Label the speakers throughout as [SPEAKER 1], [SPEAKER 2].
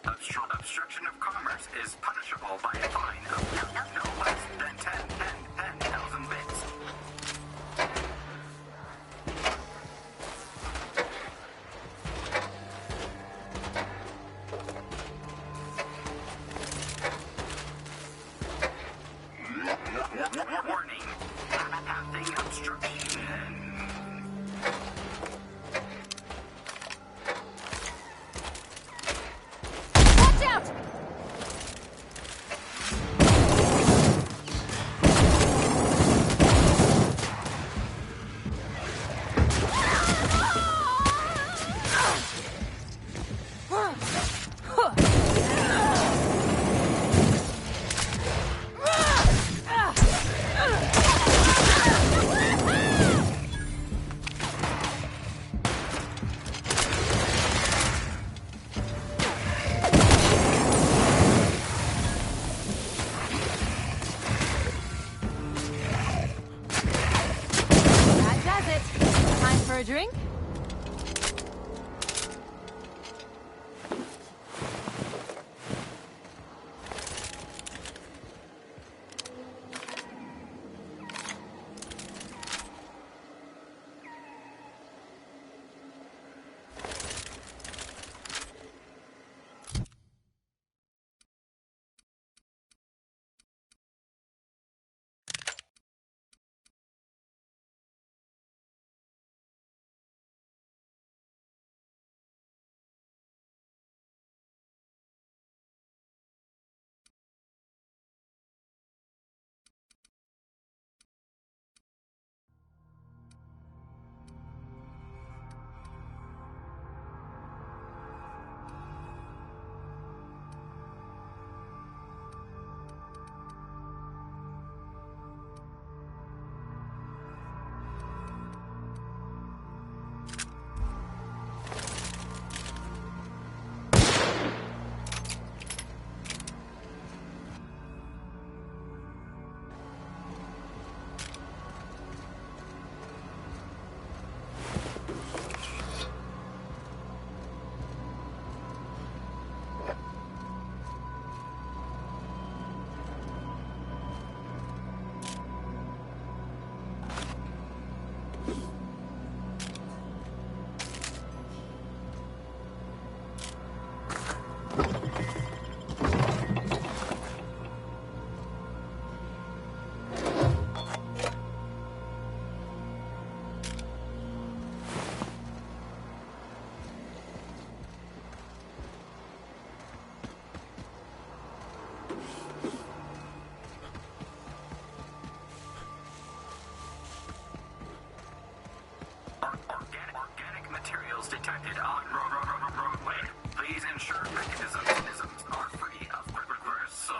[SPEAKER 1] Obstruction of commerce is punishable by a fine of no less than 10,000 bits. Warning. Passing obstruction.
[SPEAKER 2] Watch out! That does it. Time for a drink?
[SPEAKER 1] Organic materials detected on roadway. Please ensure mechanisms are free of reversal.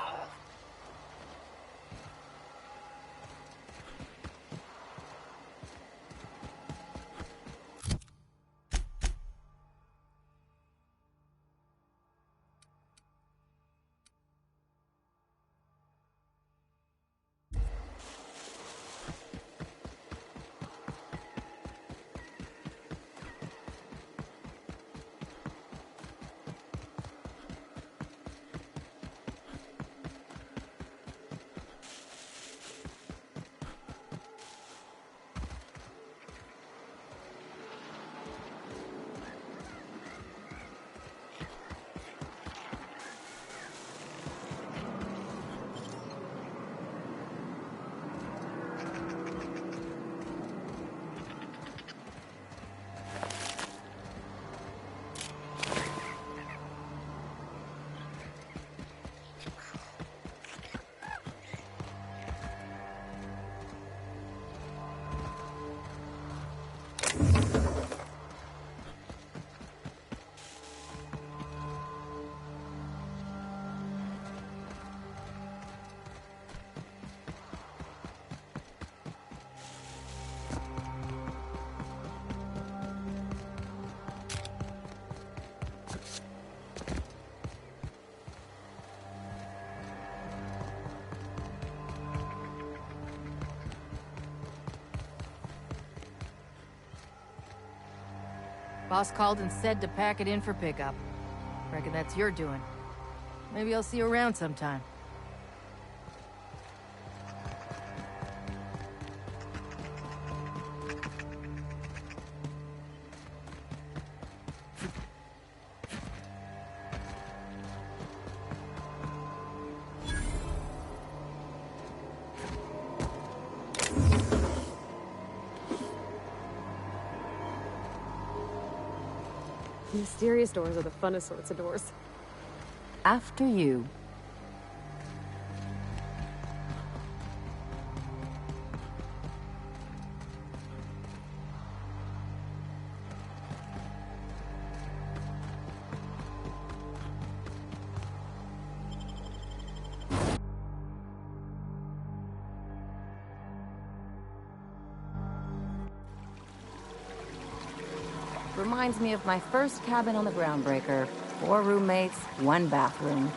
[SPEAKER 2] Boss called and said to pack it in for pickup. Reckon that's your doing. Maybe I'll see you around sometime.
[SPEAKER 3] Mysterious doors are the funnest sorts of doors.
[SPEAKER 2] After you. Reminds me of my first cabin on the Groundbreaker. 4 roommates, 1 bathroom.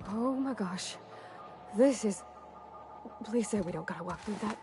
[SPEAKER 3] Oh my gosh. This is... Please say we don't gotta walk through that.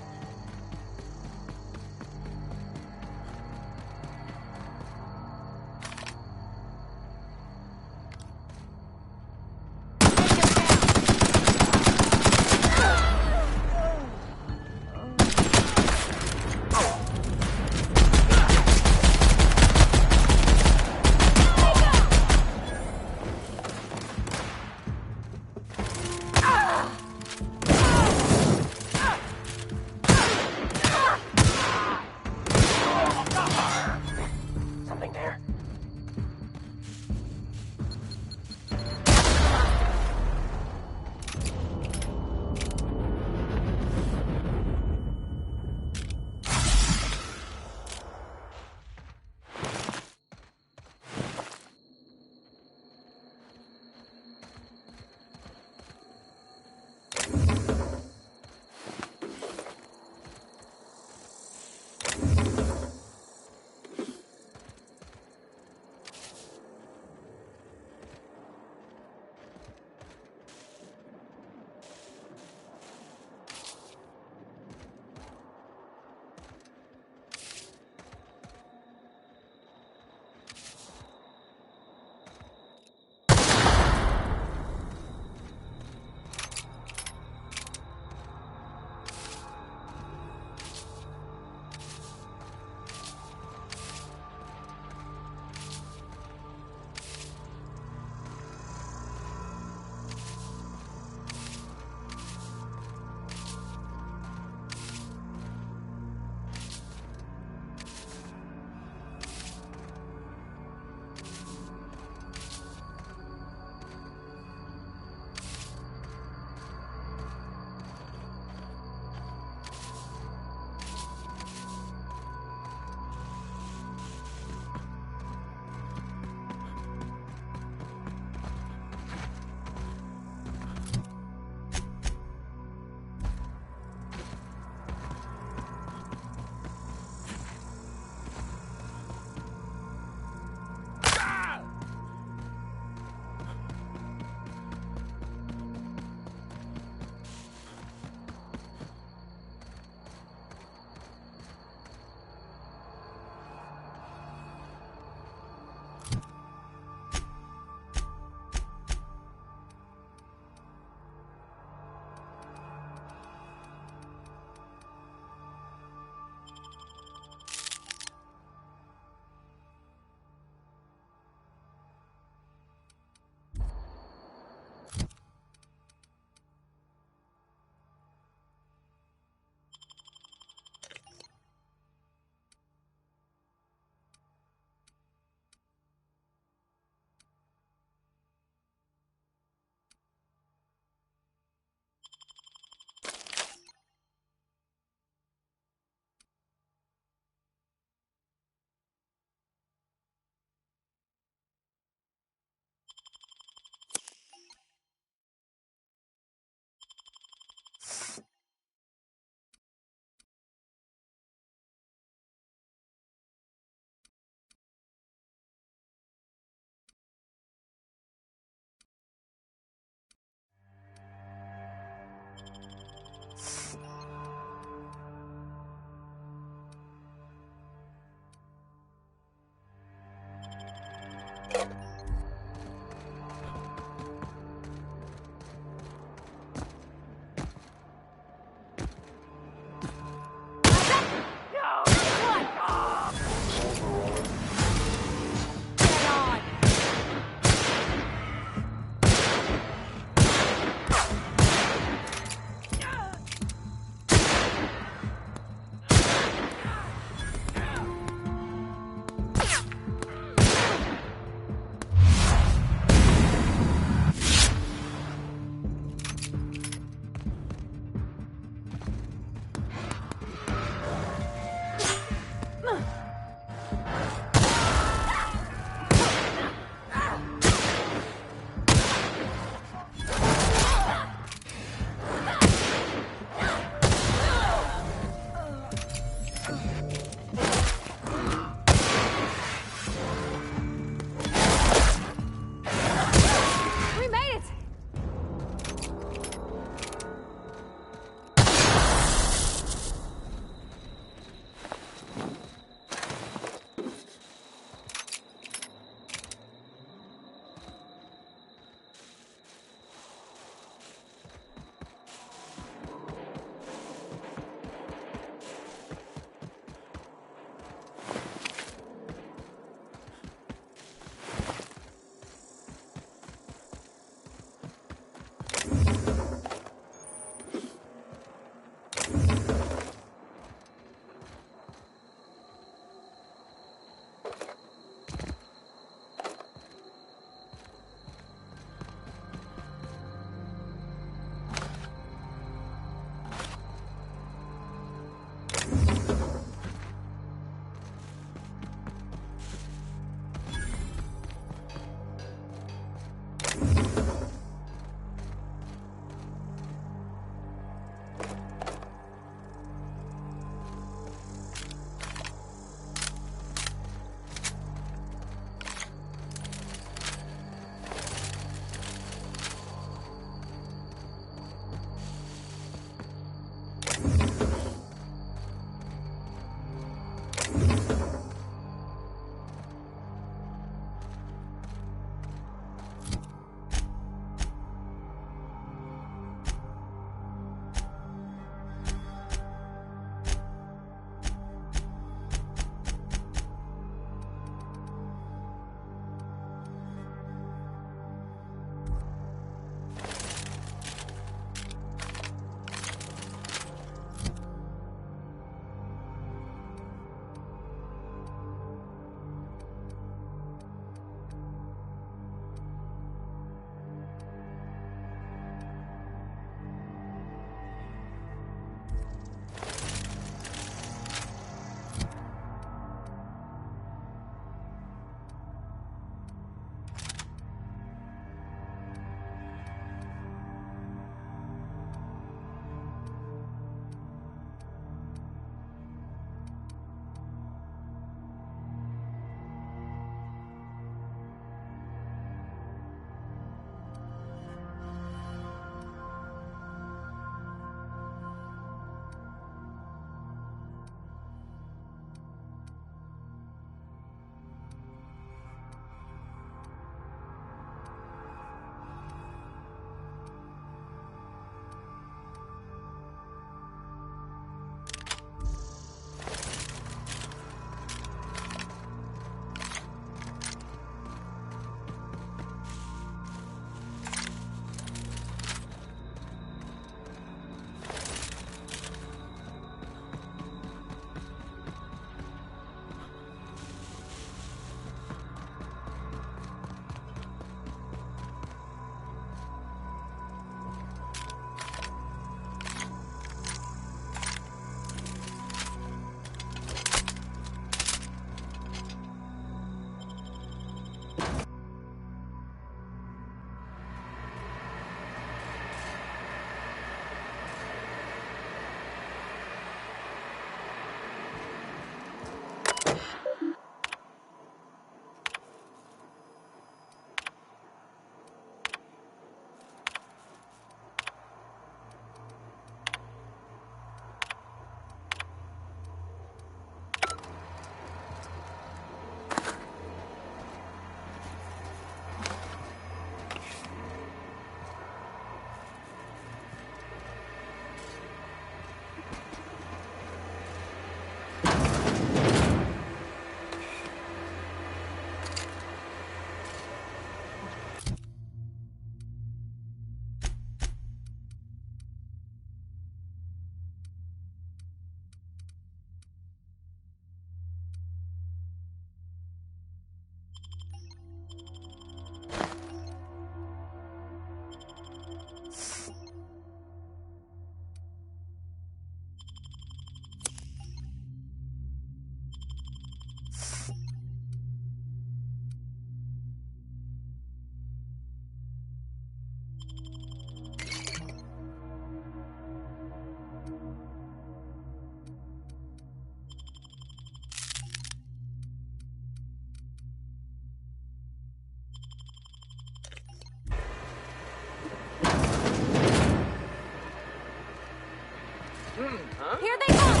[SPEAKER 3] Here they come!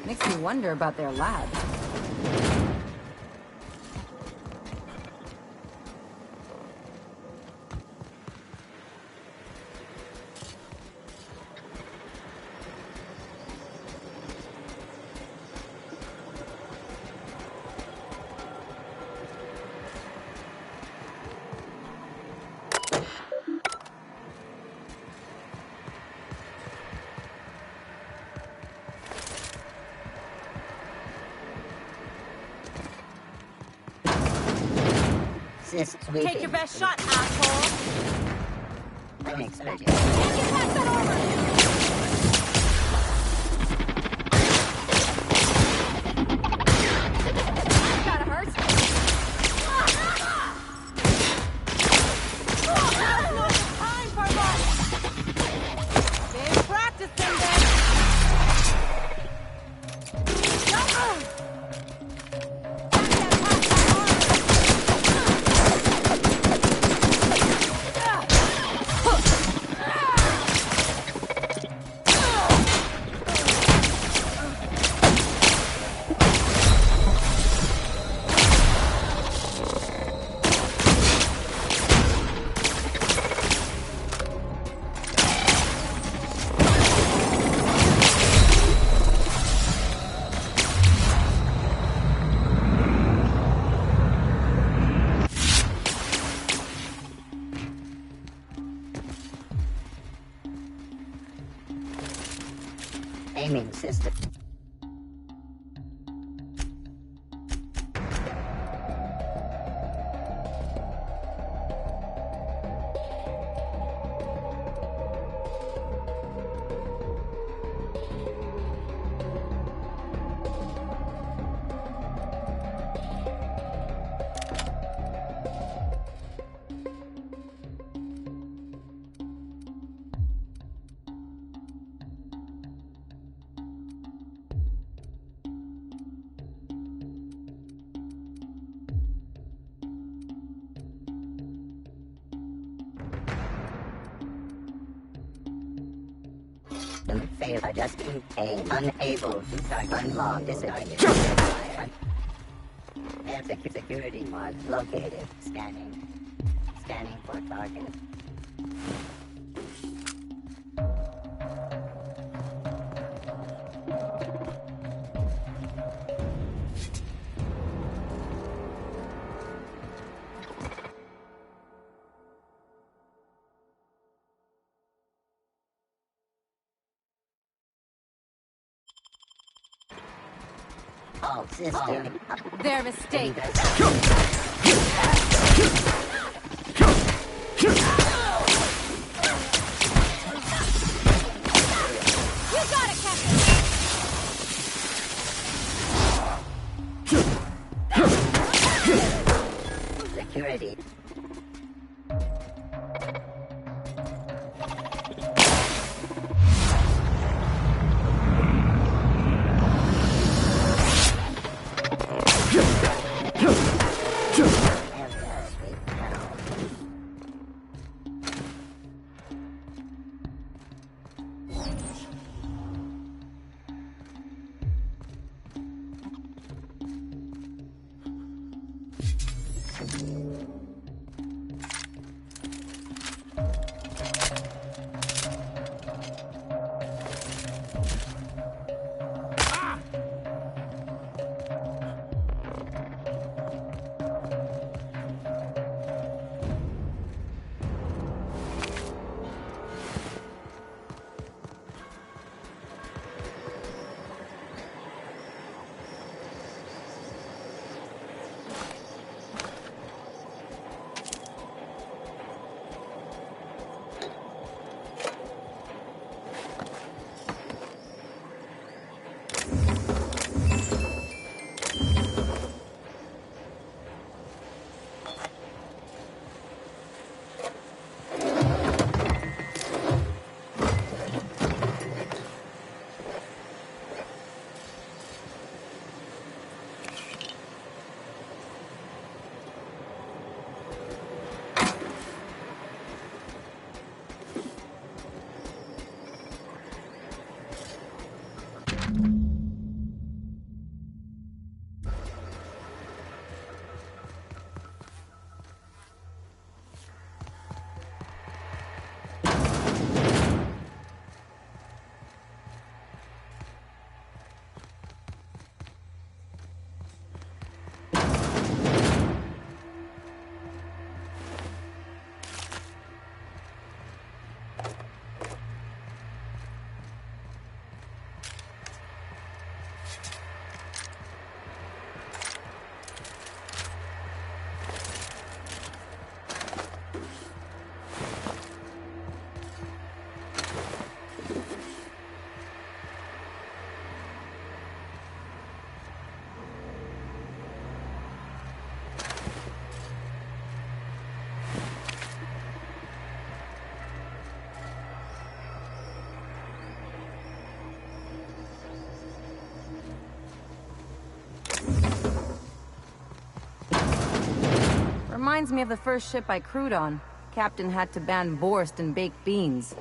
[SPEAKER 2] Makes me wonder about their labs.
[SPEAKER 3] Take your best shot, asshole!
[SPEAKER 4] Thanks,
[SPEAKER 3] Get past that armor! Gotta hurt. Now's not the time for much! Been practicing this!
[SPEAKER 4] Aiming system. Fail adjusting a unable to start unlock disadvantage. And security mod located. Scanning. Scanning for target. All system.
[SPEAKER 3] Their mistake. You got it, Captain!
[SPEAKER 4] Security.
[SPEAKER 2] reminds me of the first ship I crewed on. Captain had to ban borscht and baked beans.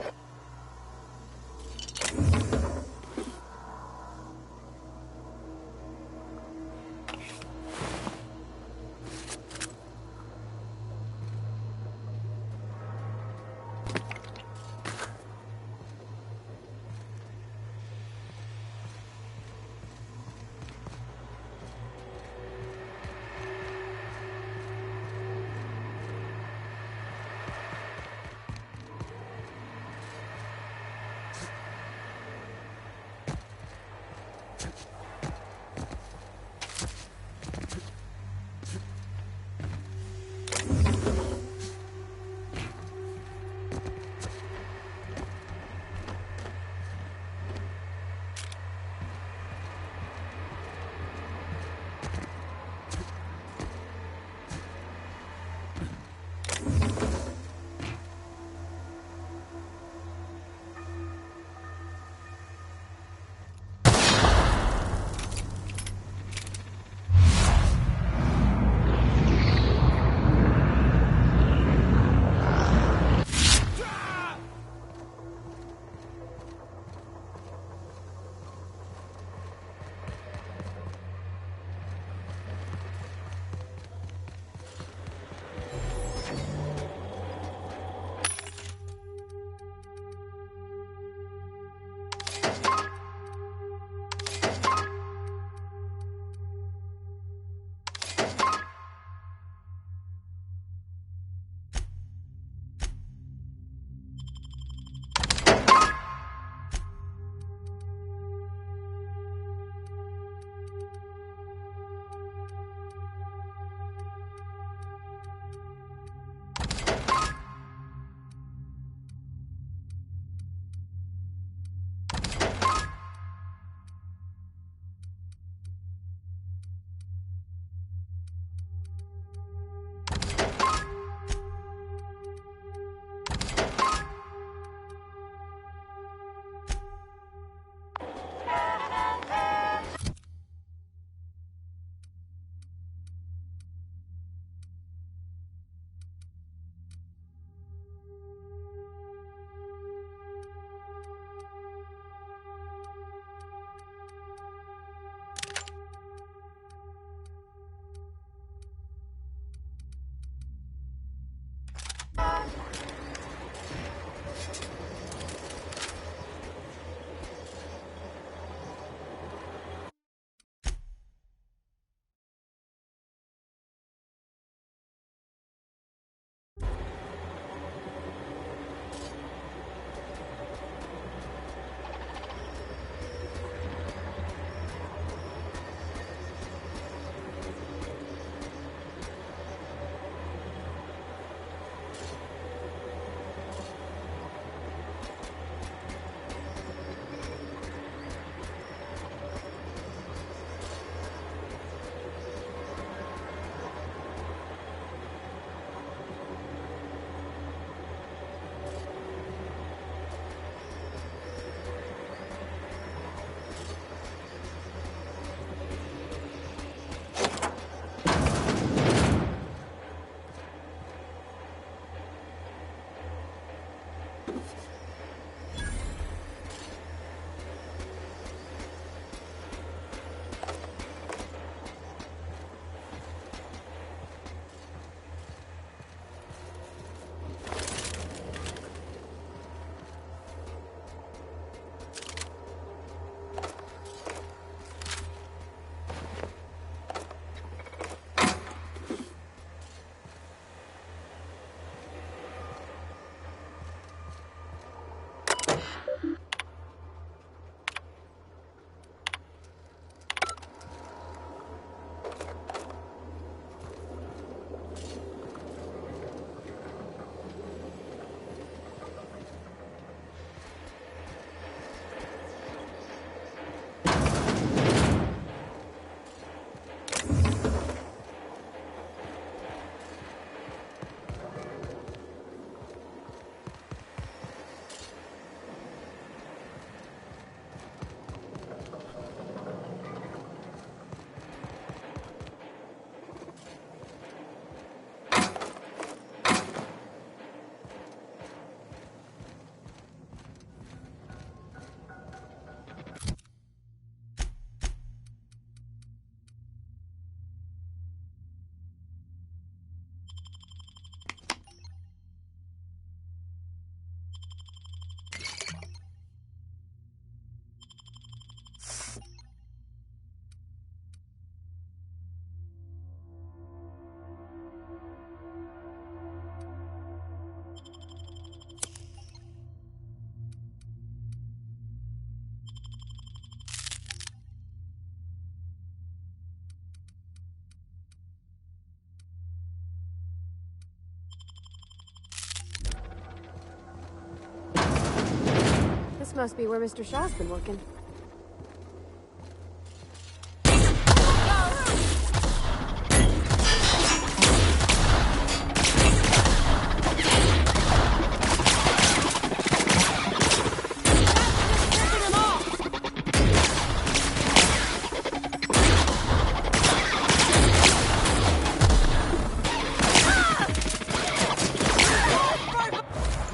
[SPEAKER 5] This must be where Mr. Shaw's been working.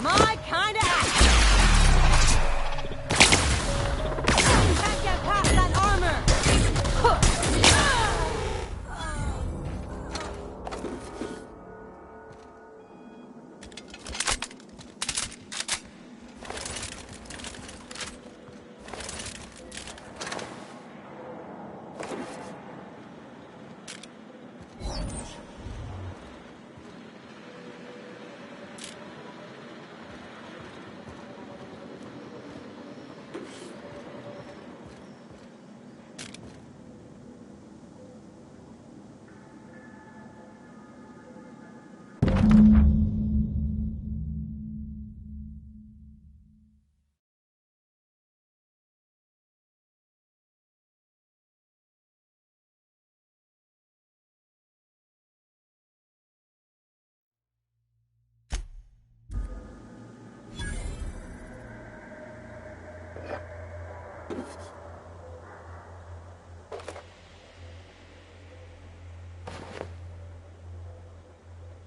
[SPEAKER 3] My kind of action. Can't get past that armor.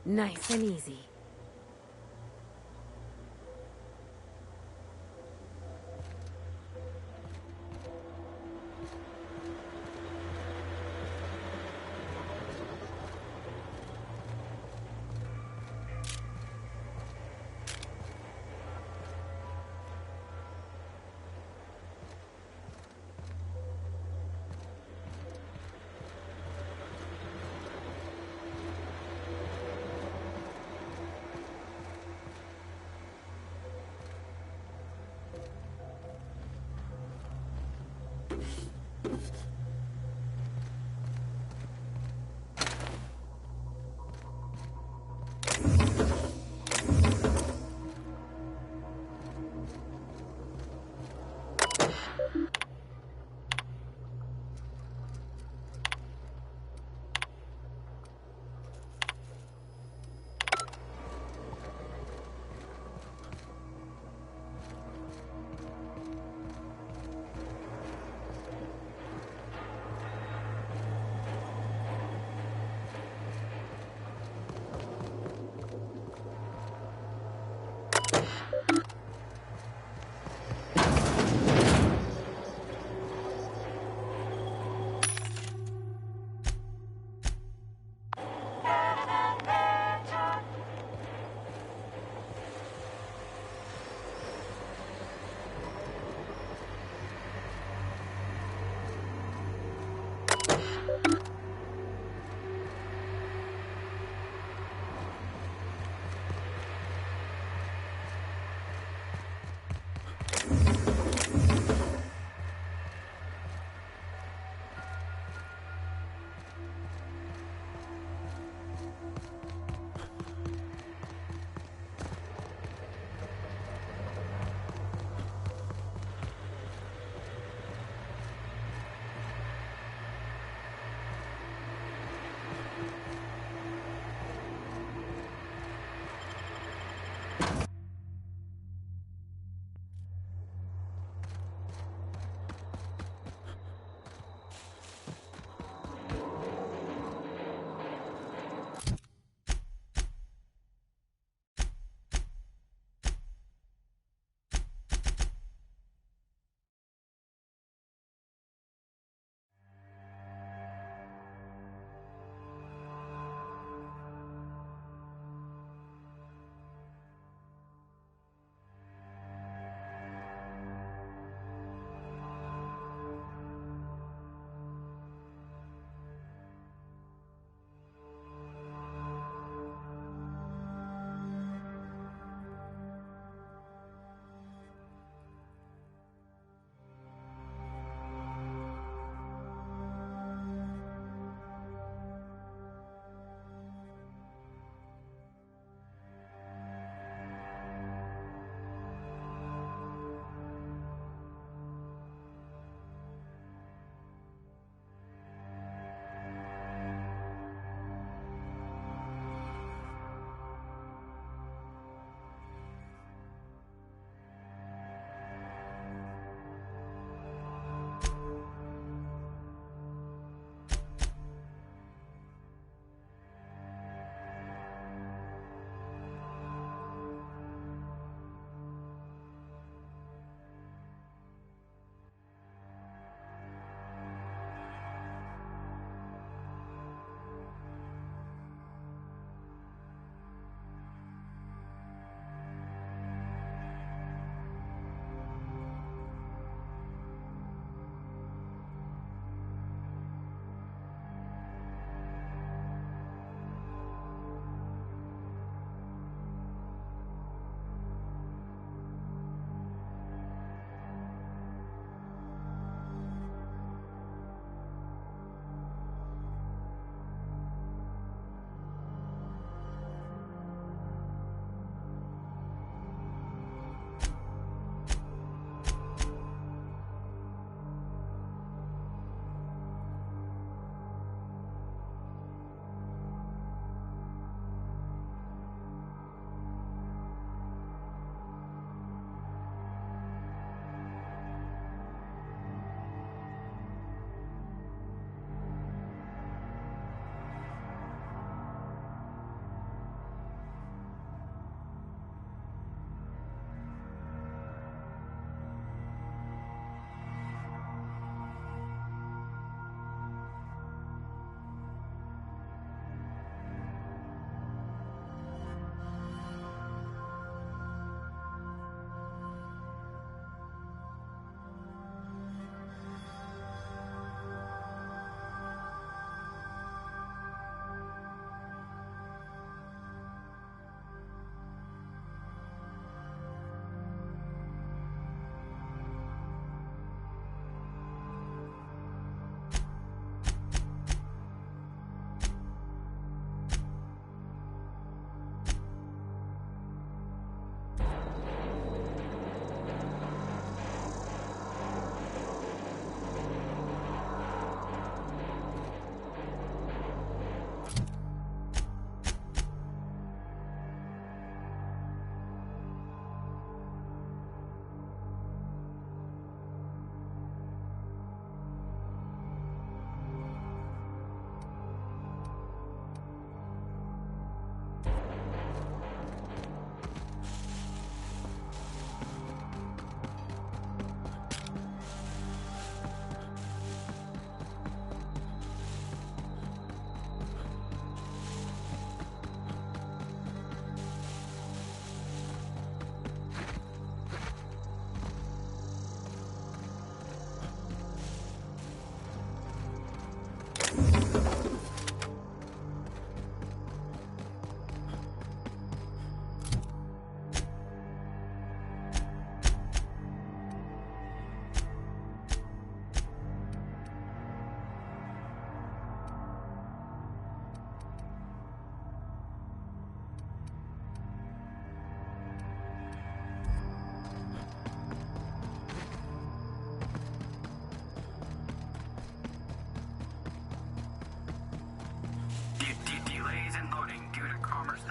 [SPEAKER 5] Nice and easy.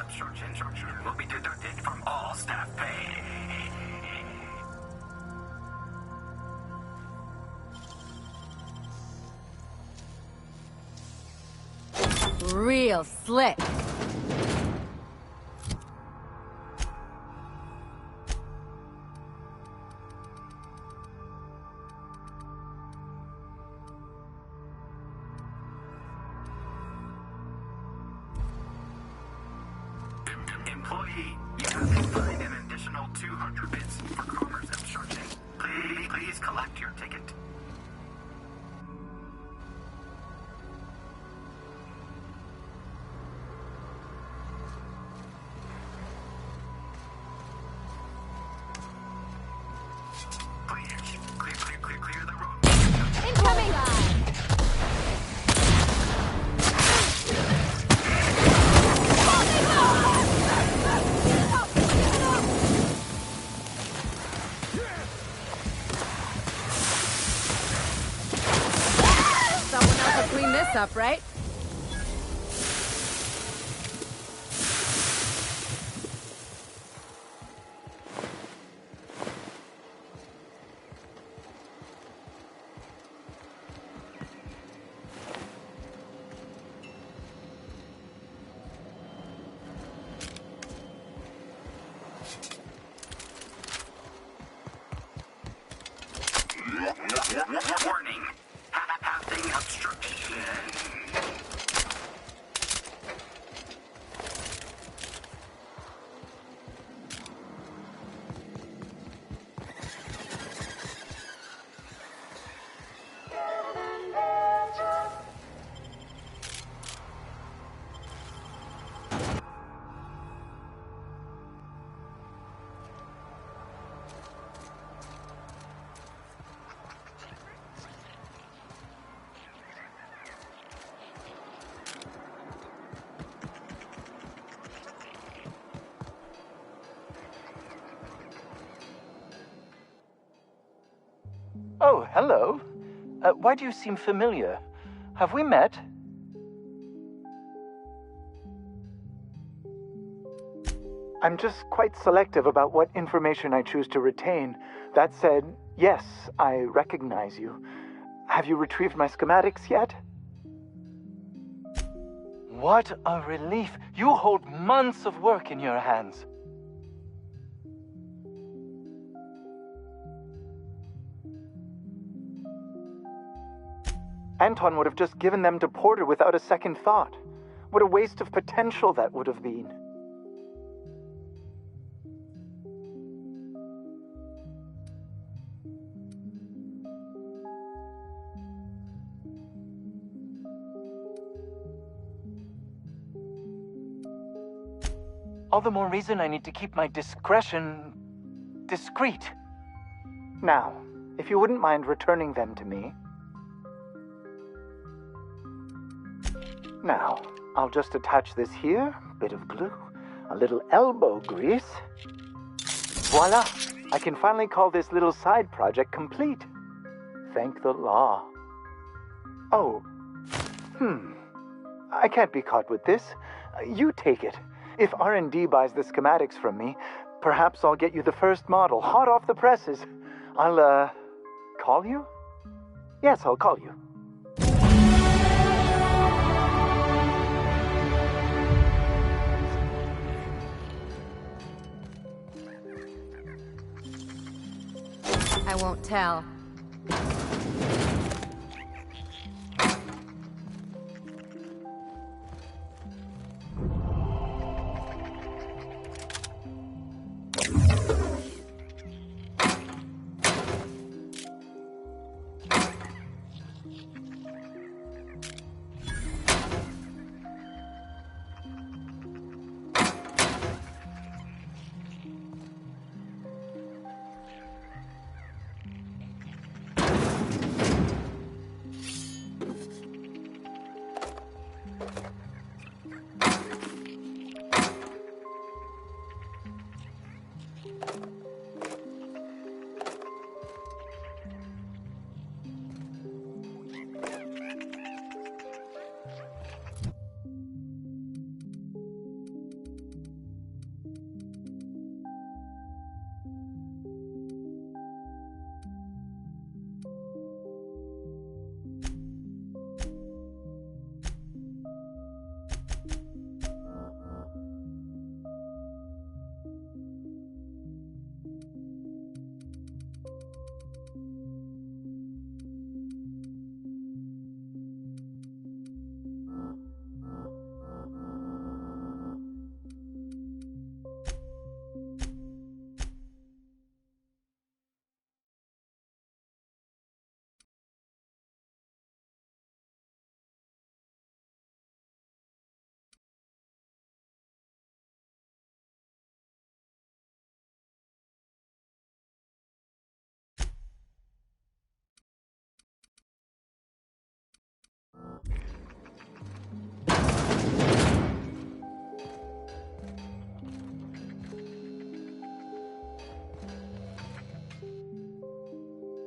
[SPEAKER 1] obstruction will be deducted from all staff pay.
[SPEAKER 2] Real slick.
[SPEAKER 1] Employee, you have been fined an additional 200 bits for commerce obstruction. Please collect your ticket. Clear the road.
[SPEAKER 3] Incoming!
[SPEAKER 2] Someone else will clean this up, right?
[SPEAKER 1] Warning. Passing obstruction.
[SPEAKER 6] Oh, hello. Why do you seem familiar? Have we met? I'm just quite selective about what information I choose to retain. That said, yes, I recognize you. Have you retrieved my schematics yet? What a relief. You hold months of work in your hands. Anton would have just given them to Porter without a second thought. What a waste of potential that would have been. All the more reason I need to keep my discretion discreet. Now, if you wouldn't mind returning them to me. Now, I'll just attach this here, bit of glue, a little elbow grease. Voila! I can finally call this little side project complete. Thank the law. Oh, I can't be caught with this. You take it. If R&D buys the schematics from me, perhaps I'll get you the first model, hot off the presses. I'll, call you? Yes, I'll call you.
[SPEAKER 2] I won't tell.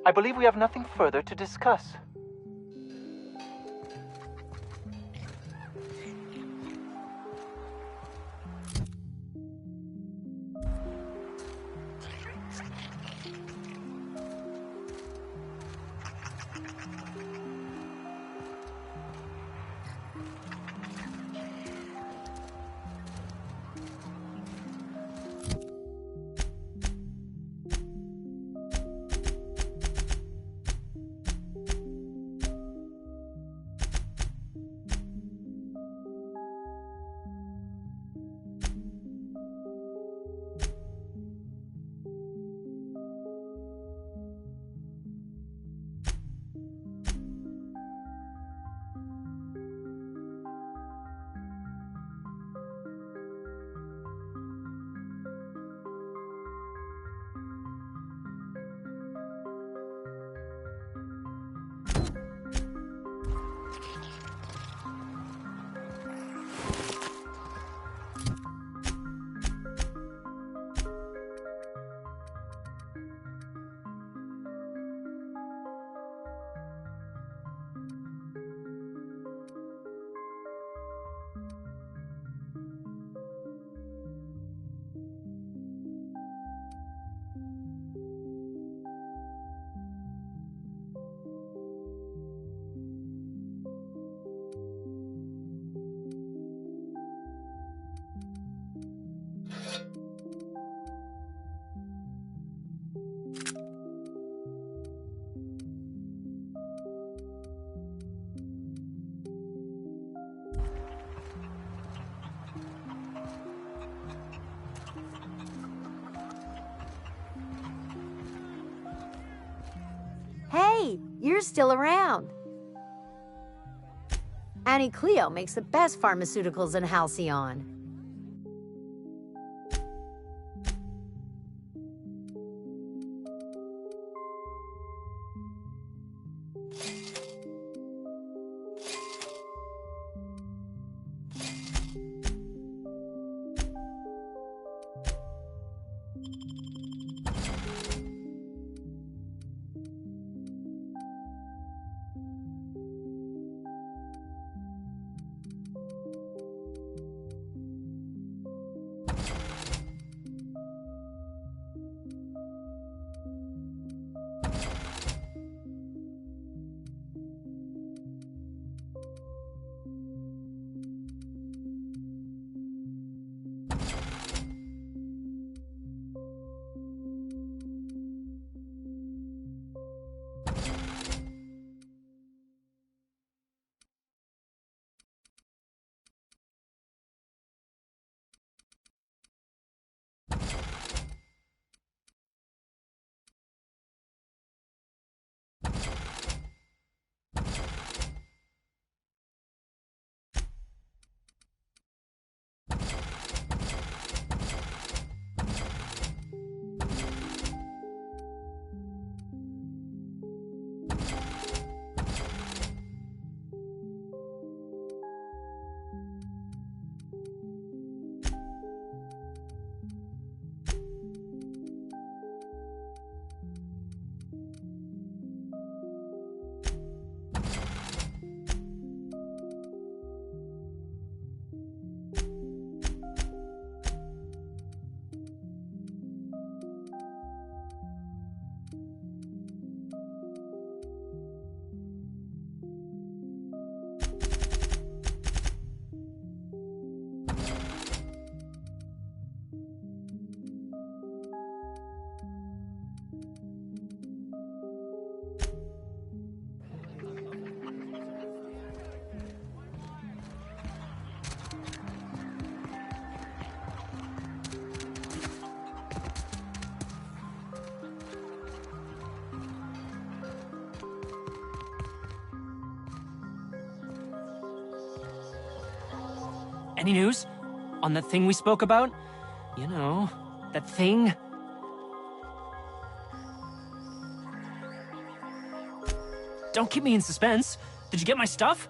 [SPEAKER 6] I believe we have nothing further to discuss.
[SPEAKER 7] Hey, you're still around. Annie Cleo makes the best pharmaceuticals in Halcyon.
[SPEAKER 8] Any news? On that thing we spoke about? You know, that thing? Don't keep me in suspense. Did you get my stuff?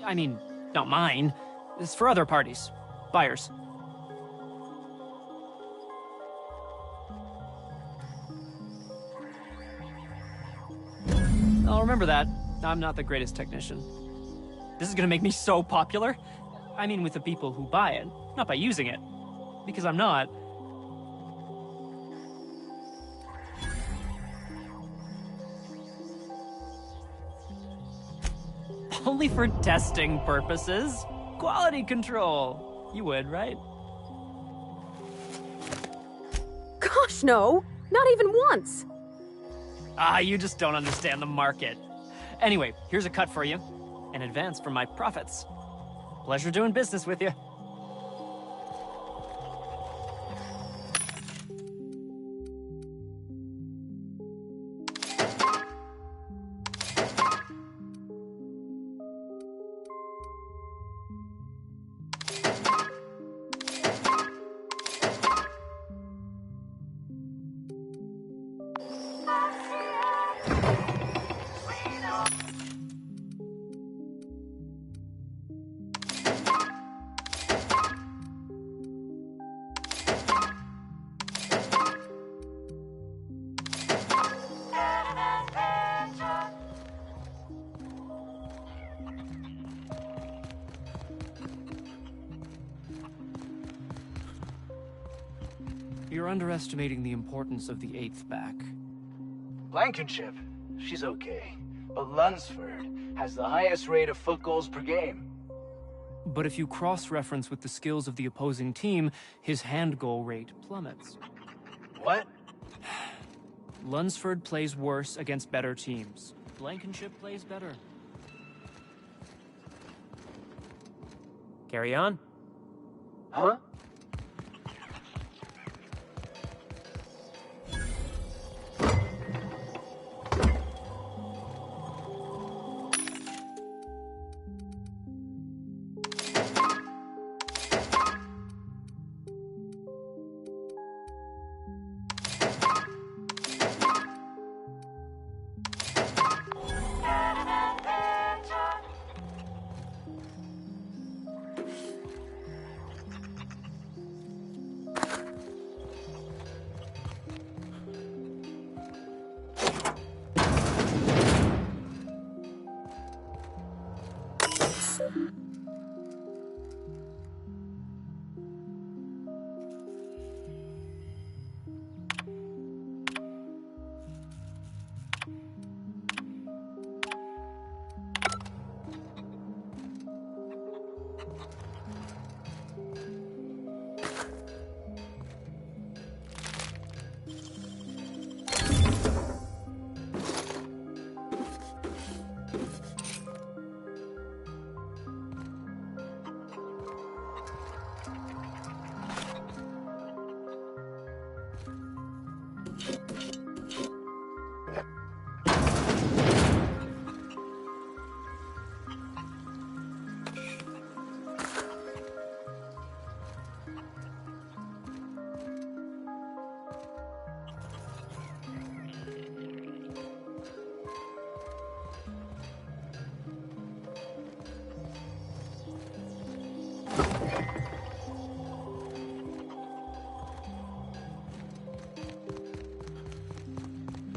[SPEAKER 8] I mean, not mine. It's for other parties. Buyers. I'll remember that. I'm not the greatest technician. This is gonna make me so popular. I mean with the people who buy it, not by using it. Because I'm not. Only for testing purposes. Quality control. You would, right?
[SPEAKER 5] Gosh, no! Not even once!
[SPEAKER 8] Ah, you just don't understand the market. Anyway, here's a cut for you. In advance for my profits. Pleasure doing business with you. You're underestimating the importance of the 8th back.
[SPEAKER 6] Blankenship, she's okay. But Lunsford has the highest rate of foot goals per game.
[SPEAKER 8] But if you cross-reference with the skills of the opposing team, his hand goal rate plummets.
[SPEAKER 6] What?
[SPEAKER 8] Lunsford plays worse against better teams. Blankenship plays better. Carry on.
[SPEAKER 6] Huh?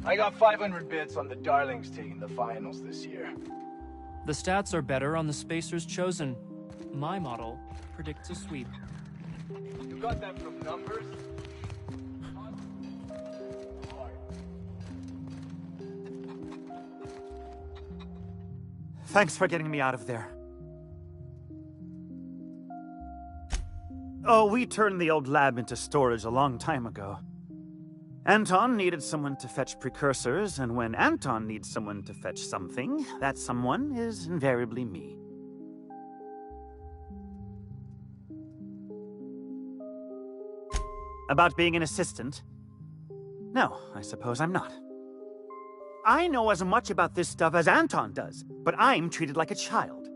[SPEAKER 6] I got 500 bits on the Darlings taking the finals this year.
[SPEAKER 8] The stats are better on the spacers chosen. My model predicts a sweep.
[SPEAKER 6] You got that from numbers?
[SPEAKER 9] Thanks for getting me out of there. Oh, we turned the old lab into storage a long time ago. Anton needed someone to fetch precursors, and when Anton needs someone to fetch something, that someone is invariably me. About being an assistant? No, I suppose I'm not. I know as much about this stuff as Anton does, but I'm treated like a child.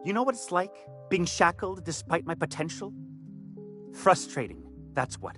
[SPEAKER 9] You know what it's like, being shackled despite my potential? Frustrating, that's what.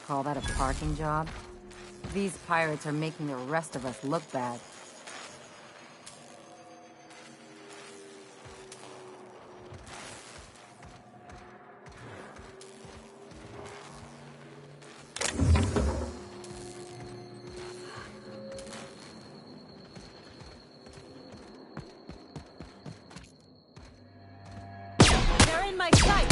[SPEAKER 2] call that a parking job? These pirates are making the rest of us look bad.
[SPEAKER 3] They're in my sight!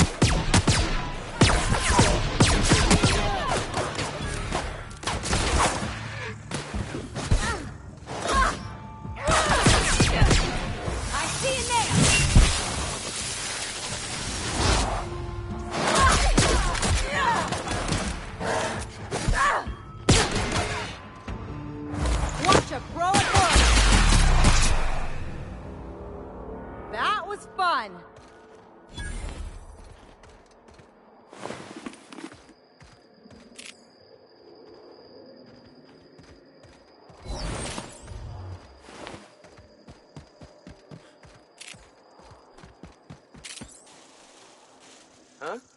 [SPEAKER 3] I see you there! Watch a pro at work! That was fun!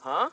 [SPEAKER 10] Huh?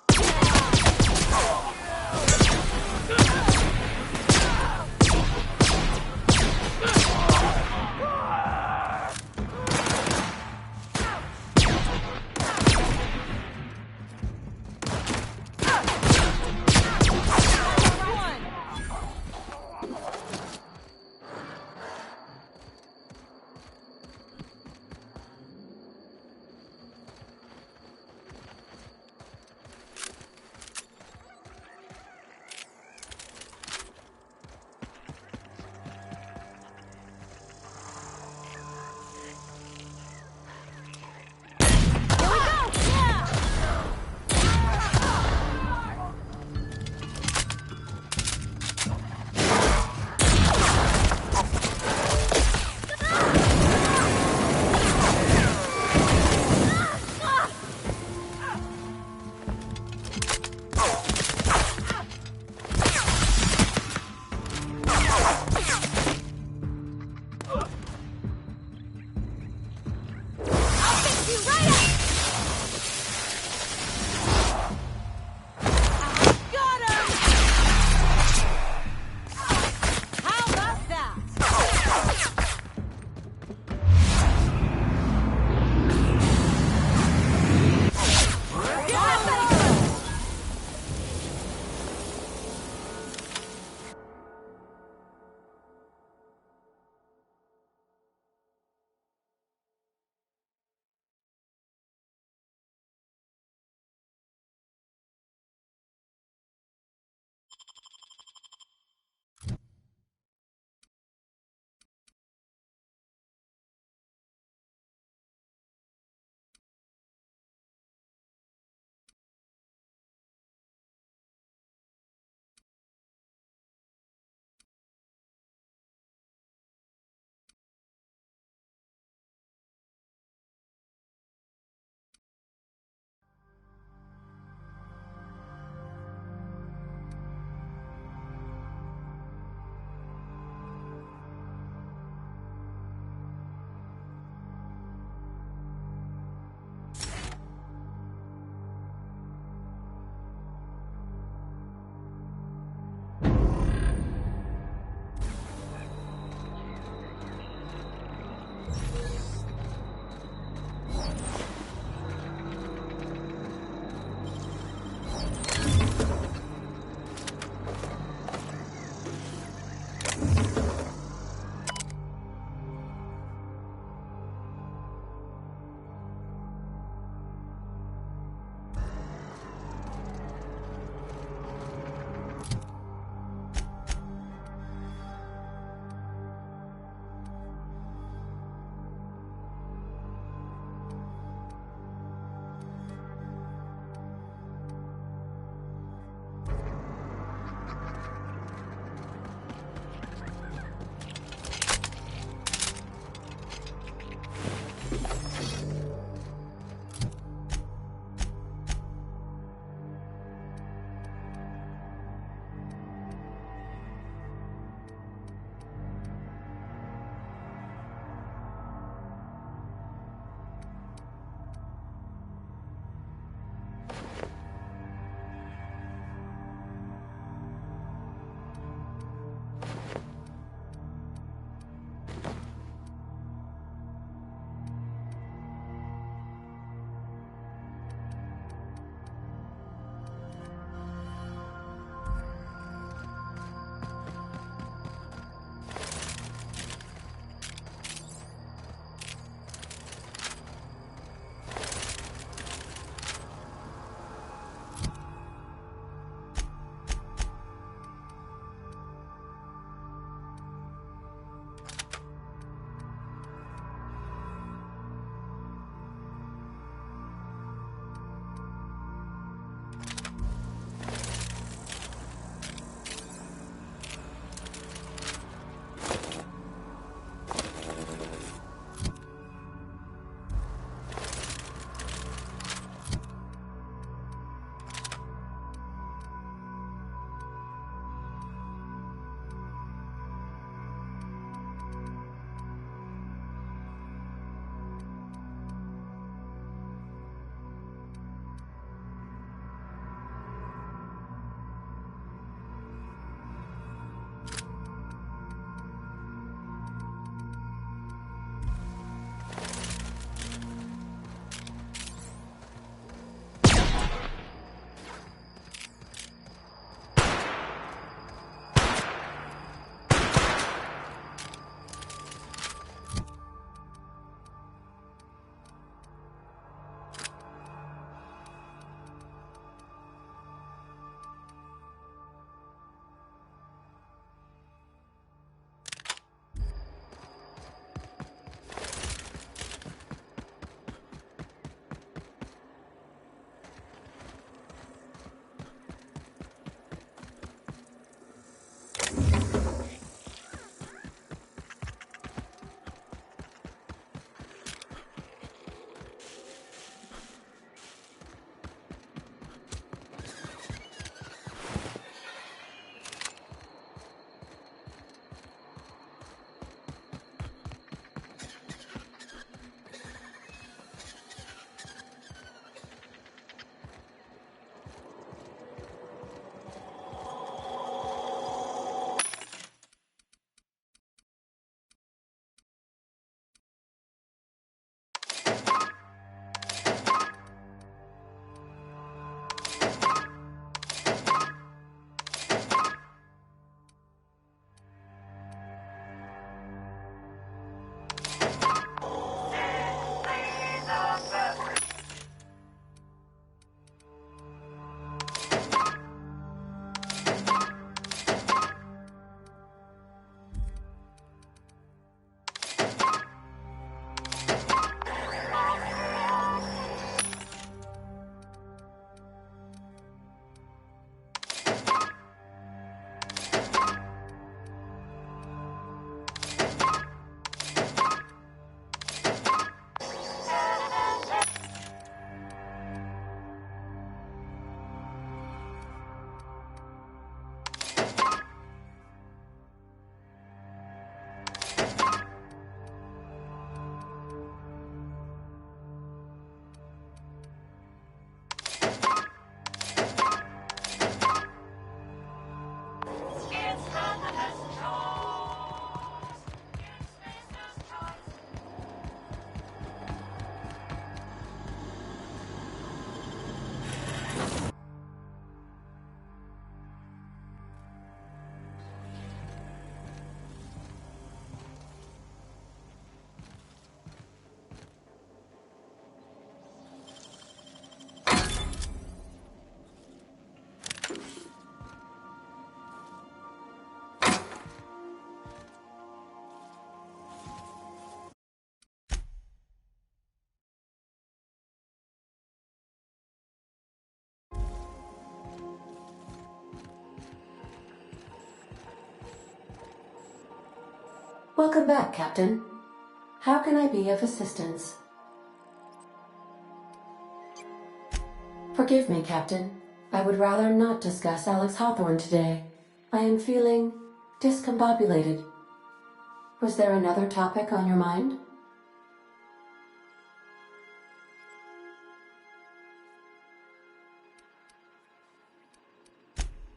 [SPEAKER 10] Welcome back, Captain. How can I be of assistance? Forgive me, Captain. I would rather not discuss Alex Hawthorne today. I am feeling discombobulated. Was there another topic on your mind?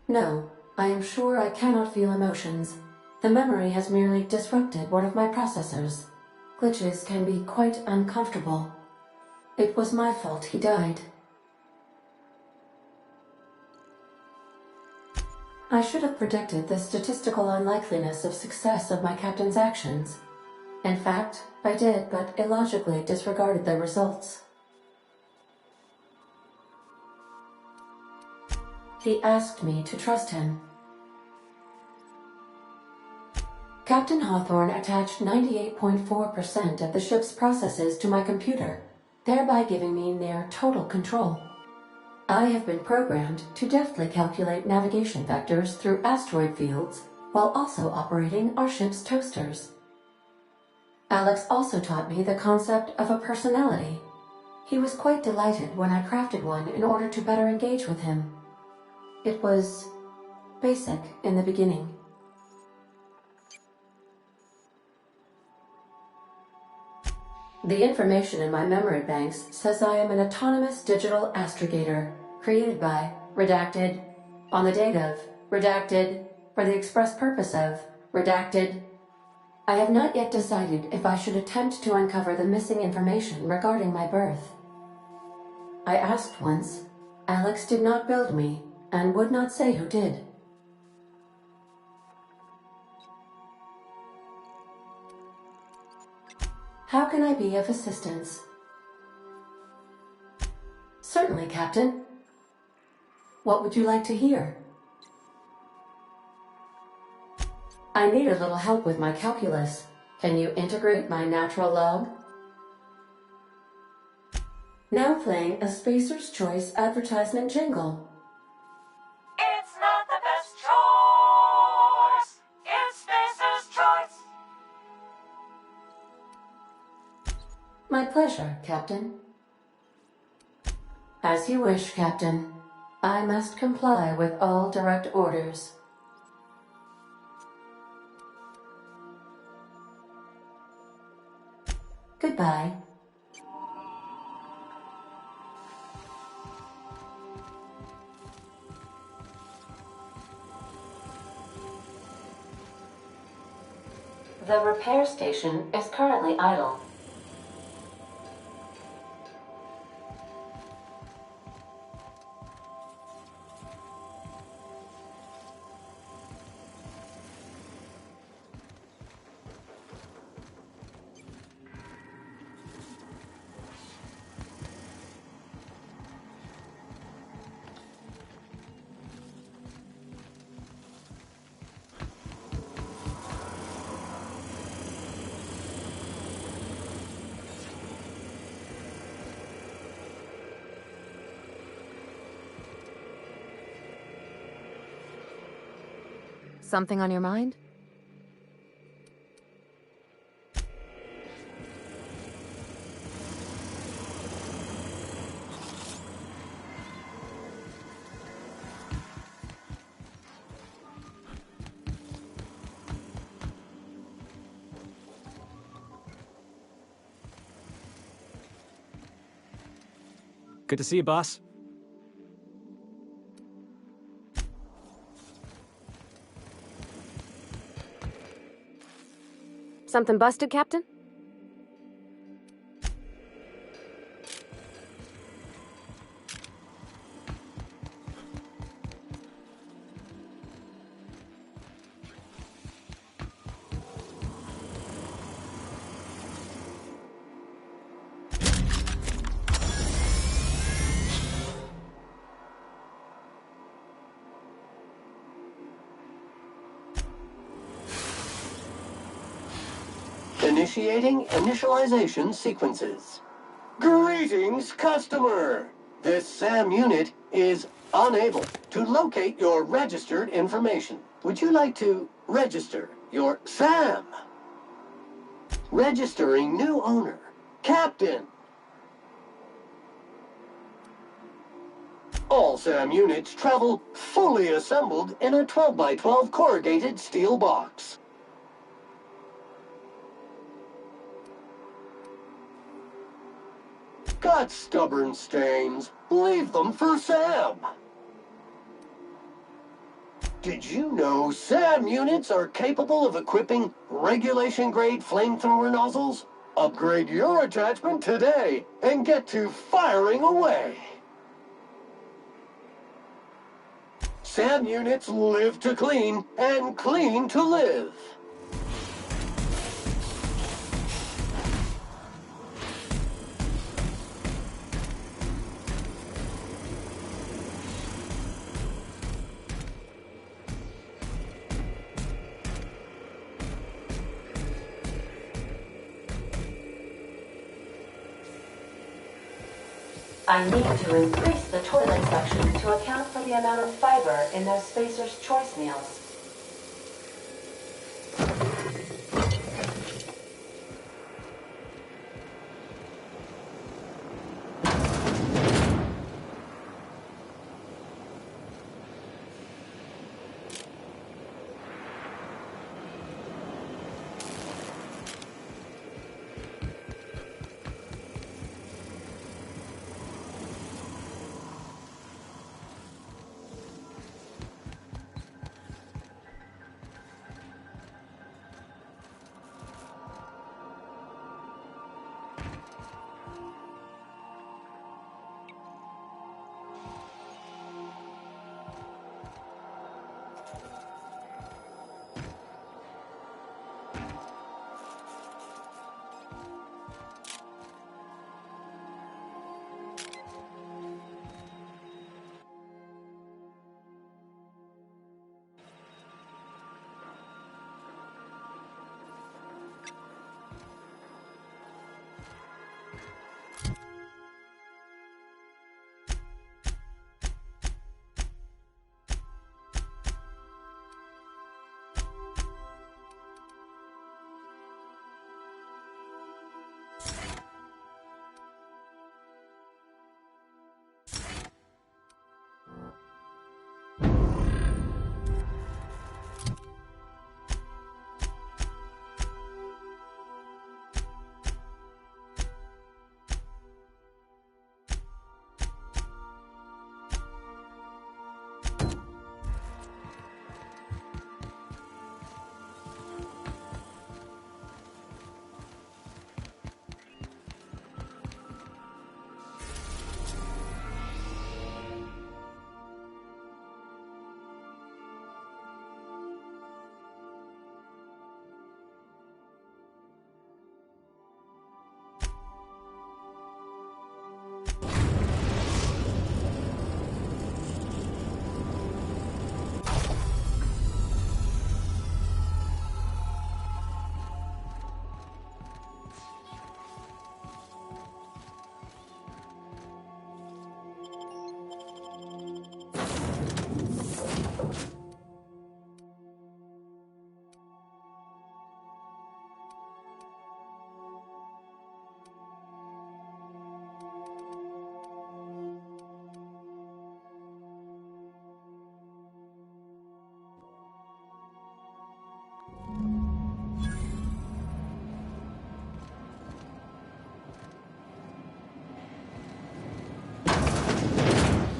[SPEAKER 10] No, I am sure I cannot feel emotions. The memory has merely disrupted one of my processors. Glitches can be quite uncomfortable. It was my fault he died. I should have predicted the statistical unlikeliness of success of my captain's actions. In fact, I did, but illogically disregarded the results. He asked me to trust him. Captain Hawthorne attached 98.4% of the ship's processes to my computer, thereby giving me near total control. I have been programmed to deftly calculate navigation vectors through asteroid fields while also operating our ship's toasters. Alex also taught me the concept of a personality. He was quite delighted when I crafted one in order to better engage with him. It was basic in the beginning. The information in my memory banks says I am an autonomous digital astrogator, created by, redacted, on the date of, redacted, for the express purpose of, redacted. I have not yet decided if I should attempt to uncover the missing information regarding my birth. I asked once. Alex did not build me, and would not say who did. How can I be of assistance? Certainly, Captain. What would you like to hear? I need a little help with my calculus. Can you integrate my natural log? Now playing a Spacer's Choice advertisement jingle.
[SPEAKER 1] It's not the best choice. It's Spacer's Choice.
[SPEAKER 10] My pleasure, Captain. As you wish, Captain. I must comply with all direct orders. Goodbye. The repair station is currently idle.
[SPEAKER 2] Something on your mind?
[SPEAKER 8] Good to see you, boss.
[SPEAKER 5] Something busted, Captain?
[SPEAKER 11] Initiating initialization sequences. Greetings, customer! This SAM unit is unable to locate your registered information. Would you like to register your SAM? Registering new owner. Captain. All SAM units travel fully assembled in a 12x12 corrugated steel box. Got stubborn stains? Leave them for SAM. Did you know SAM units are capable of equipping regulation-grade flamethrower nozzles? Upgrade your attachment today and get to firing away. SAM units live to clean and clean to live.
[SPEAKER 10] I need to increase the toilet section to account for the amount of fiber in those Spacer's Choice meals.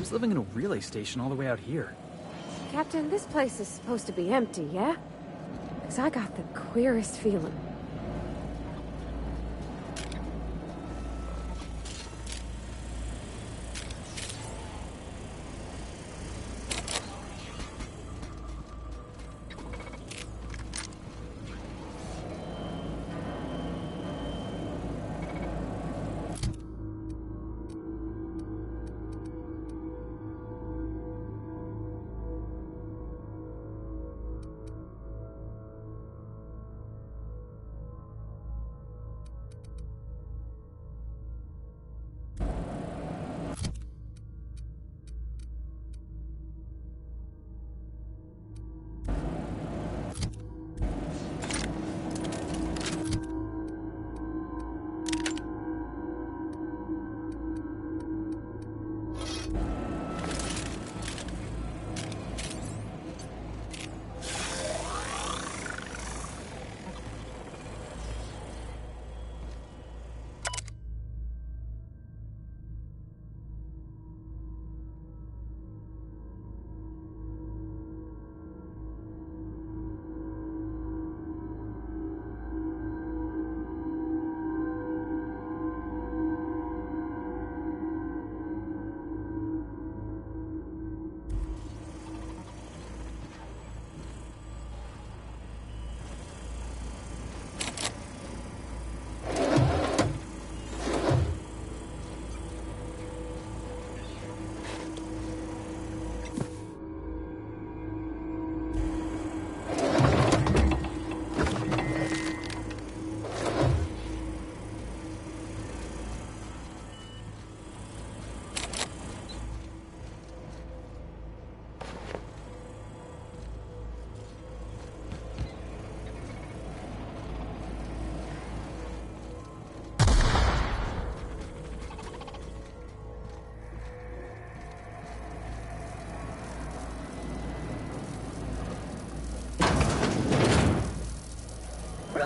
[SPEAKER 12] Who's living in a relay station all the way out here?
[SPEAKER 5] Captain, this place is supposed to be empty, yeah? Because I got the queerest feeling.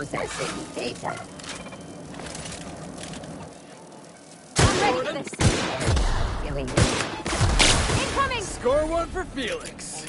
[SPEAKER 4] Processing data.
[SPEAKER 5] I'm ready for this.
[SPEAKER 4] Feeling
[SPEAKER 5] Incoming!
[SPEAKER 12] Score one for Felix.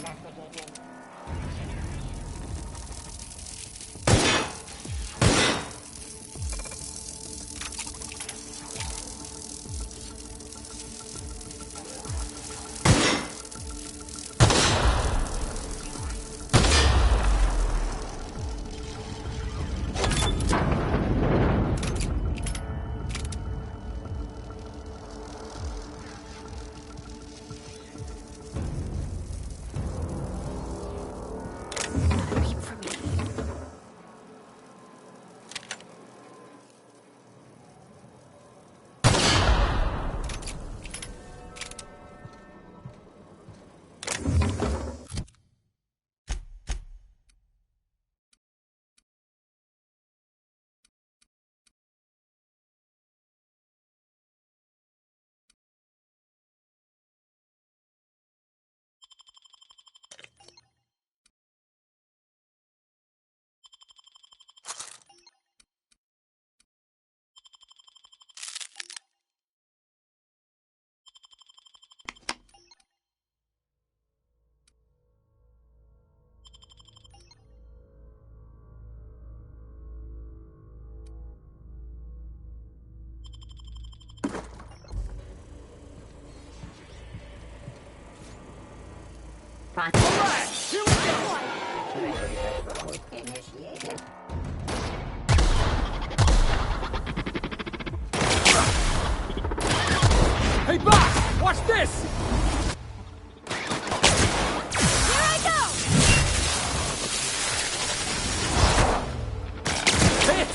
[SPEAKER 4] Alright,
[SPEAKER 12] here we go!
[SPEAKER 4] Initiated.
[SPEAKER 12] Hey, boss! Watch this!
[SPEAKER 3] Here I go!
[SPEAKER 12] Hit!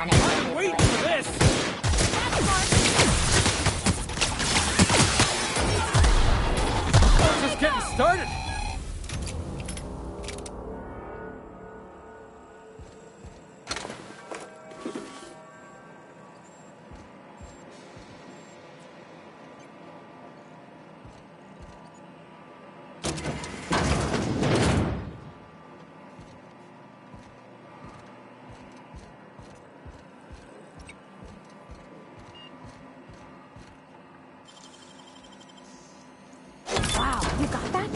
[SPEAKER 4] unable.
[SPEAKER 13] Wait for this! We're just getting started!
[SPEAKER 5] Wow, you got that?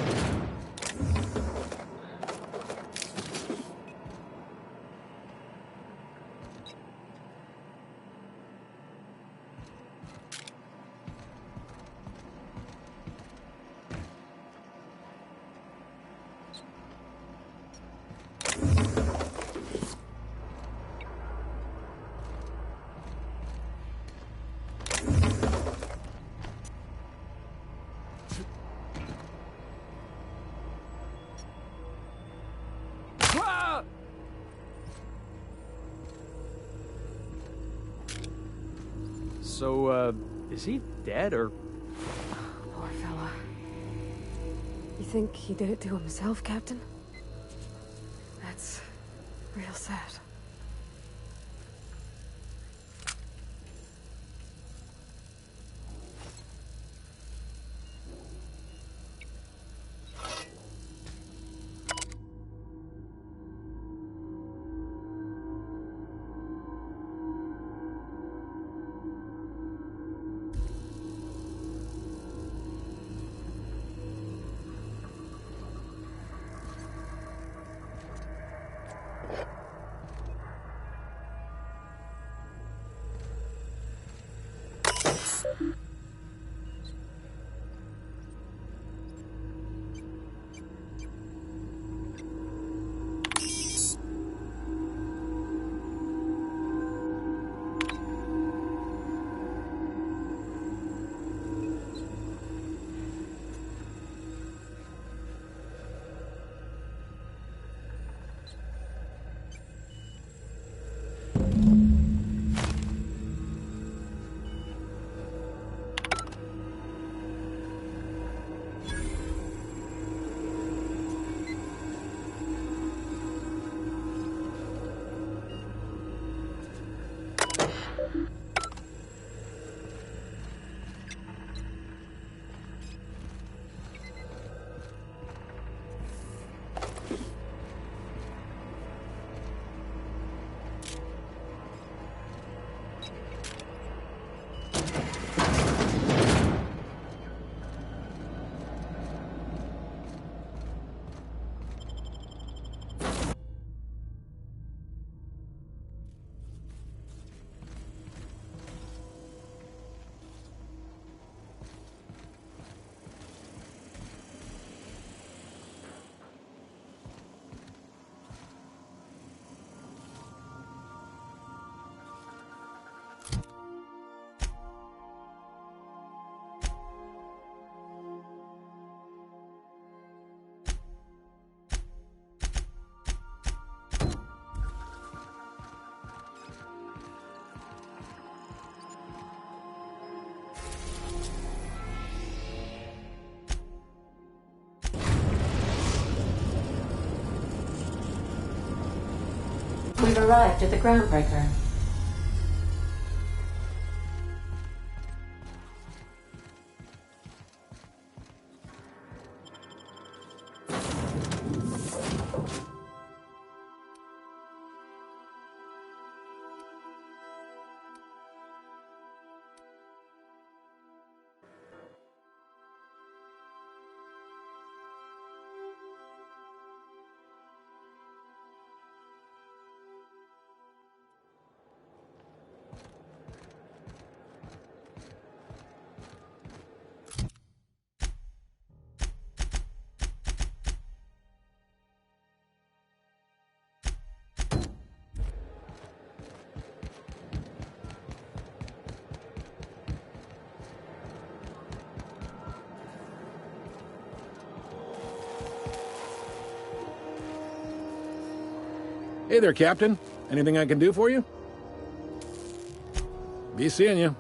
[SPEAKER 12] So, is he dead or...
[SPEAKER 5] Poor fella. You think he did it to himself, Captain? That's real sad.
[SPEAKER 10] We've arrived at the groundbreaker.
[SPEAKER 14] Hey there, Captain. Anything I can do for you?
[SPEAKER 13] Be seeing you.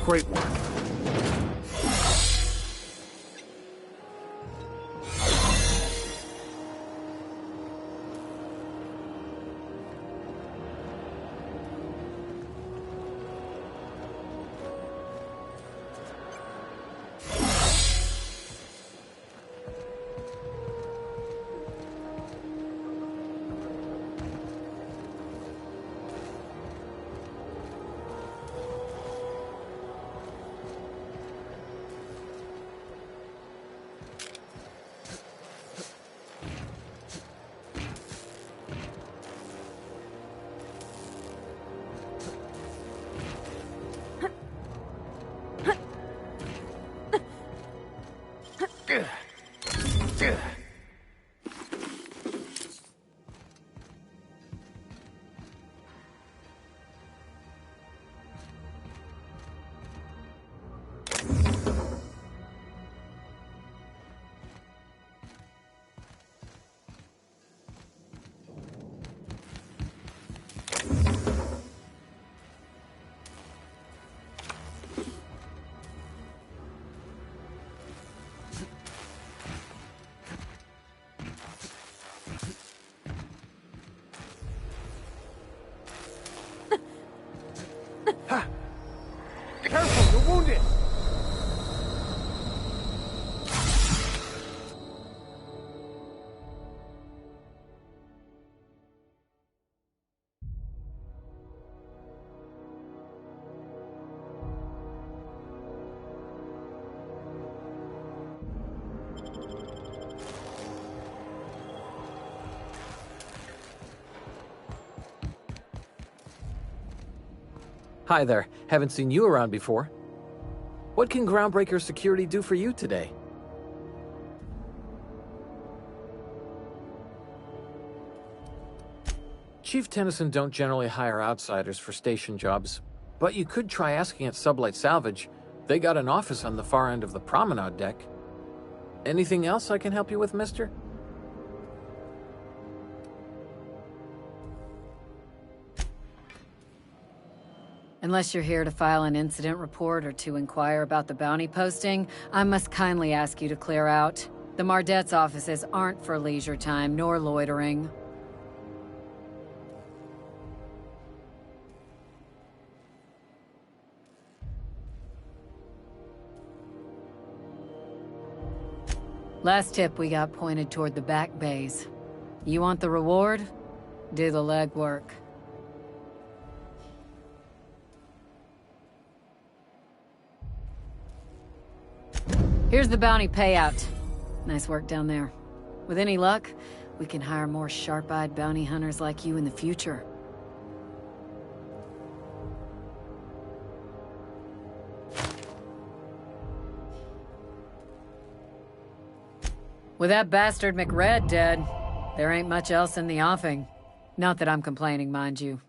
[SPEAKER 13] Great work.
[SPEAKER 14] Careful, you're wounded!
[SPEAKER 15] Hi there. Haven't seen you around before. What can Groundbreaker Security do for you today? Chief Tennyson don't generally hire outsiders for station jobs, but you could try asking at Sublight Salvage. They got an office on the far end of the promenade deck. Anything else I can help you with, mister?
[SPEAKER 16] Unless you're here to file an incident report or to inquire about the bounty posting, I must kindly ask you to clear out. The Mardet's offices aren't for leisure time nor loitering. Last tip we got pointed toward the back bays. You want the reward? Do the legwork. Here's the bounty payout. Nice work down there. With any luck, we can hire more sharp-eyed bounty hunters like you in the future. With that bastard McRed dead, there ain't much else in the offing. Not that I'm complaining, mind you.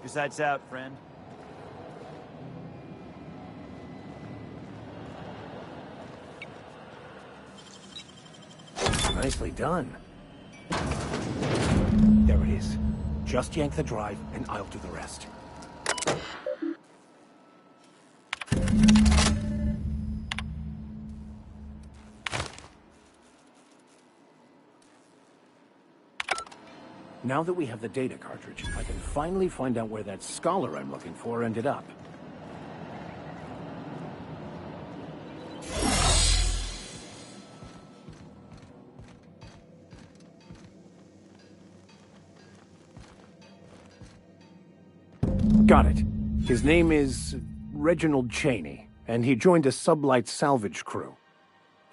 [SPEAKER 9] Keep your sights out, friend.
[SPEAKER 13] Nicely done. There it is. Just yank the drive, and I'll do the rest. Now that we have the data cartridge, I can finally find out where that scholar I'm looking for ended up. Got it. His name is Reginald Cheney, and he joined a sublight salvage crew.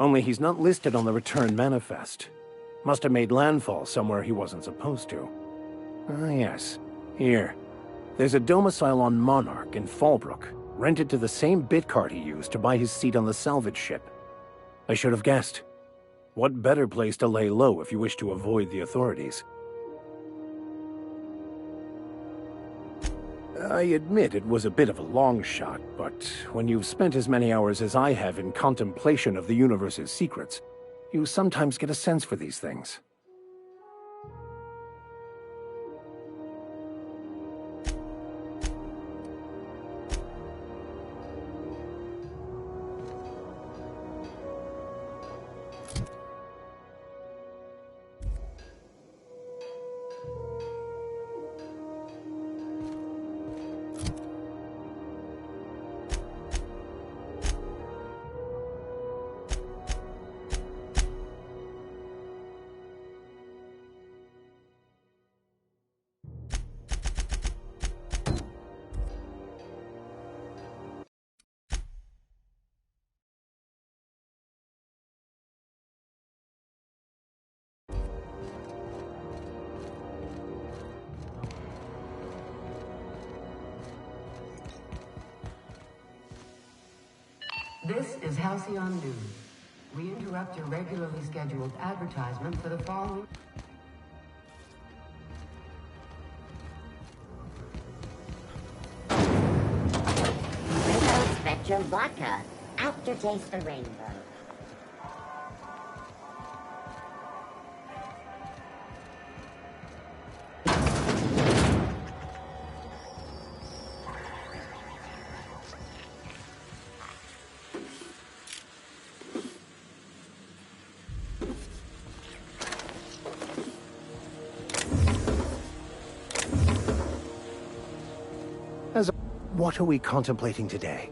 [SPEAKER 13] Only he's not listed on the return manifest. Must have made landfall somewhere he wasn't supposed to. Ah, yes. Here. There's a domicile on Monarch in Fallbrook, rented to the same bit card he used to buy his seat on the salvage ship. I should have guessed. What better place to lay low if you wish to avoid the authorities? I admit it was a bit of a long shot, but when you've spent as many hours as I have in contemplation of the universe's secrets, you sometimes get a sense for these things.
[SPEAKER 17] This is Halcyon News. We interrupt your regularly scheduled advertisement for the following...
[SPEAKER 4] Rainbow Spectrum Vodka. Aftertaste the rainbow.
[SPEAKER 13] What are we contemplating today?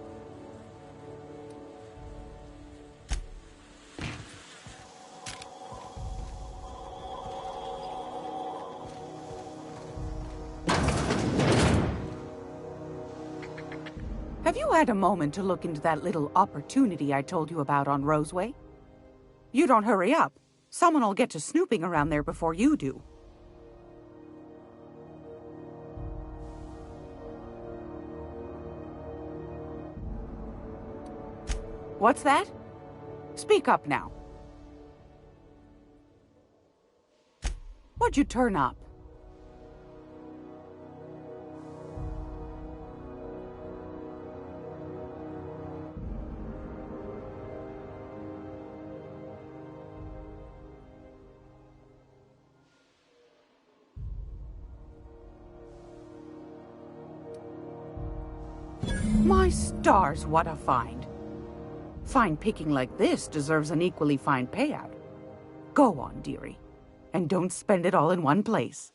[SPEAKER 18] Have you had a moment to look into that little opportunity I told you about on Roseway? You don't hurry up. Someone will get to snooping around there before you do. What's that? Speak up now. What'd you turn up? My stars, what a find. Fine picking like this deserves an equally fine payout. Go on, dearie, and don't spend it all in one place.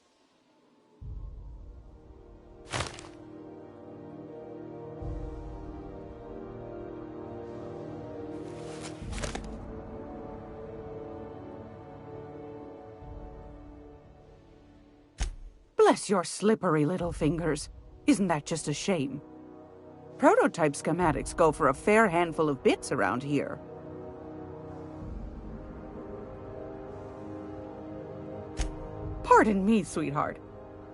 [SPEAKER 18] Bless your slippery little fingers. Isn't that just a shame? Prototype schematics go for a fair handful of bits around here. Pardon me, sweetheart.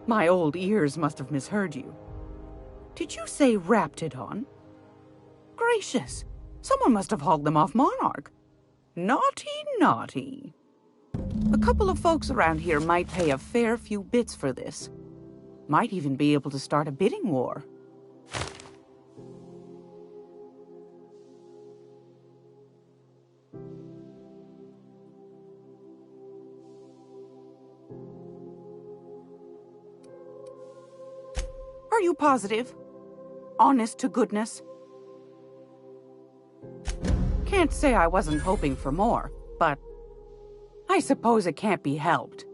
[SPEAKER 18] My old ears must have misheard you. Did you say Raptidon? Gracious, someone must have hauled them off Monarch. Naughty, naughty. A couple of folks around here might pay a fair few bits for this. Might even be able to start a bidding war. Are you positive? Honest to goodness? Can't say I wasn't hoping for more, but I suppose it can't be helped.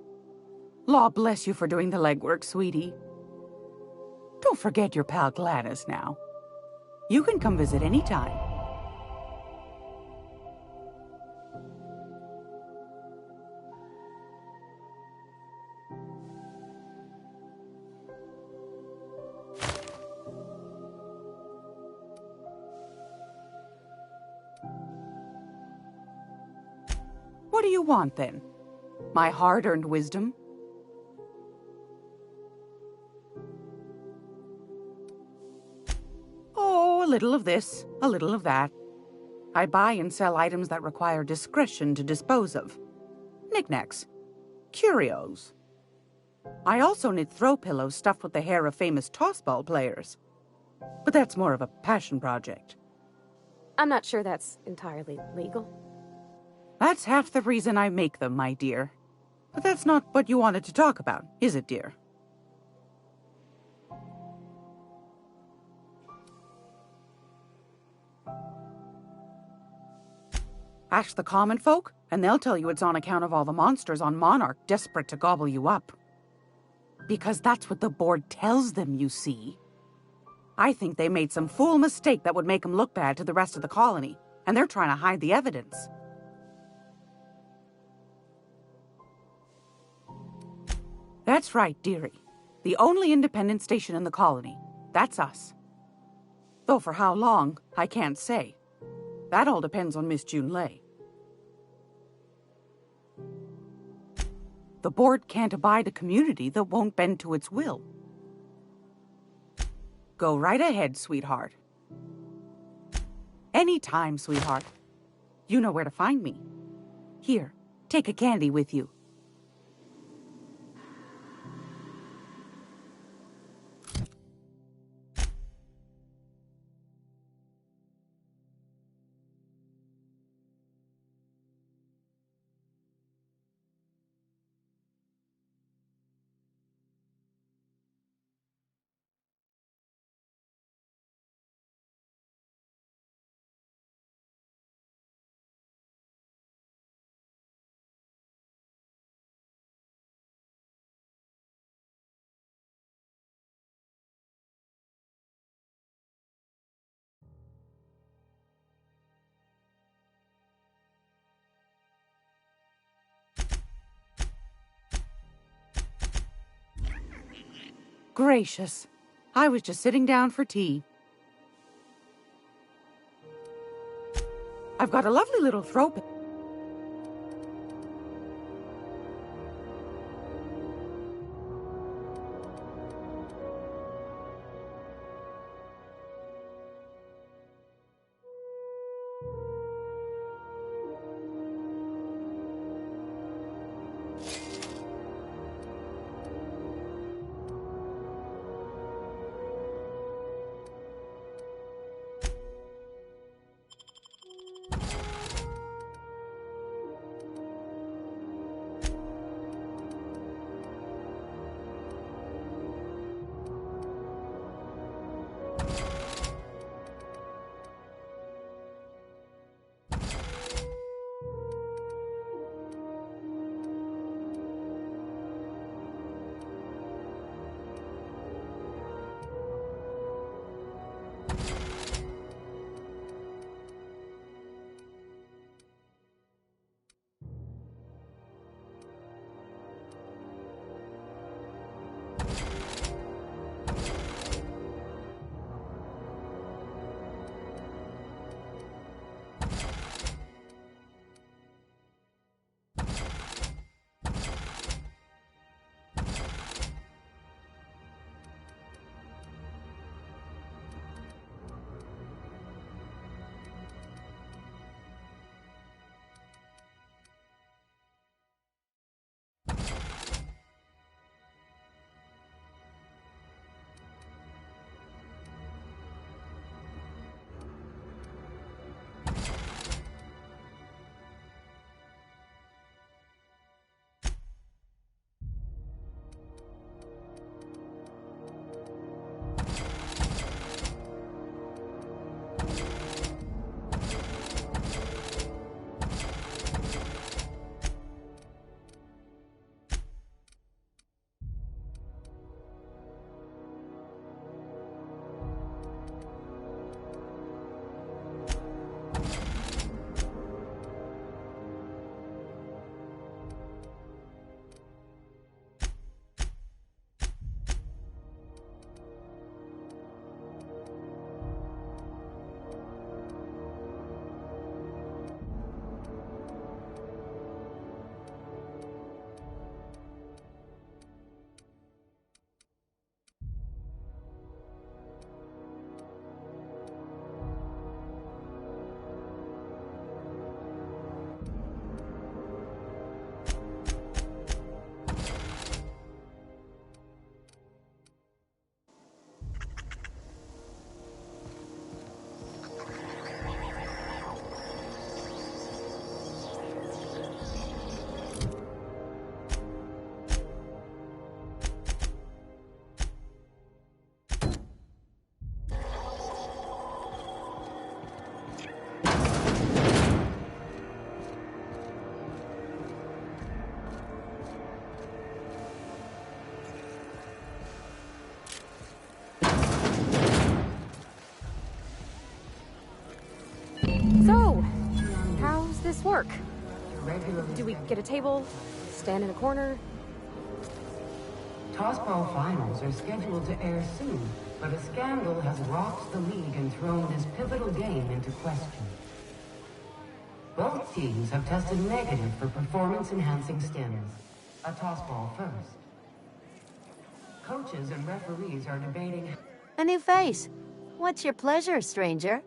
[SPEAKER 18] Law bless you for doing the legwork, sweetie. Don't forget your pal Gladys now. You can come visit anytime. What do you want, then? My hard-earned wisdom? Oh, a little of this, a little of that. I buy and sell items that require discretion to dispose of. Knickknacks. Curios. I also knit throw pillows stuffed with the hair of famous tossball players. But that's more of a passion project.
[SPEAKER 5] I'm not sure that's entirely legal.
[SPEAKER 18] That's half the reason I make them, my dear. But that's not what you wanted to talk about, is it, dear? Ask the common folk, and they'll tell you it's on account of all the monsters on Monarch desperate to gobble you up. Because that's what the board tells them, you see. I think they made some fool mistake that would make them look bad to the rest of the colony, and they're trying to hide the evidence. That's right, dearie. The only independent station in the colony. That's us. Though for how long, I can't say. That all depends on Miss Junlei. The board can't abide a community that won't bend to its will. Go right ahead, sweetheart. Anytime, sweetheart. You know where to find me. Here, take a candy with you. Gracious. I was just sitting down for tea. I've got a lovely little throw pick.
[SPEAKER 5] work?
[SPEAKER 17] Regularly
[SPEAKER 5] Do we get a table? Stand in a corner?
[SPEAKER 17] Tossball finals are scheduled to air soon, but a scandal has rocked the league and thrown this pivotal game into question. Both teams have tested negative for performance-enhancing stims. A tossball first. Coaches and referees are debating...
[SPEAKER 7] A new face. What's your pleasure, stranger?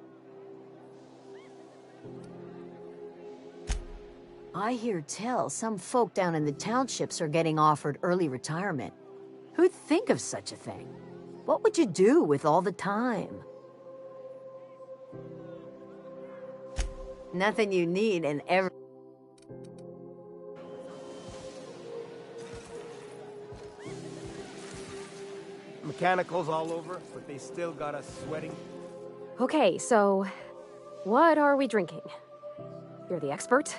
[SPEAKER 7] I hear tell some folk down in the townships are getting offered early retirement. Who'd think of such a thing? What would you do with all the time? Nothing you need in every...
[SPEAKER 14] Mechanicals all over, but they still got us sweating.
[SPEAKER 5] Okay, so what are we drinking? You're the expert.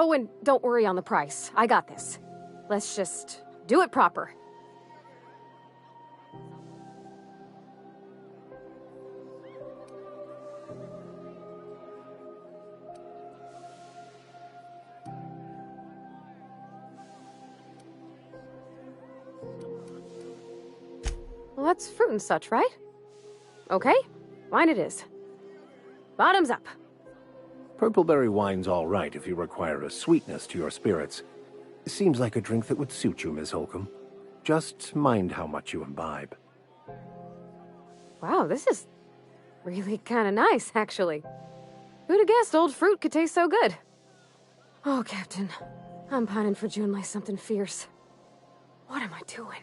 [SPEAKER 5] Oh, and don't worry on the price. I got this. Let's just do it proper. Well, that's fruit and such, right? Okay, wine it is. Bottoms up.
[SPEAKER 13] Purpleberry wine's all right if you require a sweetness to your spirits. Seems like a drink that would suit you, Miss Holcomb. Just mind how much you imbibe.
[SPEAKER 5] Wow, this is really kind of nice, actually. Who'd have guessed old fruit could taste so good? Oh, Captain, I'm pining for June like something fierce. What am I doing?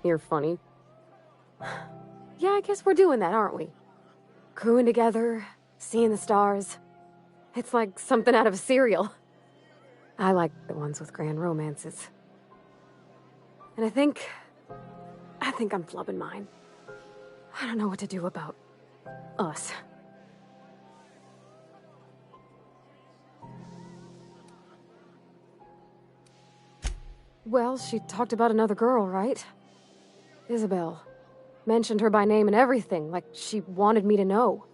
[SPEAKER 5] You're funny. Yeah, I guess we're doing that, aren't we? Crewing together, seeing the stars. It's like something out of a serial. I like the ones with grand romances. And I think I'm flubbing mine. I don't know what to do about us. Well, she talked about another girl, right? Isabel. Mentioned her by name and everything, like she wanted me to know.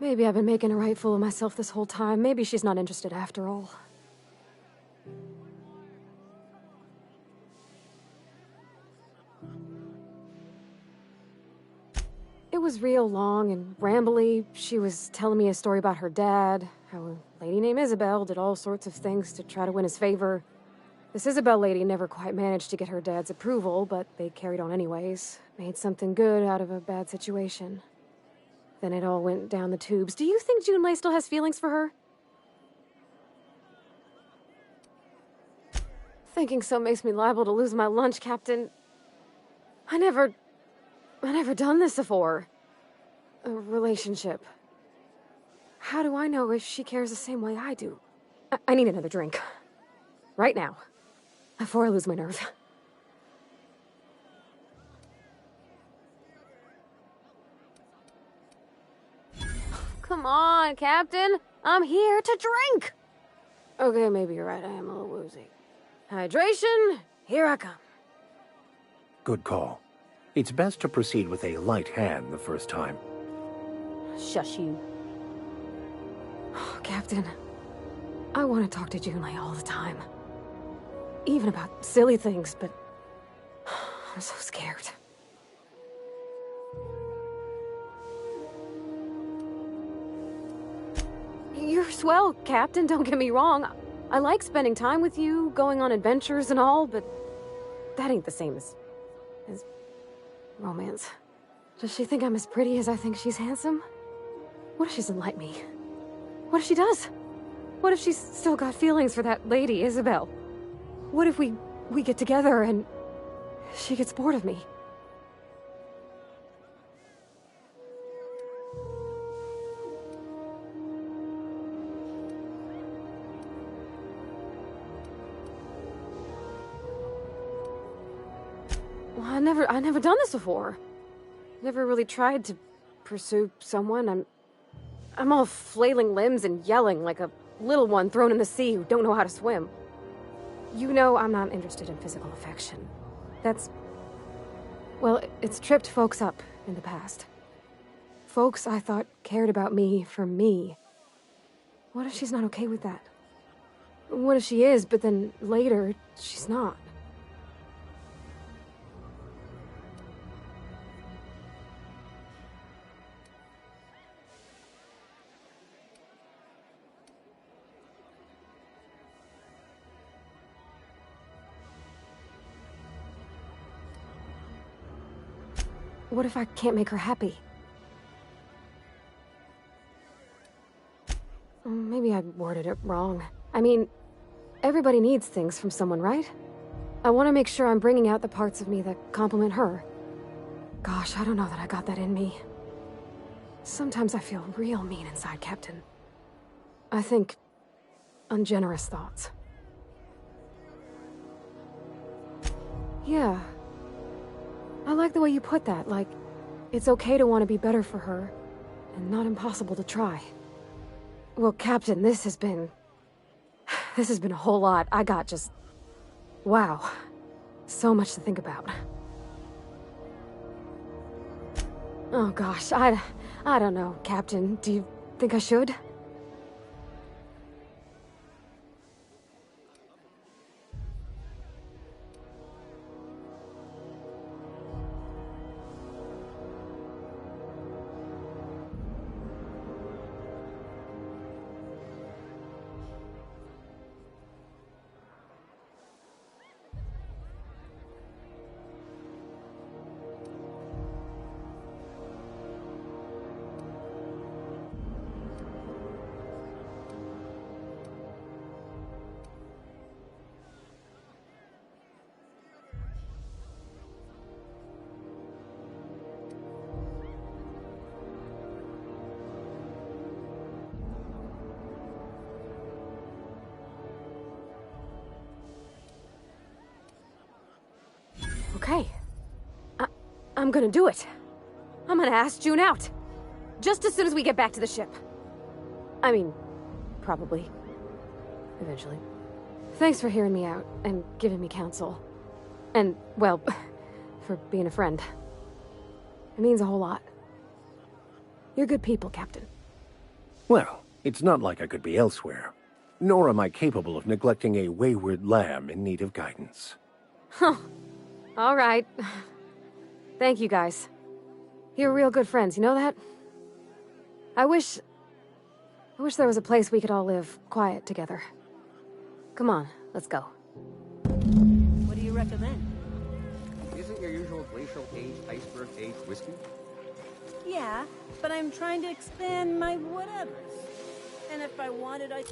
[SPEAKER 5] Maybe I've been making a right fool of myself this whole time. Maybe she's not interested after all. It was real long and rambly. She was telling me a story about her dad, how a lady named Isabel did all sorts of things to try to win his favor. This Isabel lady never quite managed to get her dad's approval, but they carried on anyways. Made something good out of a bad situation. Then it all went down the tubes. Do you think Junlei still has feelings for her? Thinking so makes me liable to lose my lunch, Captain. I never done this before. A relationship. How do I know if she cares the same way I do? I need another drink. Right now. Before I lose my nerve. Come on, Captain. I'm here to drink. Okay, maybe you're right. I am a little woozy. Hydration, here I come.
[SPEAKER 13] Good call. It's best to proceed with a light hand the first time.
[SPEAKER 5] Shush you. Oh, Captain, I want to talk to Junlei all the time. Even about silly things, but I'm so scared. You're swell, Captain, don't get me wrong. I like spending time with you, going on adventures and all, but that ain't the same as romance. Does she think I'm as pretty as I think she's handsome? What if she doesn't like me? What if she does? What if she's still got feelings for that lady, Isabel? What if we get together and she gets bored of me? Well, I never done this before. Never really tried to pursue someone. I'm all flailing limbs and yelling like a little one thrown in the sea who don't know how to swim. You know I'm not interested in physical affection. That's Well, it's tripped folks up in the past. Folks I thought cared about me for me. What if she's not okay with that? What if she is, but then later, she's not? What if I can't make her happy? Maybe I worded it wrong. I mean, everybody needs things from someone, right? I want to make sure I'm bringing out the parts of me that complement her. Gosh, I don't know that I got that in me. Sometimes I feel real mean inside, Captain. I think ungenerous thoughts. Yeah. I like the way you put that, like, it's okay to want to be better for her, and not impossible to try. Well, Captain, this has been a whole lot. I got just... wow. So much to think about. Oh gosh, I don't know, Captain. Do you think I should? Okay. I'm gonna do it. I'm gonna ask June out. Just as soon as we get back to the ship. I mean, probably. Eventually. Thanks for hearing me out and giving me counsel. And, well, for being a friend. It means a whole lot. You're good people, Captain.
[SPEAKER 13] Well, it's not like I could be elsewhere. Nor am I capable of neglecting a wayward lamb in need of guidance.
[SPEAKER 5] Huh. All right. Thank you, guys. You're real good friends, you know that? I wish there was a place we could all live quiet together. Come on, let's go.
[SPEAKER 19] What do you recommend?
[SPEAKER 20] Isn't your usual glacial-aged, iceberg-aged whiskey?
[SPEAKER 19] Yeah, but I'm trying to expand my whatevers. And if I wanted, I...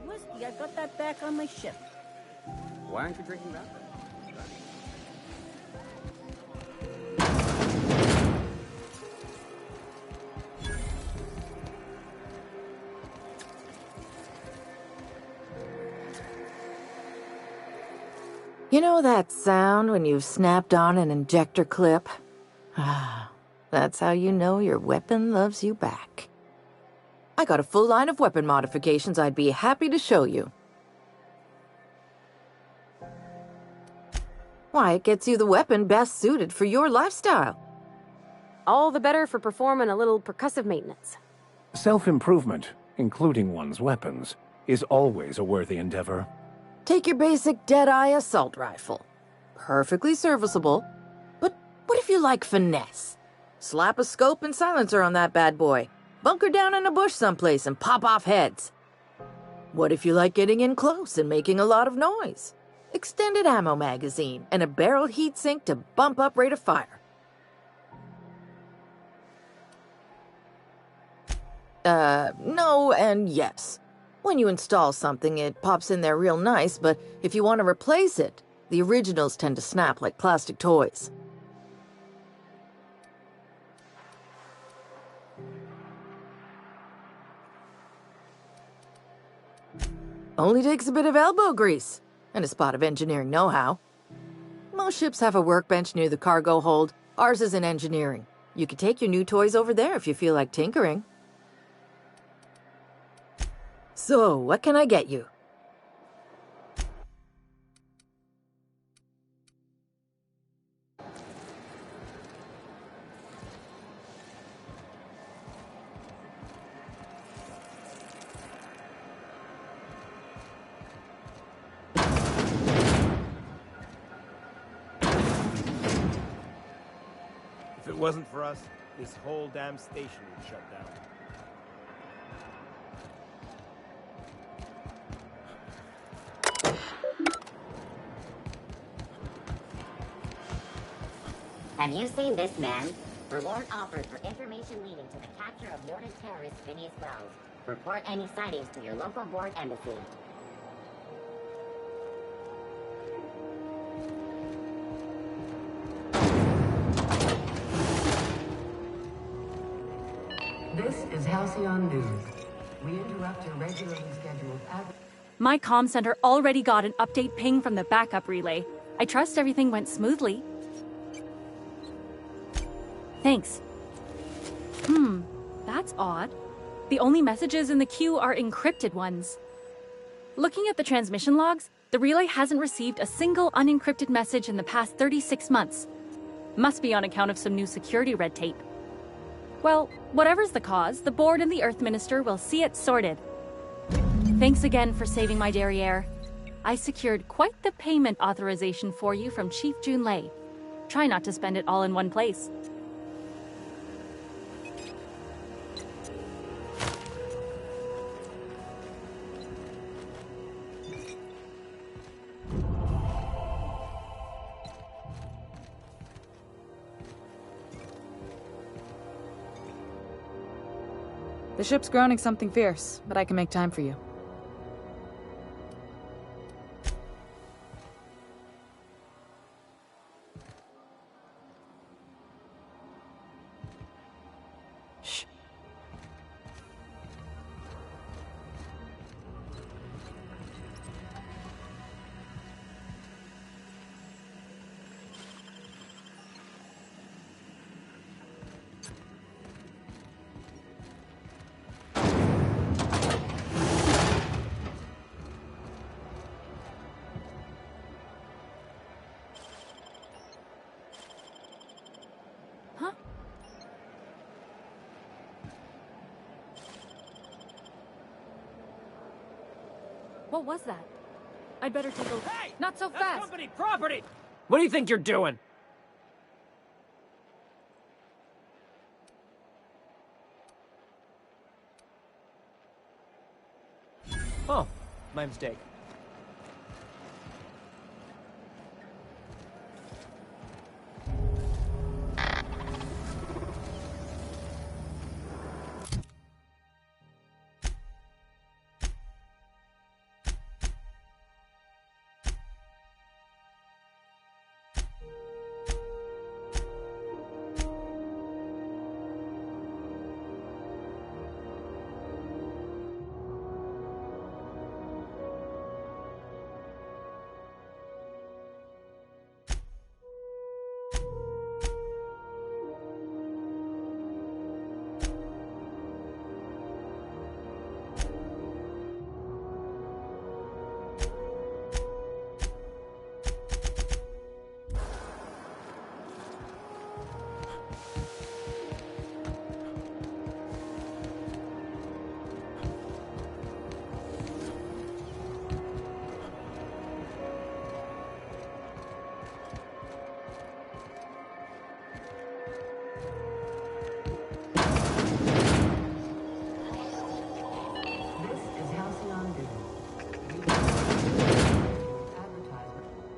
[SPEAKER 19] whiskey, I got that back on my ship.
[SPEAKER 20] Why aren't you drinking that then?
[SPEAKER 7] You know that sound when you've snapped on an injector clip? Ah, that's how you know your weapon loves you back. I got a full line of weapon modifications I'd be happy to show you. Why, it gets you the weapon best suited for your lifestyle.
[SPEAKER 5] All the better for performing a little percussive maintenance.
[SPEAKER 13] Self-improvement, including one's weapons, is always a worthy endeavor.
[SPEAKER 7] Take your basic Deadeye assault rifle. Perfectly serviceable. But what if you like finesse? Slap a scope and silencer on that bad boy. Bunker down in a bush someplace and pop off heads. What if you like getting in close and making a lot of noise? Extended ammo magazine and a barrel heatsink to bump up rate of fire. No and yes. When you install something, it pops in there real nice, but if you want to replace it, the originals tend to snap like plastic toys. Only takes a bit of elbow grease and a spot of engineering know-how. Most ships have a workbench near the cargo hold. Ours is in engineering. You could take your new toys over there if you feel like tinkering. So, what can I get you?
[SPEAKER 14] If it wasn't for us, this whole damn station would shut down.
[SPEAKER 4] Have you seen this man? Reward offered for information leading to the capture of wanted terrorist Phineas Wells. Report any sightings to your local board embassy.
[SPEAKER 17] This is Halcyon News. We interrupt your regularly scheduled
[SPEAKER 21] My comm center already got an update ping from the backup relay. I trust everything went smoothly. Thanks. That's odd. The only messages in the queue are encrypted ones. Looking at the transmission logs, the relay hasn't received a single unencrypted message in the past 36 months. Must be on account of some new security red tape. Well, whatever's the cause, the board and the Earth Minister will see it sorted. Thanks again for saving my derriere. I secured quite the payment authorization for you from Chief Jun Lei. Try not to spend it all in one place.
[SPEAKER 22] The ship's groaning something fierce, but I can make time for you. Shh.
[SPEAKER 21] What was that? I'd better take a look.
[SPEAKER 8] Hey!
[SPEAKER 21] Not so
[SPEAKER 8] That's
[SPEAKER 21] fast!
[SPEAKER 8] company property! What do you think you're doing? Oh, my mistake.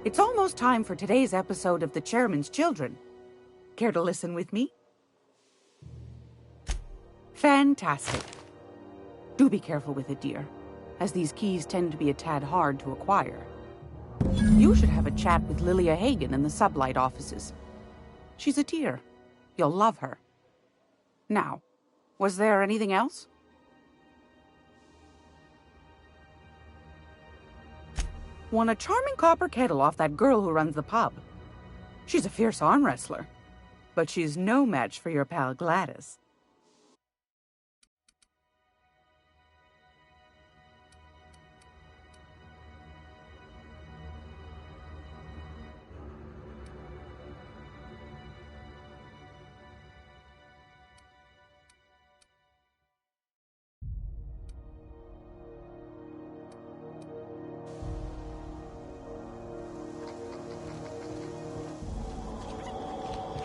[SPEAKER 18] It's almost time for today's episode of The Chairman's Children. Care to listen with me? Fantastic. Do be careful with it, dear, as these keys tend to be a tad hard to acquire. You should have a chat with Lilia Hagen in the Sublight offices. She's a dear. You'll love her. Now, was there anything else? won a charming copper kettle off that girl who runs the pub. She's a fierce arm wrestler, but she's no match for your pal Gladys.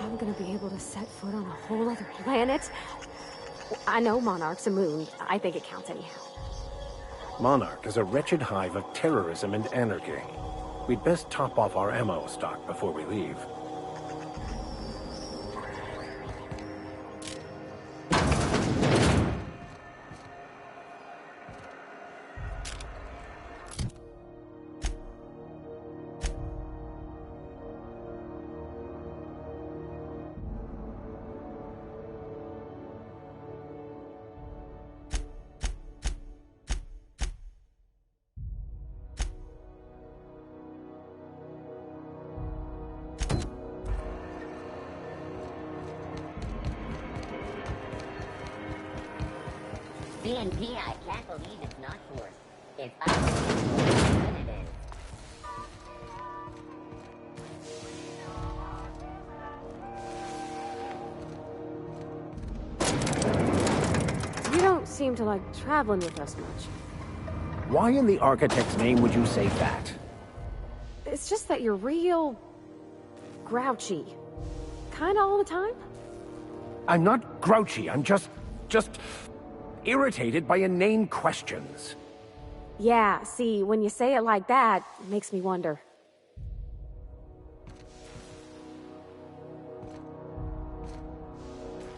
[SPEAKER 5] I'm gonna be able to set foot on a whole other planet? I know Monarch's a moon. I think it counts anyhow.
[SPEAKER 13] Monarch is a wretched hive of terrorism and anarchy. We'd best top off our ammo stock before we leave.
[SPEAKER 4] BNP, I can't believe it's not forced. It's unbelievable what it is.
[SPEAKER 5] You don't seem to like traveling with us much.
[SPEAKER 13] Why in the architect's name would you say that?
[SPEAKER 5] It's just that you're real... grouchy. Kinda all the time?
[SPEAKER 13] I'm not grouchy, I'm just irritated by inane questions.
[SPEAKER 5] Yeah, see, when you say it like that, it makes me wonder.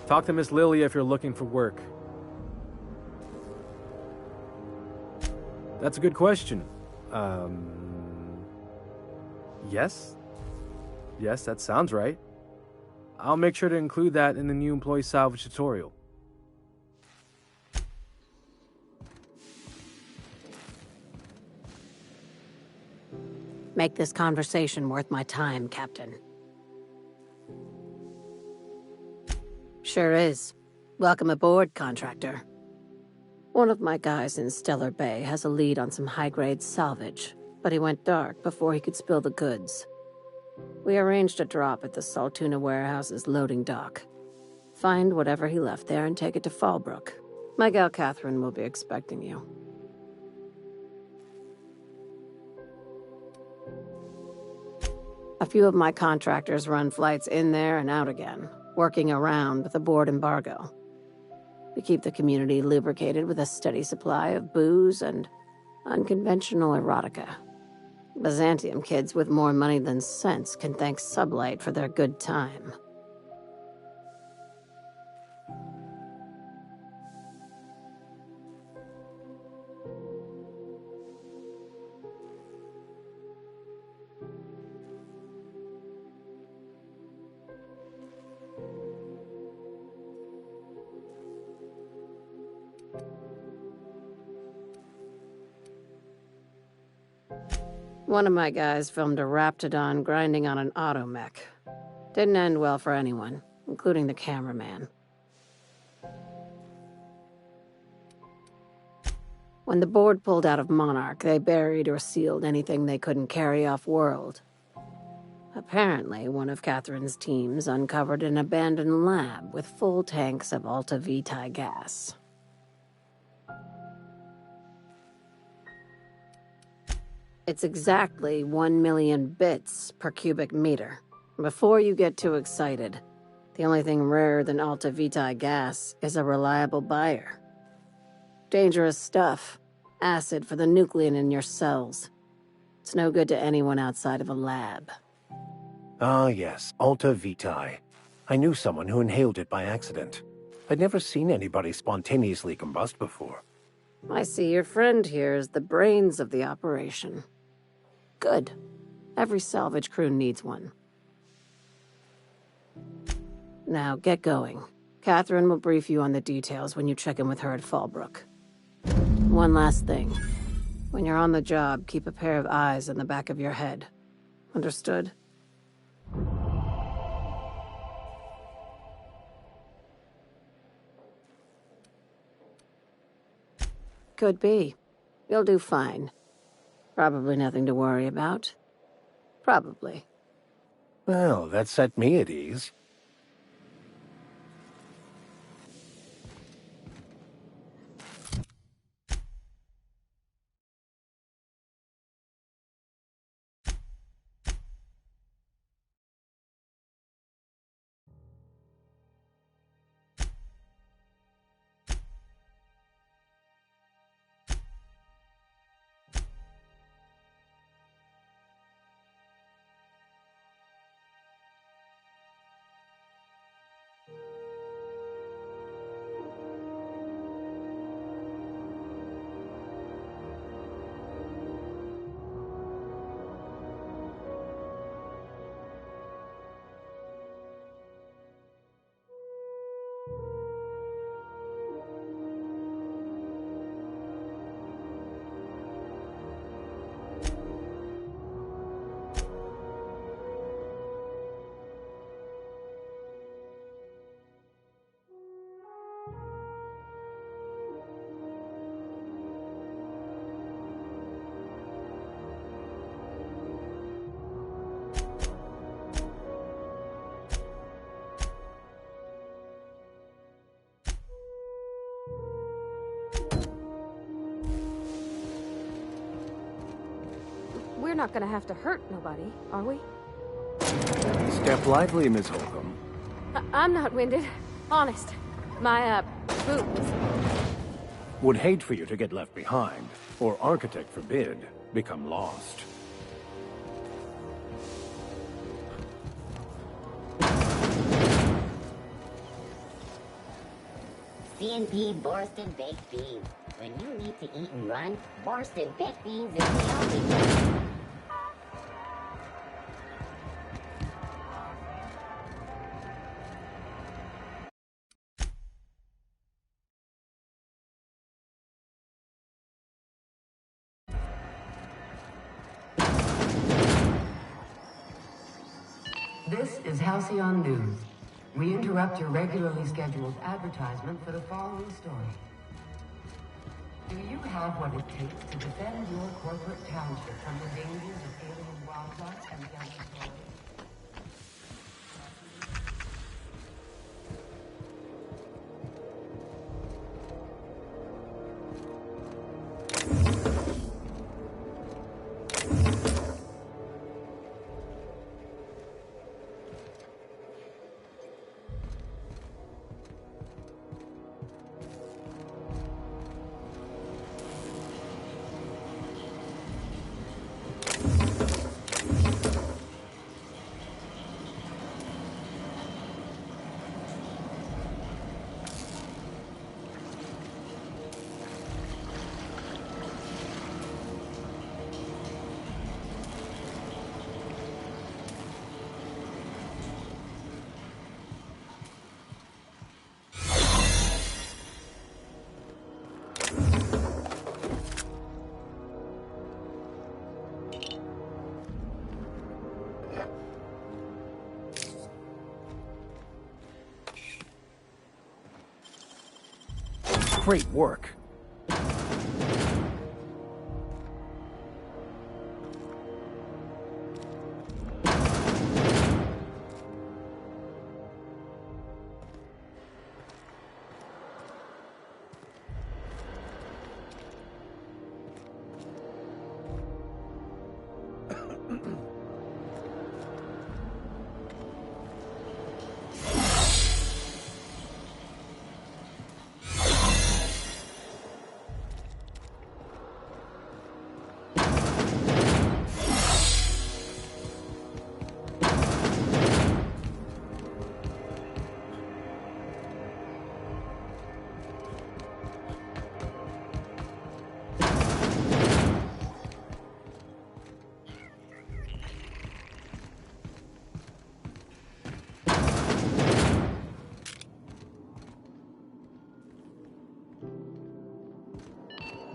[SPEAKER 12] Talk to Miss Lilia if you're looking for work. That's a good question. Yes? Yes, that sounds right. I'll make sure to include that in the new employee salvage tutorial.
[SPEAKER 1] Make this conversation worth my time, Captain. Sure is. Welcome aboard, contractor. One of my guys in Stellar Bay has a lead on some high-grade salvage, but he went dark before he could spill the goods. We arranged a drop at the Saltuna warehouse's loading dock. Find whatever he left there and take it to Fallbrook. My gal Catherine will be expecting you. A few of my contractors run flights in there and out again, working around with the board embargo. We keep the community lubricated with a steady supply of booze and unconventional erotica. Byzantium kids with more money than sense can thank Sublight for their good time. One of my guys filmed a Raptidon grinding on an automech. Didn't end well for anyone, including the cameraman. When the board pulled out of Monarch, they buried or sealed anything they couldn't carry off-world. Apparently, one of Catherine's teams uncovered an abandoned lab with full tanks of Alta Vitae gas. It's exactly 1 million bits per cubic meter. Before you get too excited, the only thing rarer than Alta Vitae gas is a reliable buyer. Dangerous stuff. Acid for the nuclein in your cells. It's no good to anyone outside of a lab.
[SPEAKER 13] Ah, yes, Alta Vitae. I knew someone who inhaled it by accident. I'd never seen anybody spontaneously combust before.
[SPEAKER 1] I see your friend here is the brains of the operation. Good. Every salvage crew needs one. Now, get going. Catherine will brief you on the details when you check in with her at Fallbrook. One last thing. When you're on the job, keep a pair of eyes in the back of your head. Understood? Could be. You'll do fine. Probably nothing to worry about. Probably.
[SPEAKER 13] Well, that set me at ease.
[SPEAKER 5] We're not gonna have to hurt nobody, are we?
[SPEAKER 13] Step lively, Miss Holcomb.
[SPEAKER 5] I'm not winded. Honest. My, boots.
[SPEAKER 13] Would hate for you to get left behind, or architect forbid, become lost.
[SPEAKER 4] C&P Borsted Baked Beans. When you need to eat and run, Borsted Baked Beans is the only choice.
[SPEAKER 17] This is Halcyon News. We interrupt your regularly scheduled advertisement for the following story. Do you have what it takes to defend your corporate township from the dangers of alien wildlife and desert flora?
[SPEAKER 13] Great work.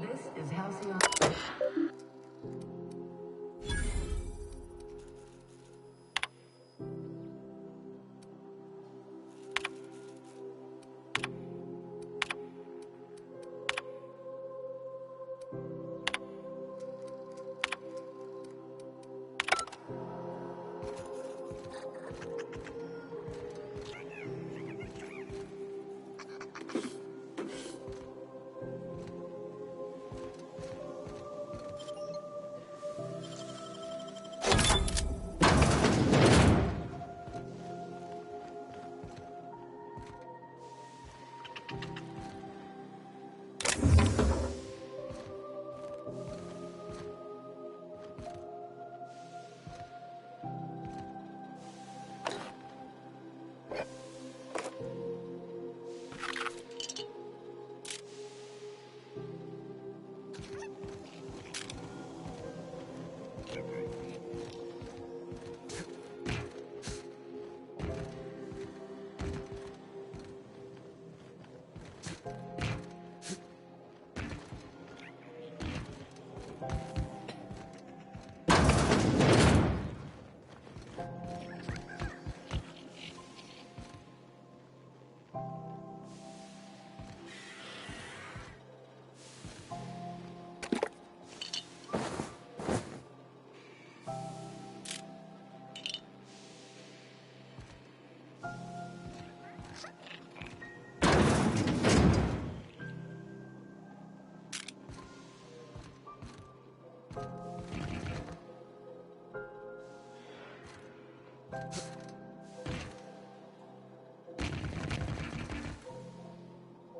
[SPEAKER 17] This is Halcyon.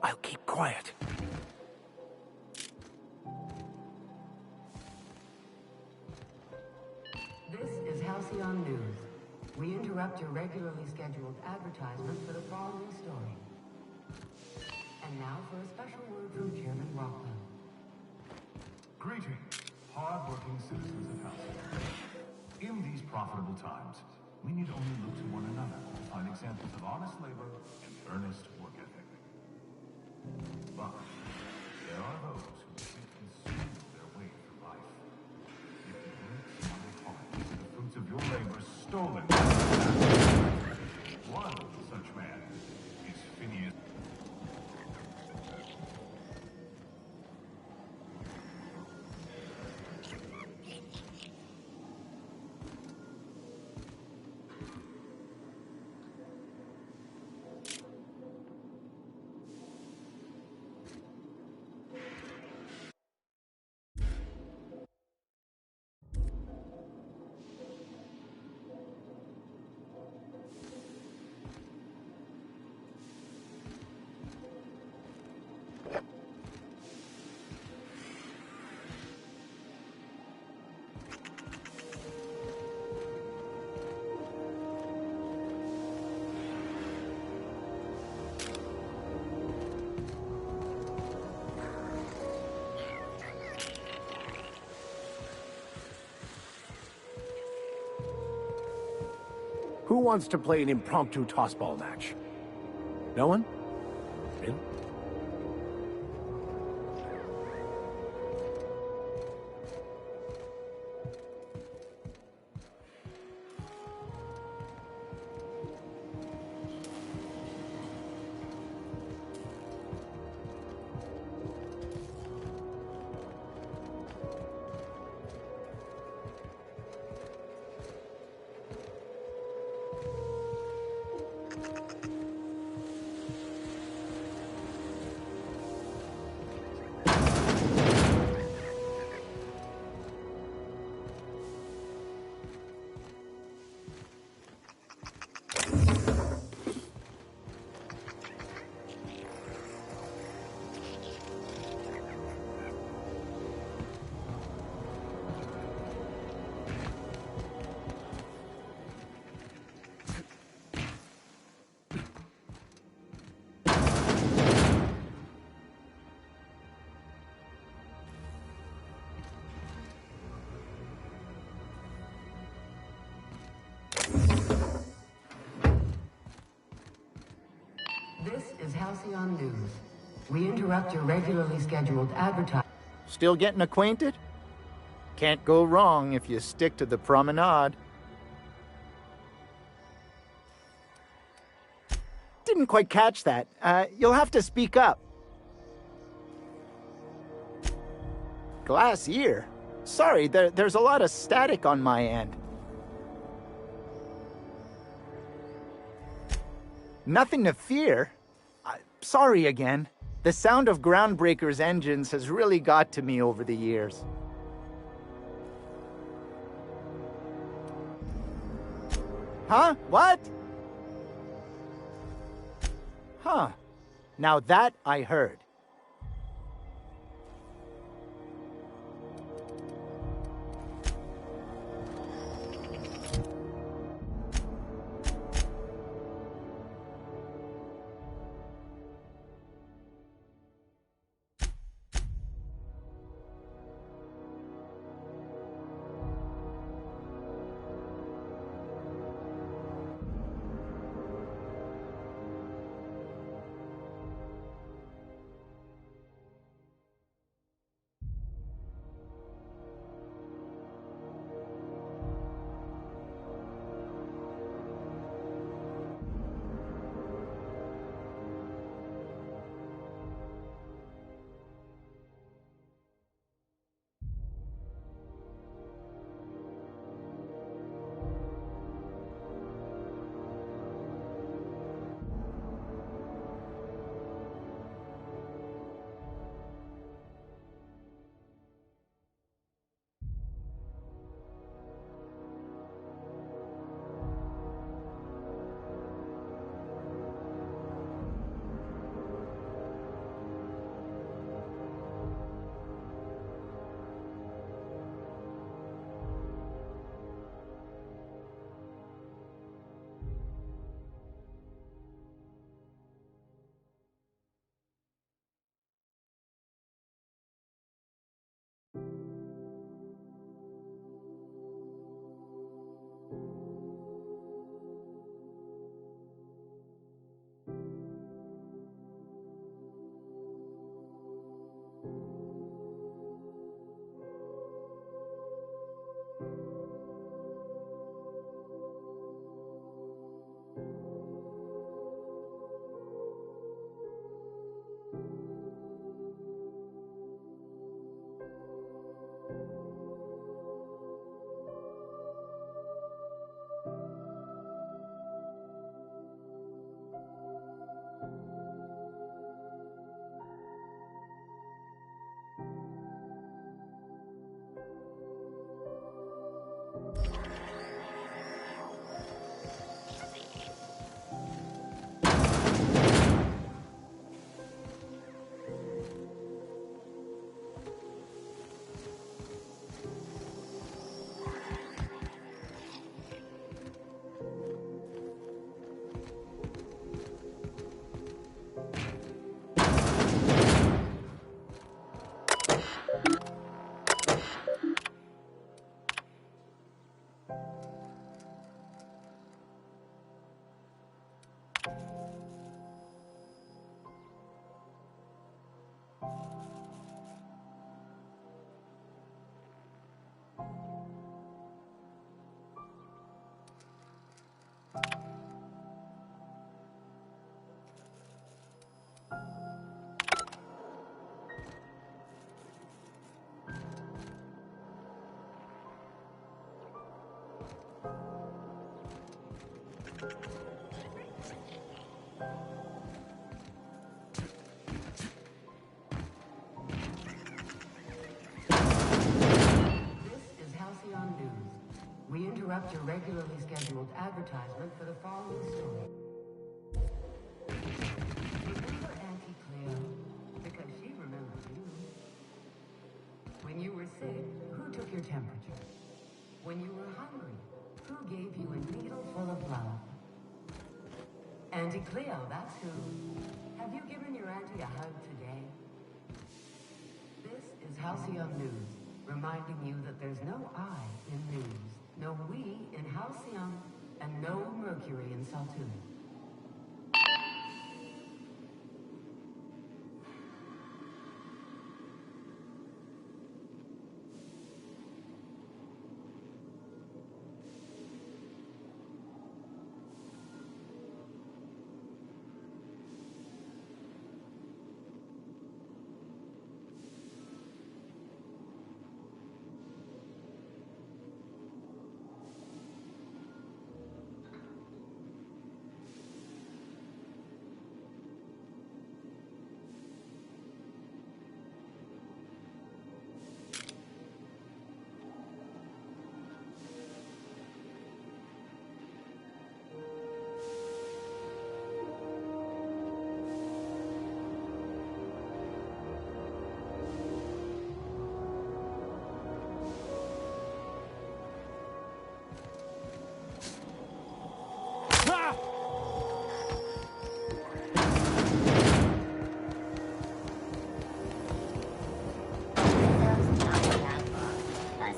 [SPEAKER 13] I'll keep quiet.
[SPEAKER 17] This is Halcyon News. We interrupt your regularly scheduled advertisement for the following story. And now for a special word from Chairman Rockwell.
[SPEAKER 2] Greetings, hard-working citizens of Halcyon. In these profitable times, we need only look to one another to find examples of honest labor and earnest work ethic. But there are those who seek and swindle their way through life. If you work smart hard to see the fruits of your labor stolen, one such man is Phineas.
[SPEAKER 13] Who wants to play an impromptu tossball match? No one? Really?
[SPEAKER 17] This is Halcyon News. We interrupt your regularly scheduled advertisement.
[SPEAKER 6] Still getting acquainted? Can't go wrong if you stick to the promenade. Didn't quite catch that. You'll have to speak up. Glass ear? Sorry, there's a lot of static on my end. Nothing to fear. Sorry again. The sound of Groundbreaker's engines has really got to me over the years. Huh? What? Huh. Now that I heard.
[SPEAKER 17] This is Halcyon News. We interrupt your regularly scheduled advertisement for the following story. Remember Auntie Cleo? Because she remembers you. When you were sick, who took your temperature? When you were hungry, who gave you a needle full of love? Auntie Cleo, that's who. Have you given your auntie a hug today? This is Halcyon News, reminding you that there's no I in news, no we in Halcyon, and no Mercury in Saltune.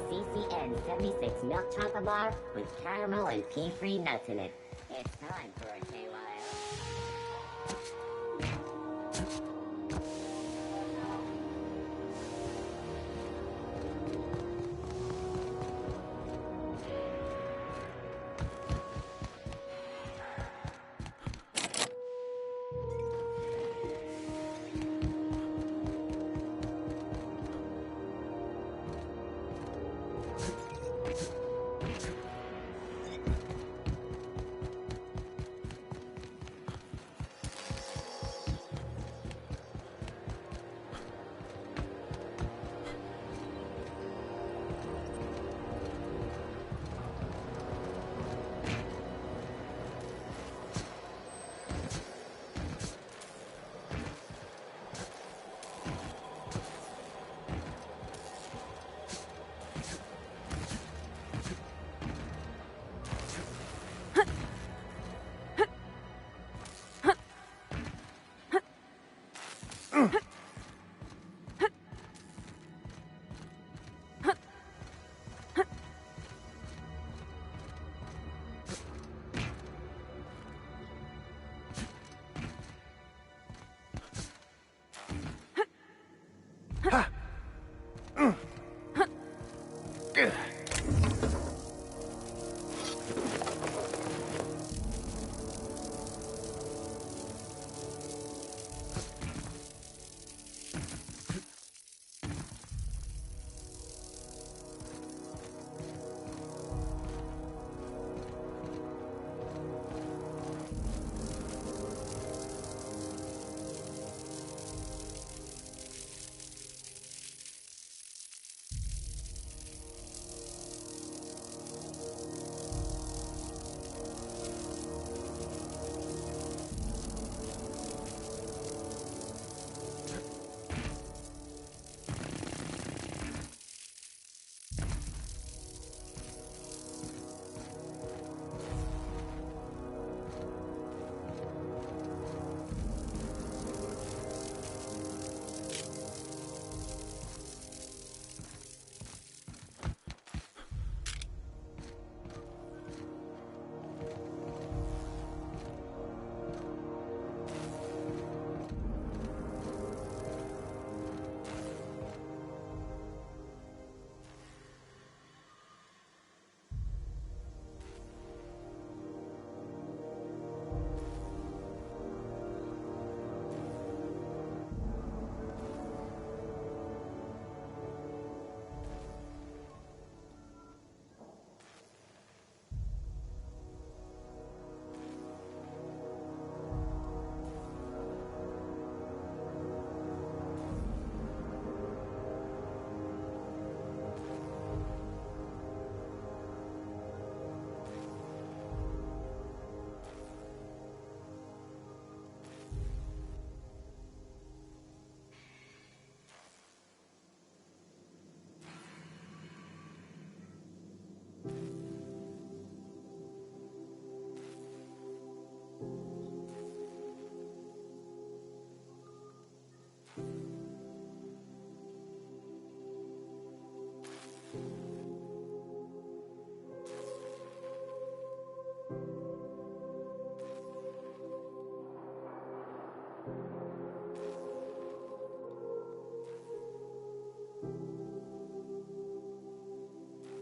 [SPEAKER 4] CCN 76 milk chocolate bar with caramel and pea-free nuts in it. It's time for a KY.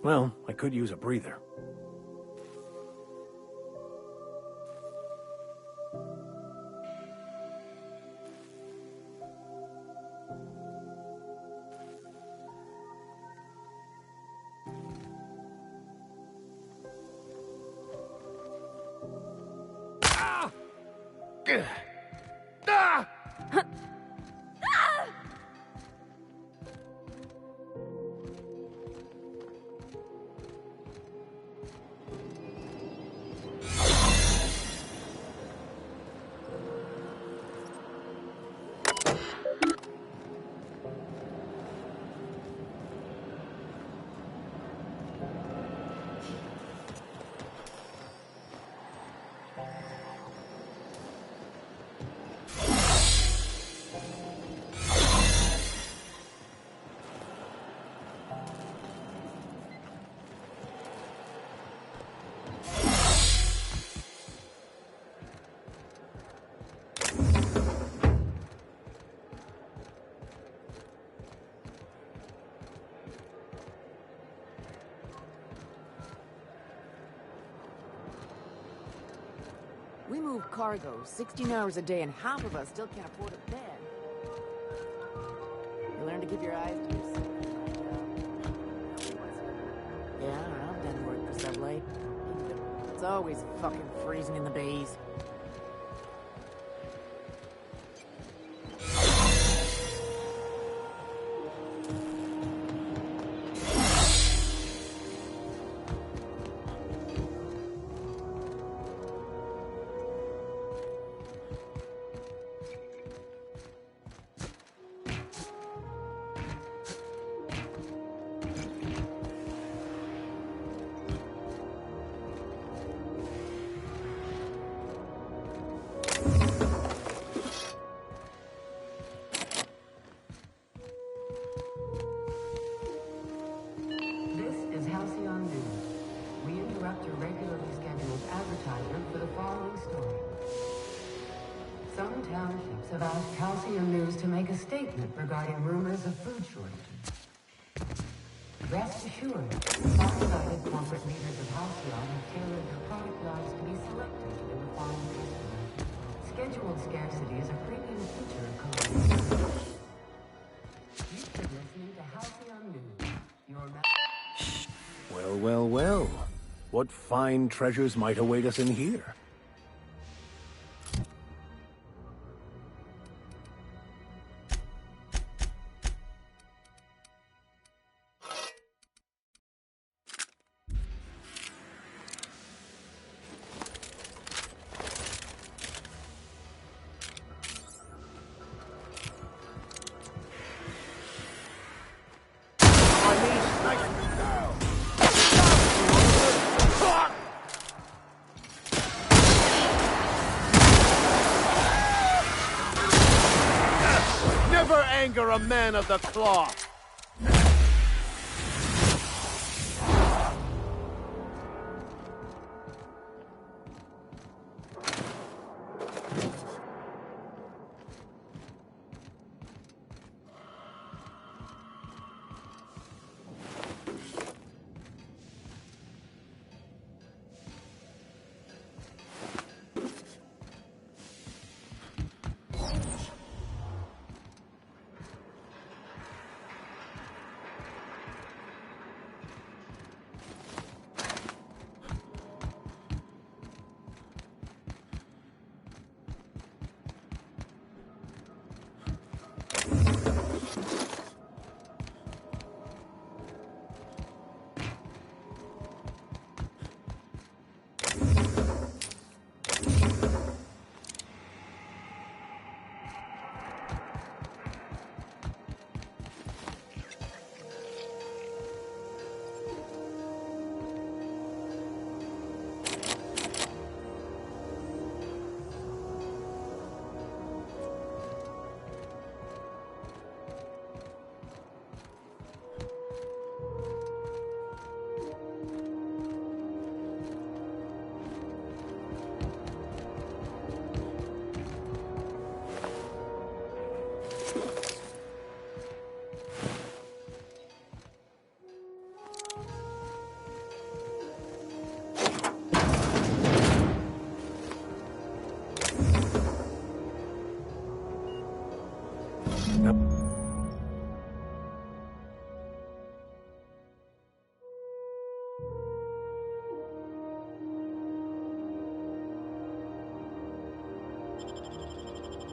[SPEAKER 13] Well, I could use a breather.
[SPEAKER 7] We move cargo 16 hours a day, and half of us still can't afford a bed. You learn to keep your eyes to yourself. Yeah, I've done work for Sublight. It's always fucking freezing in the bays.
[SPEAKER 17] Some townships have asked Halcyon News to make a statement regarding rumors of food shortages. Rest assured, far-sighted corporate leaders of Halcyon have tailored their product lines to be selective to their refined customers. Scheduled scarcity is a premium feature of culinary. You've been listening to Halcyon News.
[SPEAKER 13] Well, well, well. What fine treasures might await us in here?
[SPEAKER 14] Never anger a man of the cloth!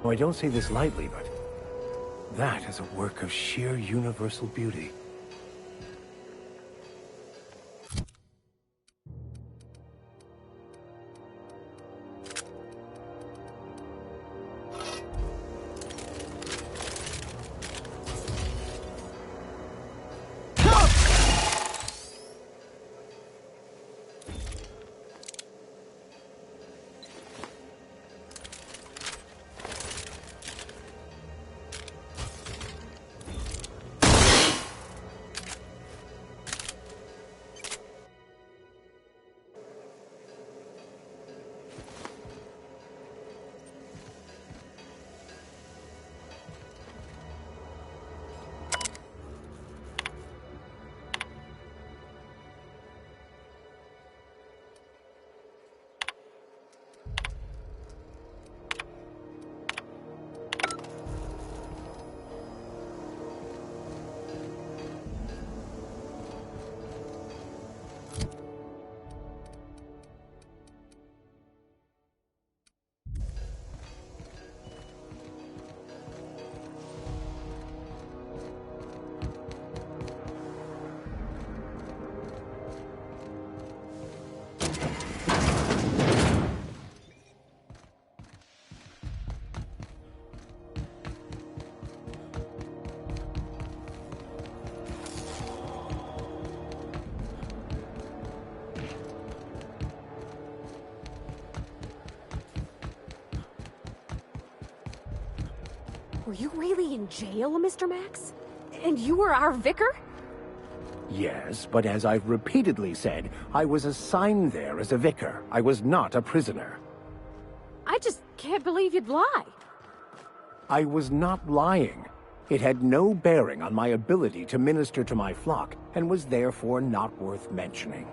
[SPEAKER 13] Oh, I don't say this lightly, but that is a work of sheer universal beauty.
[SPEAKER 5] Were you really in jail, Mr. Max? And you were our vicar?
[SPEAKER 13] Yes, but as I've repeatedly said, I was assigned there as a vicar. I was not a prisoner.
[SPEAKER 5] I just can't believe you'd lie.
[SPEAKER 13] I was not lying. It had no bearing on my ability to minister to my flock, and was therefore not worth mentioning.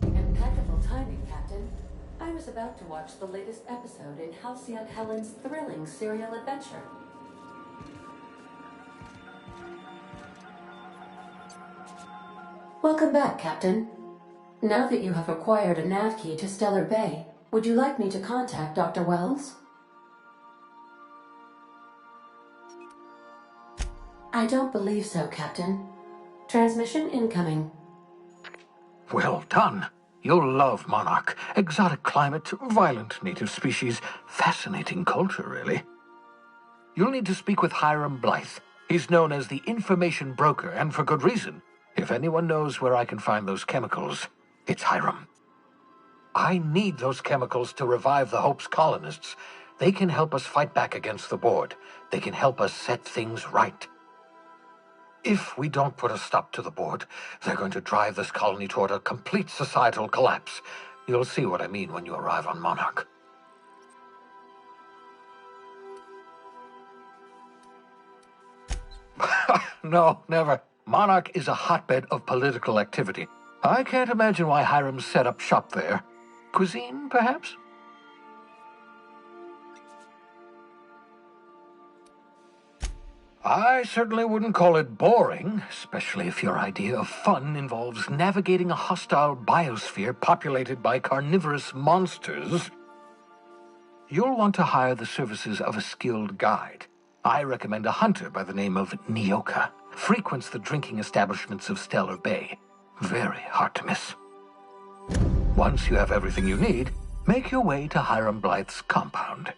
[SPEAKER 10] Impeccable timing, Captain. I was about to watch the latest episode in Halcyon Helen's thrilling serial adventure. Welcome back, Captain. Now that you have acquired a nav key to Stellar Bay, would you like me to contact Dr. Wells? I don't believe so, Captain. Transmission incoming.
[SPEAKER 3] Well done. You'll love Monarch. Exotic climate, violent native species, fascinating culture, really. You'll need to speak with Hiram Blythe. He's known as the information broker, and for good reason. If anyone knows where I can find those chemicals, it's Hiram. I need those chemicals to revive the Hope's colonists. They can help us fight back against the Board. They can help us set things right. If we don't put a stop to the Board, they're going to drive this colony toward a complete societal collapse. You'll see what I mean when you arrive on Monarch. No, never. Monarch is a hotbed of political activity. I can't imagine why Hiram set up shop there. Cuisine, perhaps? I certainly wouldn't call it boring, especially if your idea of fun involves navigating a hostile biosphere populated by carnivorous monsters. You'll want to hire the services of a skilled guide. I recommend a hunter by the name of Nyoka. Frequents the drinking establishments of Stellar Bay. Very hard to miss. Once you have everything you need, make your way to Hiram Blythe's compound.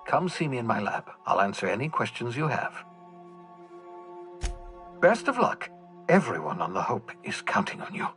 [SPEAKER 3] Come see me in my lab. I'll answer any questions you have. Best of luck. Everyone on the Hope is counting on you.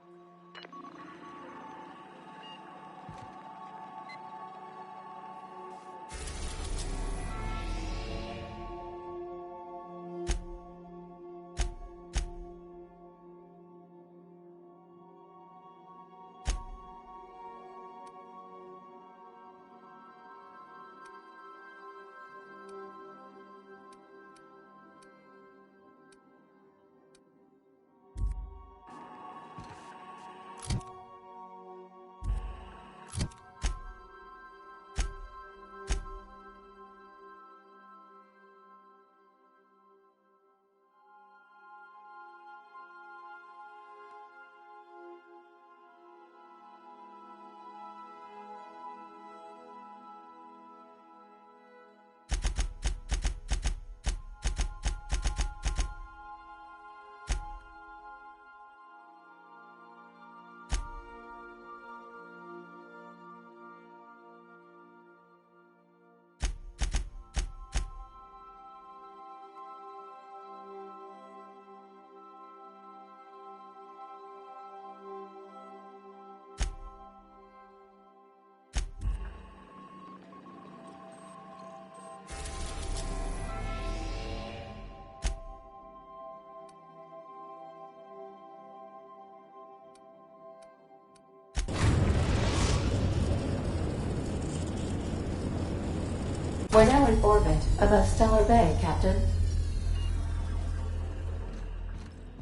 [SPEAKER 10] We're now in orbit above Stellar Bay, Captain.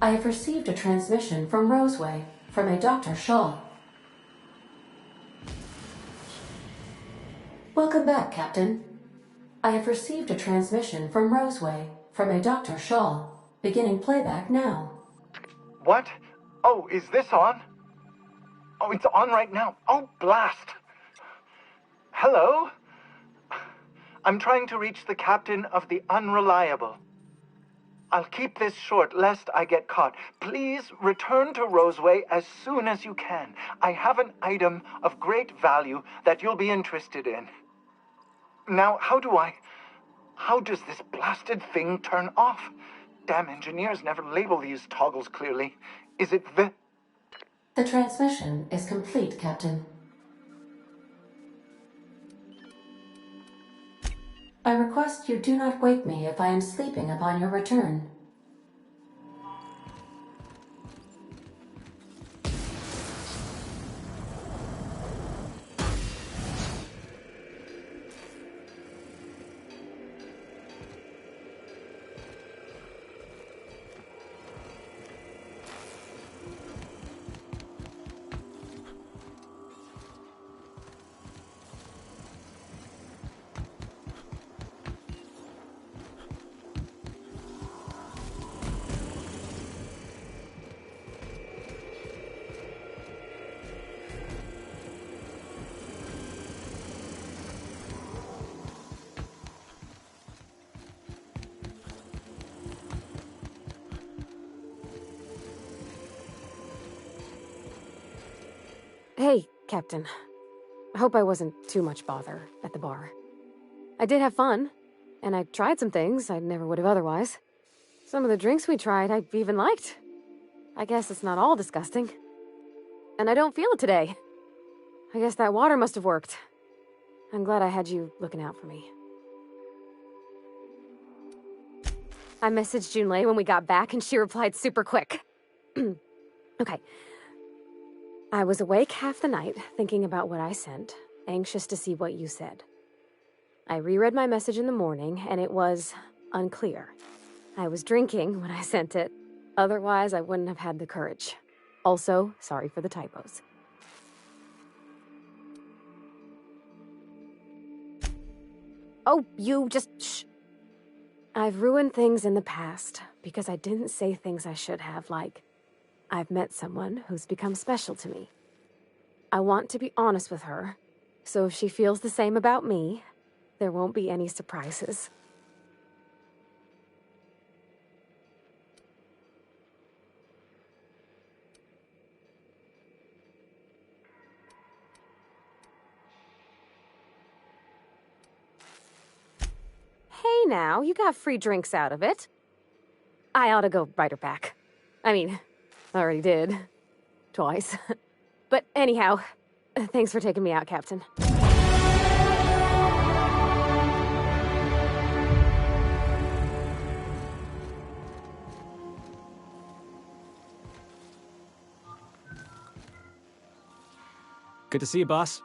[SPEAKER 10] I have received a transmission from Roseway, from a Dr. Shaw. Welcome back, Captain. I have received a transmission from Roseway, from a Dr. Shaw. Beginning playback now.
[SPEAKER 6] What? Oh, is this on? Oh, it's on right now. Oh, blast. Hello? I'm trying to reach the captain of the Unreliable. I'll keep this short, lest I get caught. Please return to Roseway as soon as you can. I have an item of great value that you'll be interested in. Now, how does this blasted thing turn off? Damn engineers never label these toggles clearly. Is it
[SPEAKER 10] The transmission is complete, Captain. I request you do not wake me if I am sleeping upon your return.
[SPEAKER 5] Hey, Captain. I hope I wasn't too much bother at the bar. I did have fun, and I tried some things I never would have otherwise. Some of the drinks we tried I even liked. I guess it's not all disgusting. And I don't feel it today. I guess that water must have worked. I'm glad I had you looking out for me. I messaged Junlei when we got back, and she replied super quick. Okay. I was awake half the night, thinking about what I sent, anxious to see what you said. I reread my message in the morning, and it was unclear. I was drinking when I sent it. Otherwise, I wouldn't have had the courage. Also, sorry for the typos. Oh, you just shh. I've ruined things in the past because I didn't say things I should have, like, I've met someone who's become special to me. I want to be honest with her, so if she feels the same about me, there won't be any surprises. Hey now, you got free drinks out of it. I ought to go write her back. I mean, I already did. Twice. But anyhow, thanks for taking me out, Captain.
[SPEAKER 8] Good to see you, boss.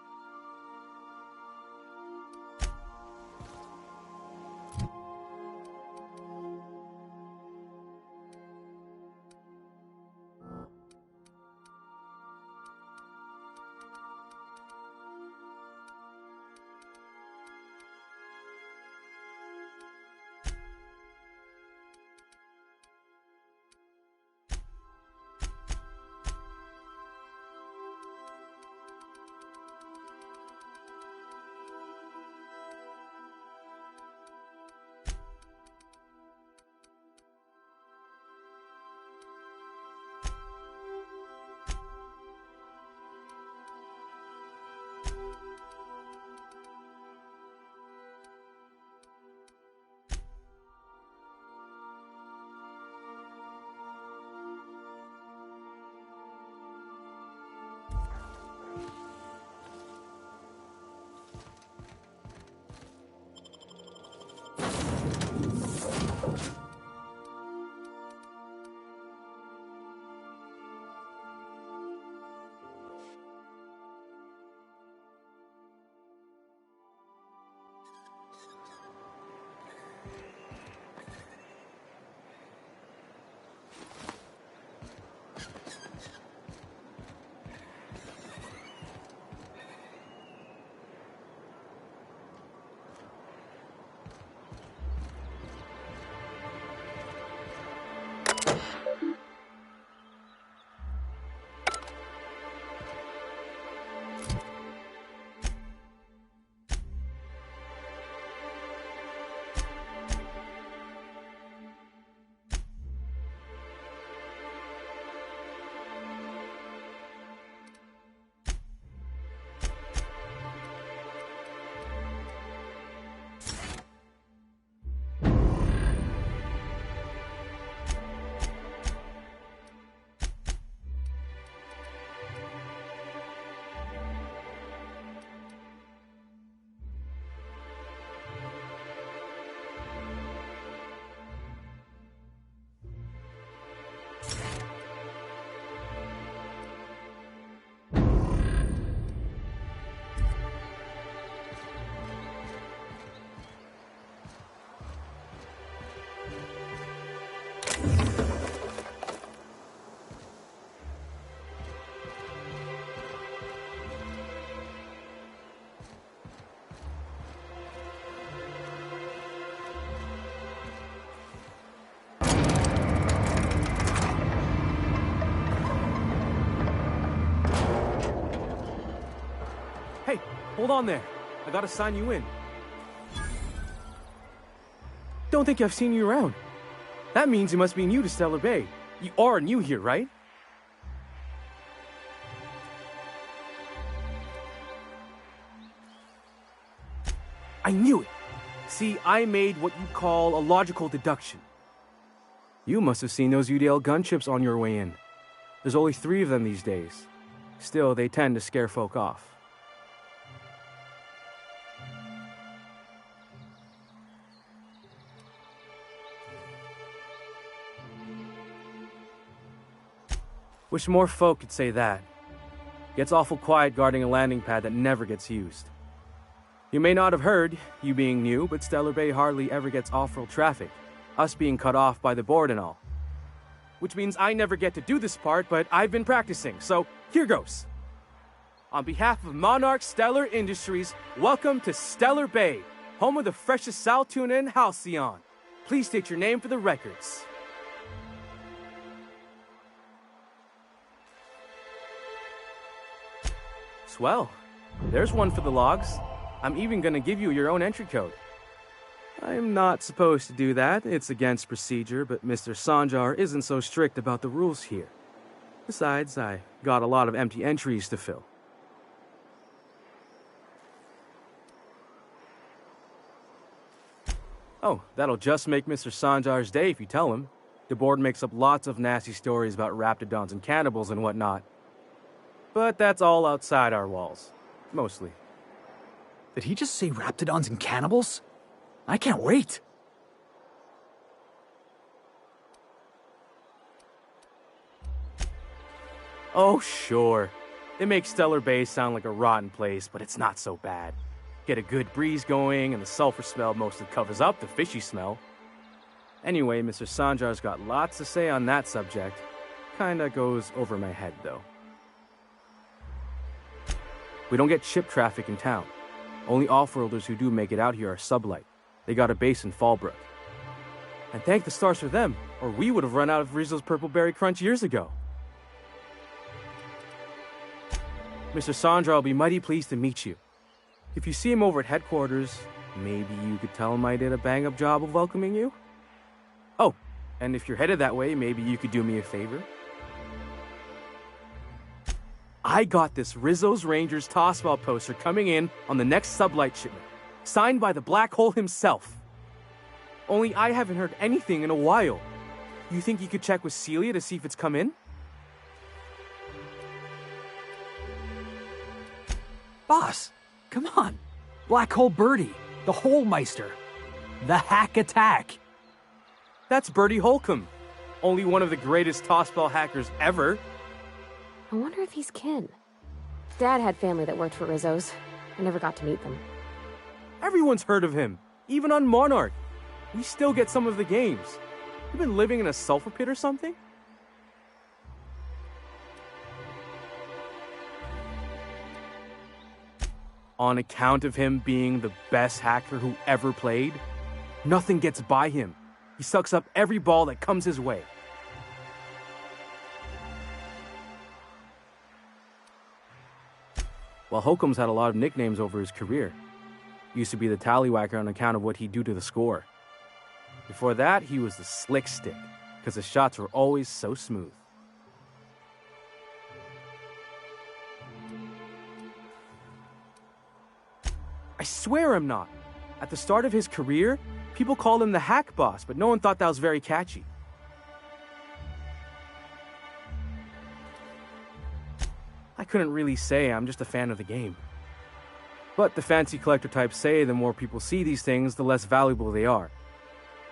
[SPEAKER 12] Hold on there. I gotta sign you in. Don't think I've seen you around. That means you must be new to Stellar Bay. You are new here, right? I knew it. See, I made what you call a logical deduction. You must have seen those UDL gunships on your way in. There's only 3 of them these days. Still, they tend to scare folk off. Wish more folk could say that. Gets awful quiet guarding a landing pad that never gets used. You may not have heard, you being new, but Stellar Bay hardly ever gets off-road traffic, us being cut off by the board and all. Which means I never get to do this part, but I've been practicing, so here goes. On behalf of Monarch Stellar Industries, welcome to Stellar Bay, home of the freshest sal tuna in Halcyon. Please state your name for the records. Swell. There's one for the logs. I'm even gonna give you your own entry code. I'm not supposed to do that. It's against procedure, but Mr. Sanjar isn't so strict about the rules here. Besides, I got a lot of empty entries to fill. Oh, that'll just make Mr. Sanjar's day if you tell him. The board makes up lots of nasty stories about raptidons and cannibals and whatnot. But that's all outside our walls. Mostly.
[SPEAKER 11] Did he just say raptidons and cannibals? I can't wait.
[SPEAKER 12] Oh, sure. It makes Stellar Bay sound like a rotten place, but it's not so bad. Get a good breeze going, and the sulfur smell mostly covers up the fishy smell. Anyway, Mr. Sanjar's got lots to say on that subject. Kinda goes over my head, though. We don't get ship traffic in town. Only off-roaders who do make it out here are Sublight. They got a base in Fallbrook. And thank the stars for them, or we would have run out of Rizzo's Purple Berry Crunch years ago. Mr. Sanjar will be mighty pleased to meet you. If you see him over at headquarters, maybe you could tell him I did a bang-up job of welcoming you? Oh, and if you're headed that way, maybe you could do me a favor? I got this Rizzo's Rangers Tossball poster coming in on the next Sublight shipment, signed by the Black Hole himself. Only I haven't heard anything in a while. You think you could check with Celia to see if it's come in?
[SPEAKER 11] Boss, come on. Black Hole Birdie, the Holmeister, the Hack Attack.
[SPEAKER 12] That's Bertie Holcomb, only one of the greatest tossball hackers ever.
[SPEAKER 5] I wonder if he's kin. Dad had family that worked for Rizzo's. I never got to meet them.
[SPEAKER 12] Everyone's heard of him, even on Monarch. We still get some of the games. You been living in a sulfur pit or something? On account of him being the best hacker who ever played, nothing gets by him. He sucks up every ball that comes his way. Well, Holcomb's had a lot of nicknames over his career. Used to be the Tallywhacker on account of what he'd do to the score. Before that, he was the Slick Stick, because his shots were always so smooth. I swear I'm not. At the start of his career, people called him the Hack Boss, but no one thought that was very catchy. I couldn't really say, I'm just a fan of the game. But the fancy collector types say the more people see these things, the less valuable they are.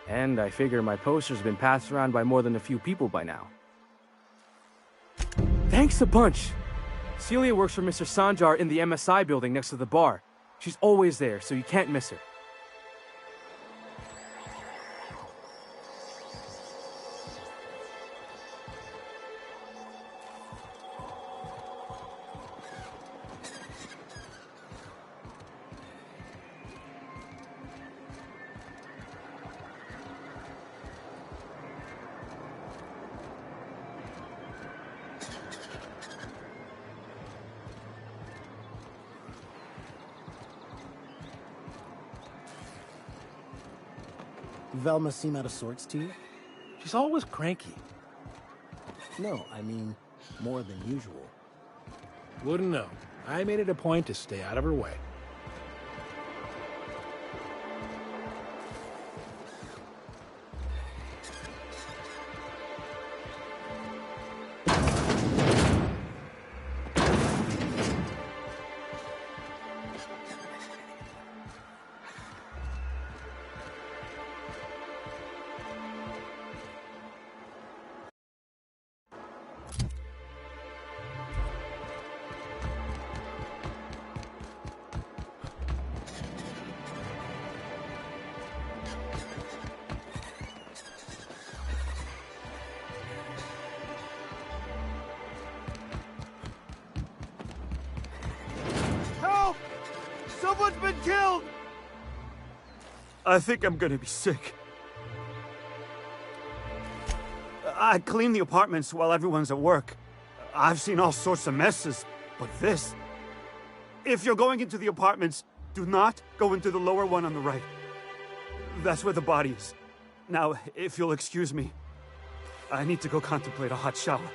[SPEAKER 12] And I figure my poster's been passed around by more than a few people by now. Thanks a bunch! Celia works for Mr. Sanjar in the MSI building next to the bar. She's always there, so you can't miss her.
[SPEAKER 15] Velma seem out of sorts to you?
[SPEAKER 11] She's always cranky.
[SPEAKER 15] No, I mean, more than usual.
[SPEAKER 11] Wouldn't know. I made it a point to stay out of her way.
[SPEAKER 9] Help! Someone's been killed! I think I'm gonna be sick. I clean the apartments while everyone's at work. I've seen all sorts of messes, but this... If you're going into the apartments, do not go into the lower one on the right. That's where the body is. Now, if you'll excuse me, I need to go contemplate a hot shower.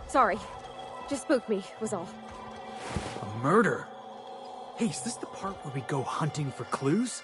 [SPEAKER 5] Sorry. Just spooked me, was all.
[SPEAKER 11] A murder? Hey, is this the part where we go hunting for clues?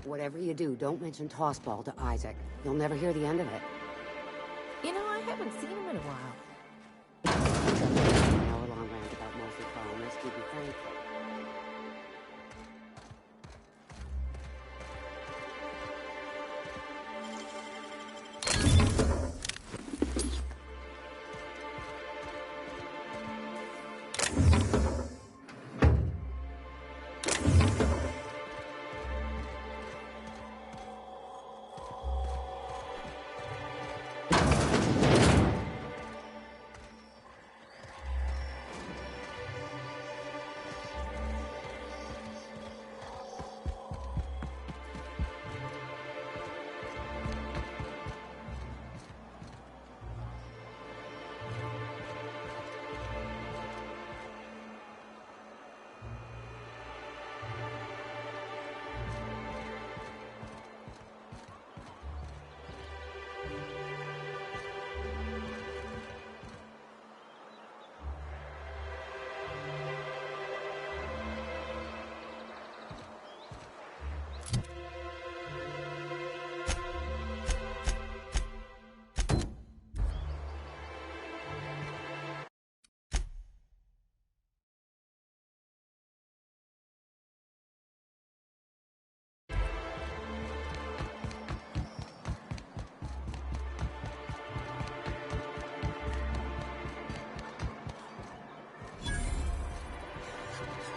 [SPEAKER 17] Whatever you do, don't mention Tossball to Isaac. You'll never hear the end of it.
[SPEAKER 7] You know, I haven't seen him in a while.
[SPEAKER 17] An hour-long rant about mostly colonists, you'd be thankful.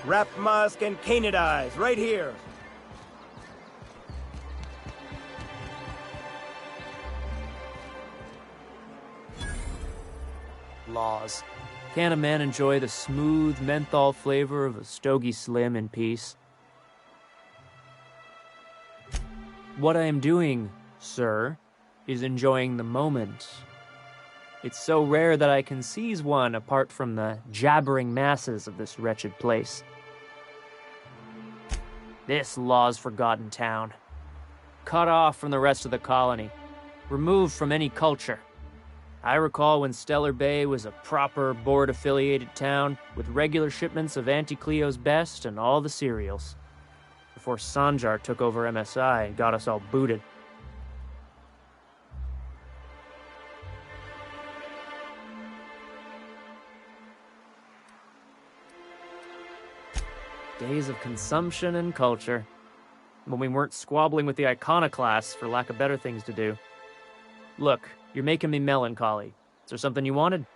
[SPEAKER 14] Rap Musk and Canadize, right here.
[SPEAKER 8] Laws. Can a man enjoy the smooth menthol flavor of a Stogie Slim in peace? What I am doing, sir, is enjoying the moment. It's so rare that I can seize one apart from the jabbering masses of this wretched place. This law's forgotten town. Cut off from the rest of the colony. Removed from any culture. I recall when Stellar Bay was a proper board-affiliated town with regular shipments of Auntie Cleo's best and all the cereals. Before Sanjar took over MSI and got us all booted. Days of consumption and culture. When we weren't squabbling with the iconoclasts for lack of better things to do. Look, you're making me melancholy. Is there something you wanted?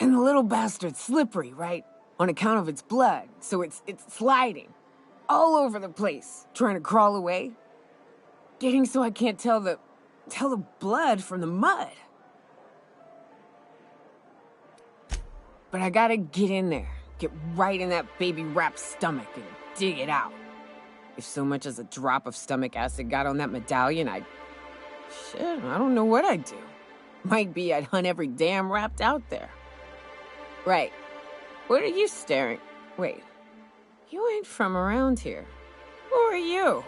[SPEAKER 16] And the little bastard's slippery, right? On account of its blood, so it's sliding. All over the place, trying to crawl away. Getting so I can't tell the blood from the mud. But I gotta get in there, get right in that baby rap's stomach and dig it out. If so much as a drop of stomach acid got on that medallion, I don't know what I'd do. Might be I'd hunt every damn Rapt out there. Right. What are you staring? Wait. You ain't from around here. Who are you?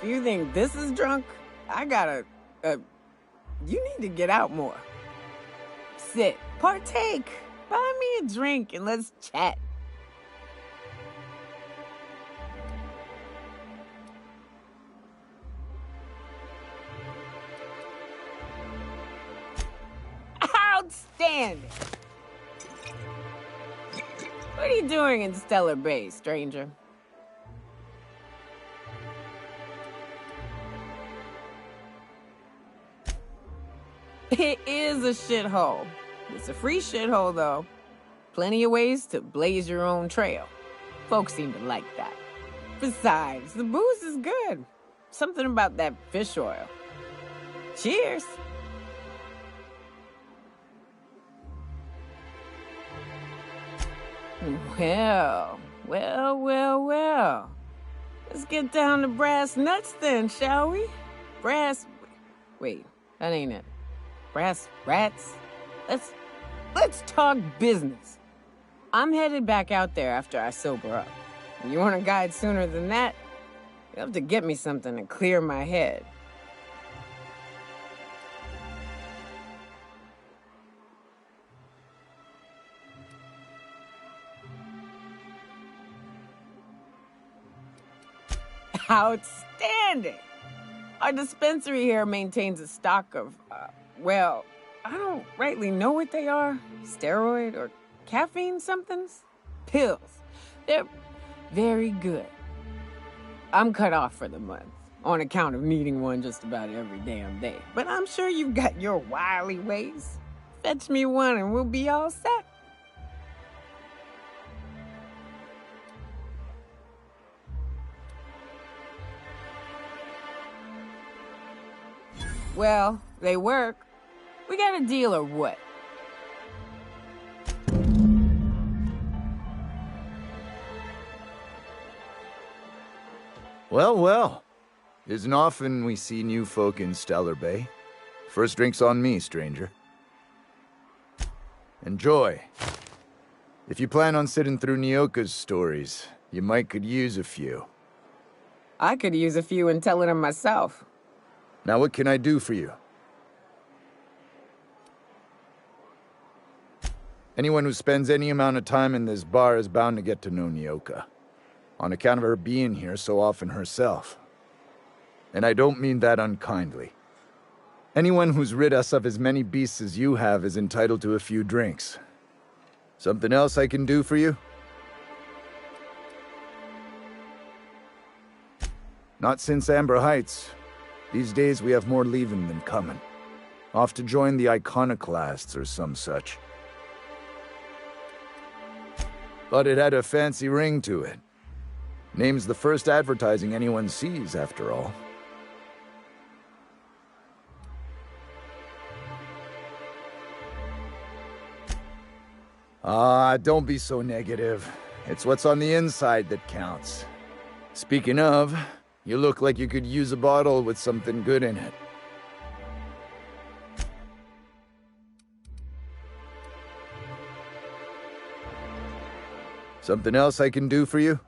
[SPEAKER 16] If you think this is drunk, I gotta, you need to get out more. Sit, partake, buy me a drink and let's chat. Outstanding! What are you doing in Stellar Bay, stranger? It is a shithole. It's a free shithole, though. Plenty of ways to blaze your own trail. Folks seem to like that. Besides, the booze is good. Something about that fish oil. Cheers! Well. Let's get down to brass nuts then, shall we? Wait, that ain't it. Brass rats? Let's talk business. I'm headed back out there after I sober up. You want a guide sooner than that? You'll have to get me something to clear my head. Outstanding! Our dispensary here maintains a stock of, I don't rightly know what they are. Steroid or caffeine somethings? Pills. They're very good. I'm cut off for the month, on account of needing one just about every damn day. But I'm sure you've got your wily ways. Fetch me one and we'll be all set. Well, they work. We got a deal or what?
[SPEAKER 19] Well. Isn't often we see new folk in Stellar Bay. First drink's on me, stranger. Enjoy. If you plan on sitting through Nyoka's stories, you might could use a few.
[SPEAKER 16] I could use a few and tell it on myself.
[SPEAKER 19] Now what can I do for you? Anyone who spends any amount of time in this bar is bound to get to know Nyoka, on account of her being here so often herself. And I don't mean that unkindly. Anyone who's rid us of as many beasts as you have is entitled to a few drinks. Something else I can do for you? Not since Amber Heights. These days we have more leaving than coming. Off to join the Iconoclasts or some such. But it had a fancy ring to it. Name's the first advertising anyone sees, after all. Don't be so negative. It's what's on the inside that counts. Speaking of, you look like you could use a bottle with something good in it. Something else I can do for you?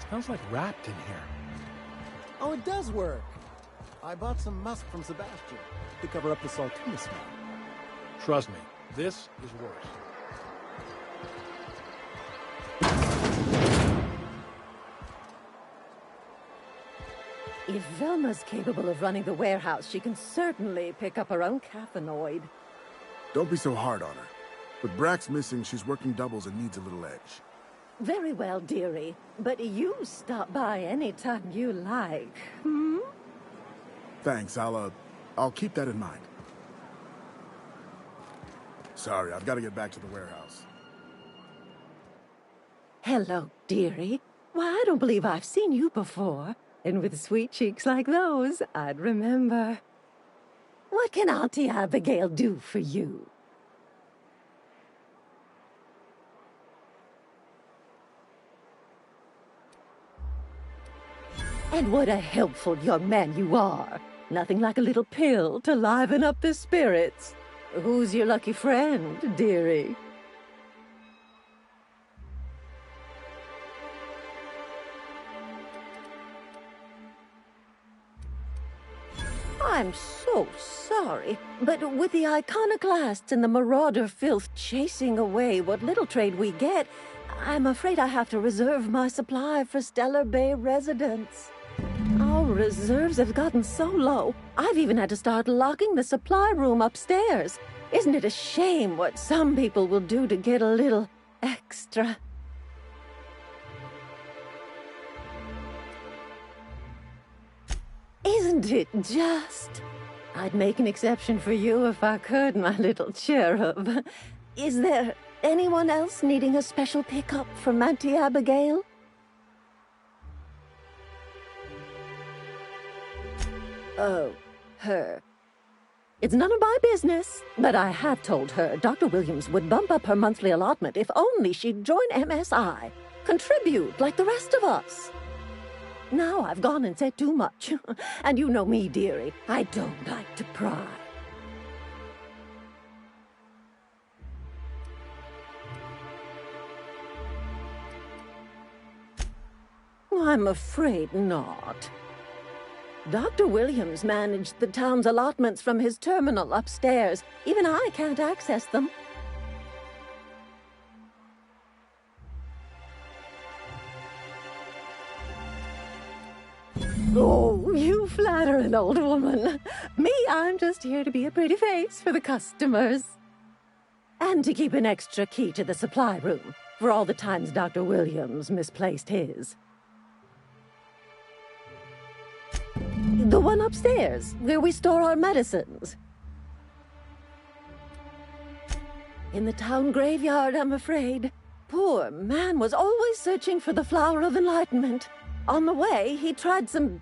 [SPEAKER 15] Smells like wrapped in here. Oh, it does work. I bought some musk from Sebastian to cover up the saltine smell.
[SPEAKER 13] Trust me, this is worse.
[SPEAKER 20] If Velma's capable of running the warehouse, she can certainly pick up her own caffeinoid.
[SPEAKER 22] Don't be so hard on her. With Brack's missing, she's working doubles and needs a little edge.
[SPEAKER 20] Very well, dearie. But you stop by anytime you like, hmm?
[SPEAKER 22] Thanks, I'll keep that in mind. Sorry, I've got to get back to the warehouse.
[SPEAKER 20] Hello, dearie. Why, I don't believe I've seen you before. And with sweet cheeks like those, I'd remember. What can Auntie Abigail do for you? And what a helpful young man you are. Nothing like a little pill to liven up the spirits. Who's your lucky friend, dearie? I'm so sorry, but with the Iconoclasts and the Marauder filth chasing away what little trade we get, I'm afraid I have to reserve my supply for Stellar Bay residents. Our reserves have gotten so low, I've even had to start locking the supply room upstairs. Isn't it a shame what some people will do to get a little extra? Isn't it just? I'd make an exception for you if I could, my little cherub. Is there anyone else needing a special pickup from Auntie Abigail? Oh, her. It's none of my business, but I have told her Dr. Williams would bump up her monthly allotment if only she'd join MSI. Contribute like the rest of us. Now I've gone and said too much. And you know me, dearie. I don't like to pry. I'm afraid not. Dr. Williams managed the town's allotments from his terminal upstairs. Even I can't access them. Oh, you flatter an old woman. Me, I'm just here to be a pretty face for the customers. And to keep an extra key to the supply room for all the times Dr. Williams misplaced his. The one upstairs, where we store our medicines. In the town graveyard, I'm afraid. Poor man was always searching for the Flower of Enlightenment. On the way, he tried some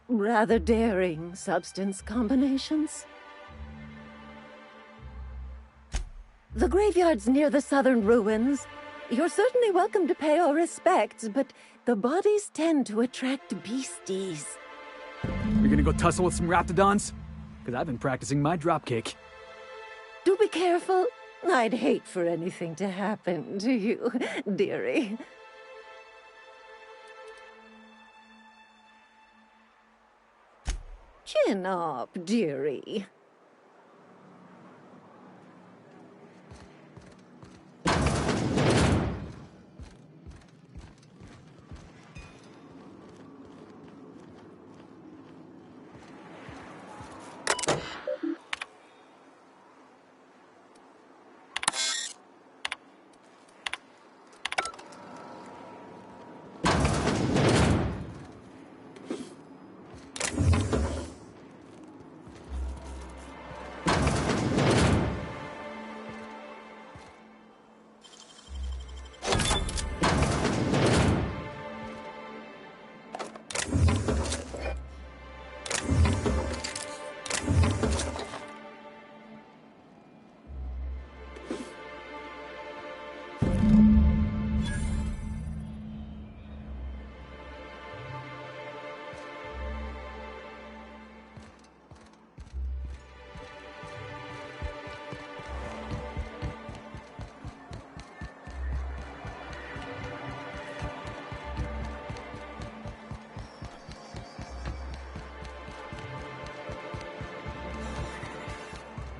[SPEAKER 20] rather daring substance combinations. The graveyard's near the southern ruins. You're certainly welcome to pay our respects, but the bodies tend to attract beasties.
[SPEAKER 11] You're gonna go tussle with some raptidons? Because I've been practicing my dropkick.
[SPEAKER 20] Do be careful. I'd hate for anything to happen to you, dearie. Chin up, dearie.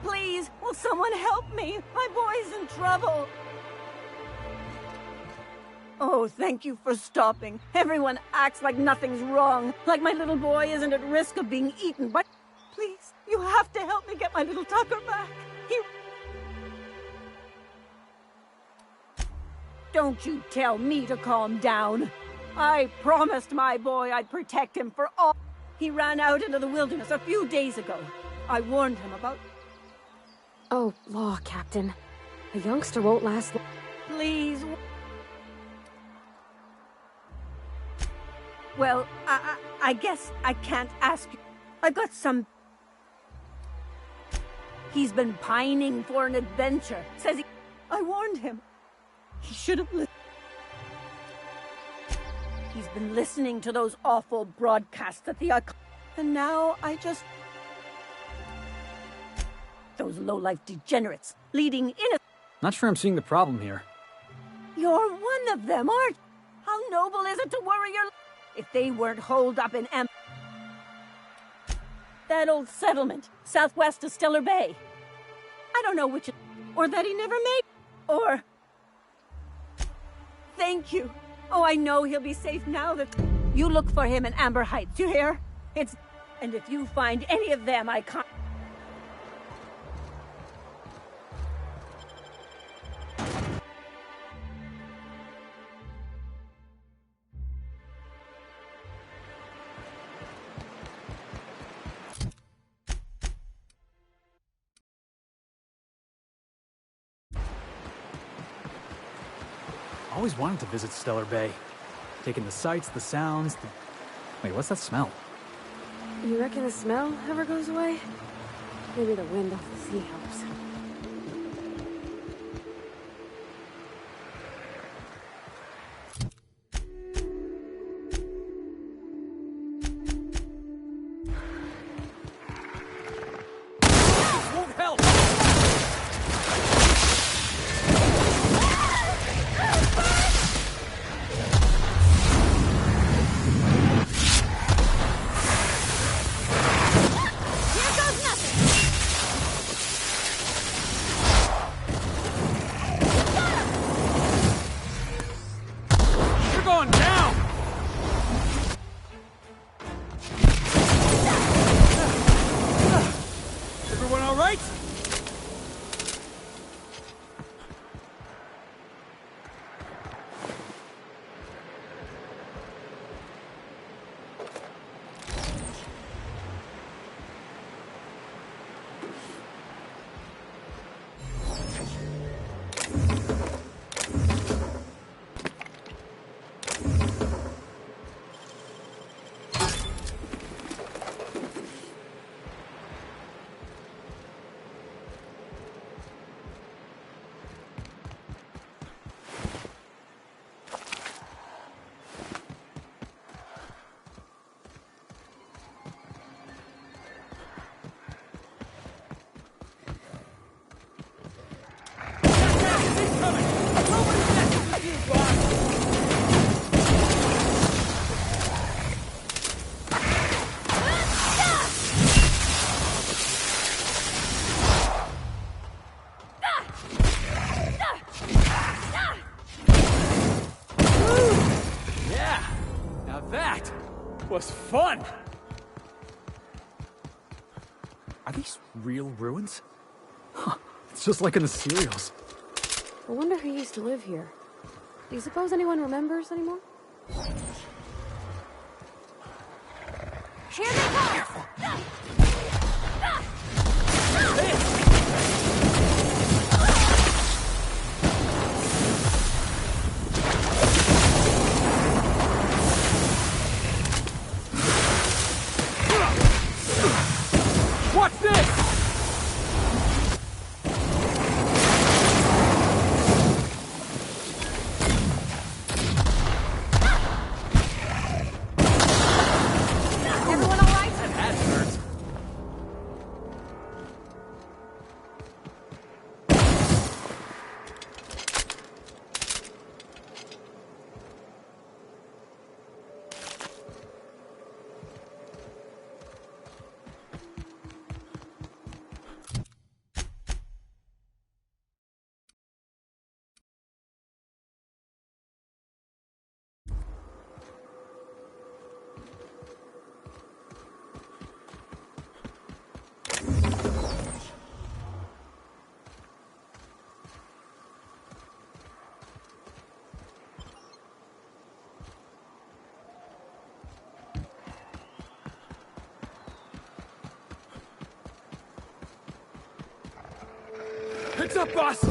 [SPEAKER 18] Please, will someone help me? My boy's in trouble. Oh, thank you for stopping. Everyone acts like nothing's wrong, like my little boy isn't at risk of being eaten by... Please, you have to help me get my little Tucker back. Don't you tell me to calm down. I promised my boy I'd protect him for all... He ran out into the wilderness a few days ago. I warned him about...
[SPEAKER 5] Oh, law, Captain. A youngster won't last long.
[SPEAKER 18] Please. Well, I guess I can't ask you. I've got some... He's been pining for an adventure. Says he... I warned him. He should have listened. He's been listening to those awful broadcasts at the Icon... And now I just... Those low-life degenerates, leading in a...
[SPEAKER 11] Not sure I'm seeing the problem here.
[SPEAKER 18] You're one of them, aren't you? How noble is it to worry your... If they weren't holed up in that old settlement, southwest of Stellar Bay. I don't know which... Or that he never made... Or... Thank you. Oh, I know he'll be safe now that... You look for him in Amber Heights, you hear? It's... And if you find any of them, I can't...
[SPEAKER 11] Always wanted to visit Stellar Bay. Taking the sights, the sounds, the... Wait, what's that smell?
[SPEAKER 5] You reckon the smell ever goes away? Maybe the wind off the sea helps.
[SPEAKER 11] Won't help! was fun! Are these real ruins? Huh, it's just like in the serials.
[SPEAKER 5] I wonder who used to live here. Do you suppose anyone remembers anymore?
[SPEAKER 18] Here they come!
[SPEAKER 11] What's this?
[SPEAKER 18] Everyone all right?
[SPEAKER 11] That hurts. It's up, boss!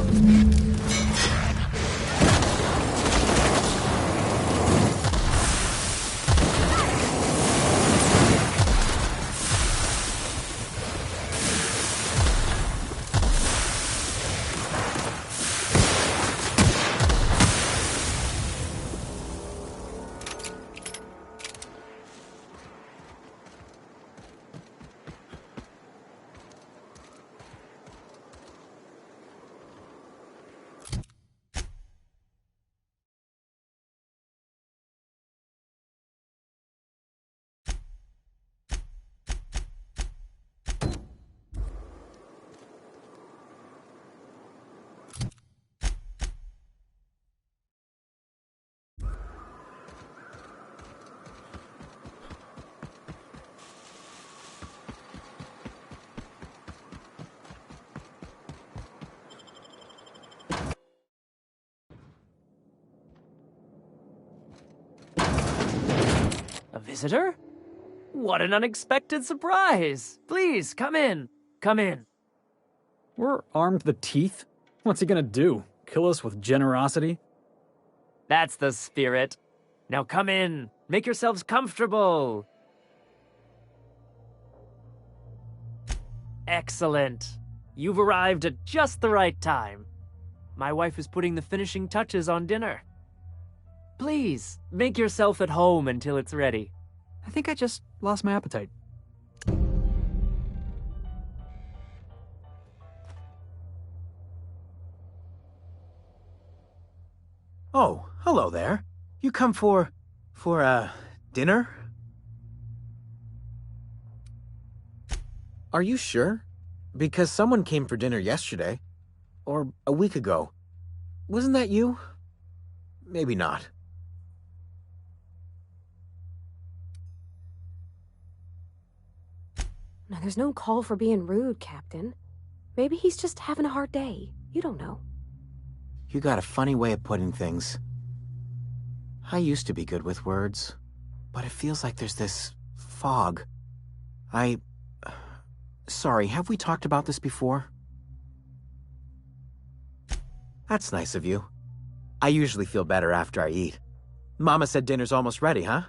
[SPEAKER 8] A visitor? What an unexpected surprise! Please, come in. Come in.
[SPEAKER 11] We're armed to the teeth? What's he gonna do? Kill us with generosity?
[SPEAKER 8] That's the spirit. Now come in. Make yourselves comfortable. Excellent. You've arrived at just the right time. My wife is putting the finishing touches on dinner. Please, make yourself at home until it's ready.
[SPEAKER 11] I think I just lost my appetite.
[SPEAKER 1] Oh, hello there. You come for dinner? Are you sure? Because someone came for dinner yesterday. Or a week ago. Wasn't that you? Maybe not.
[SPEAKER 5] No, there's no call for being rude, Captain. Maybe he's just having a hard day. You don't know.
[SPEAKER 1] You got a funny way of putting things. I used to be good with words, but it feels like there's this fog. Sorry, have we talked about this before? That's nice of you. I usually feel better after I eat. Mama said dinner's almost ready, huh?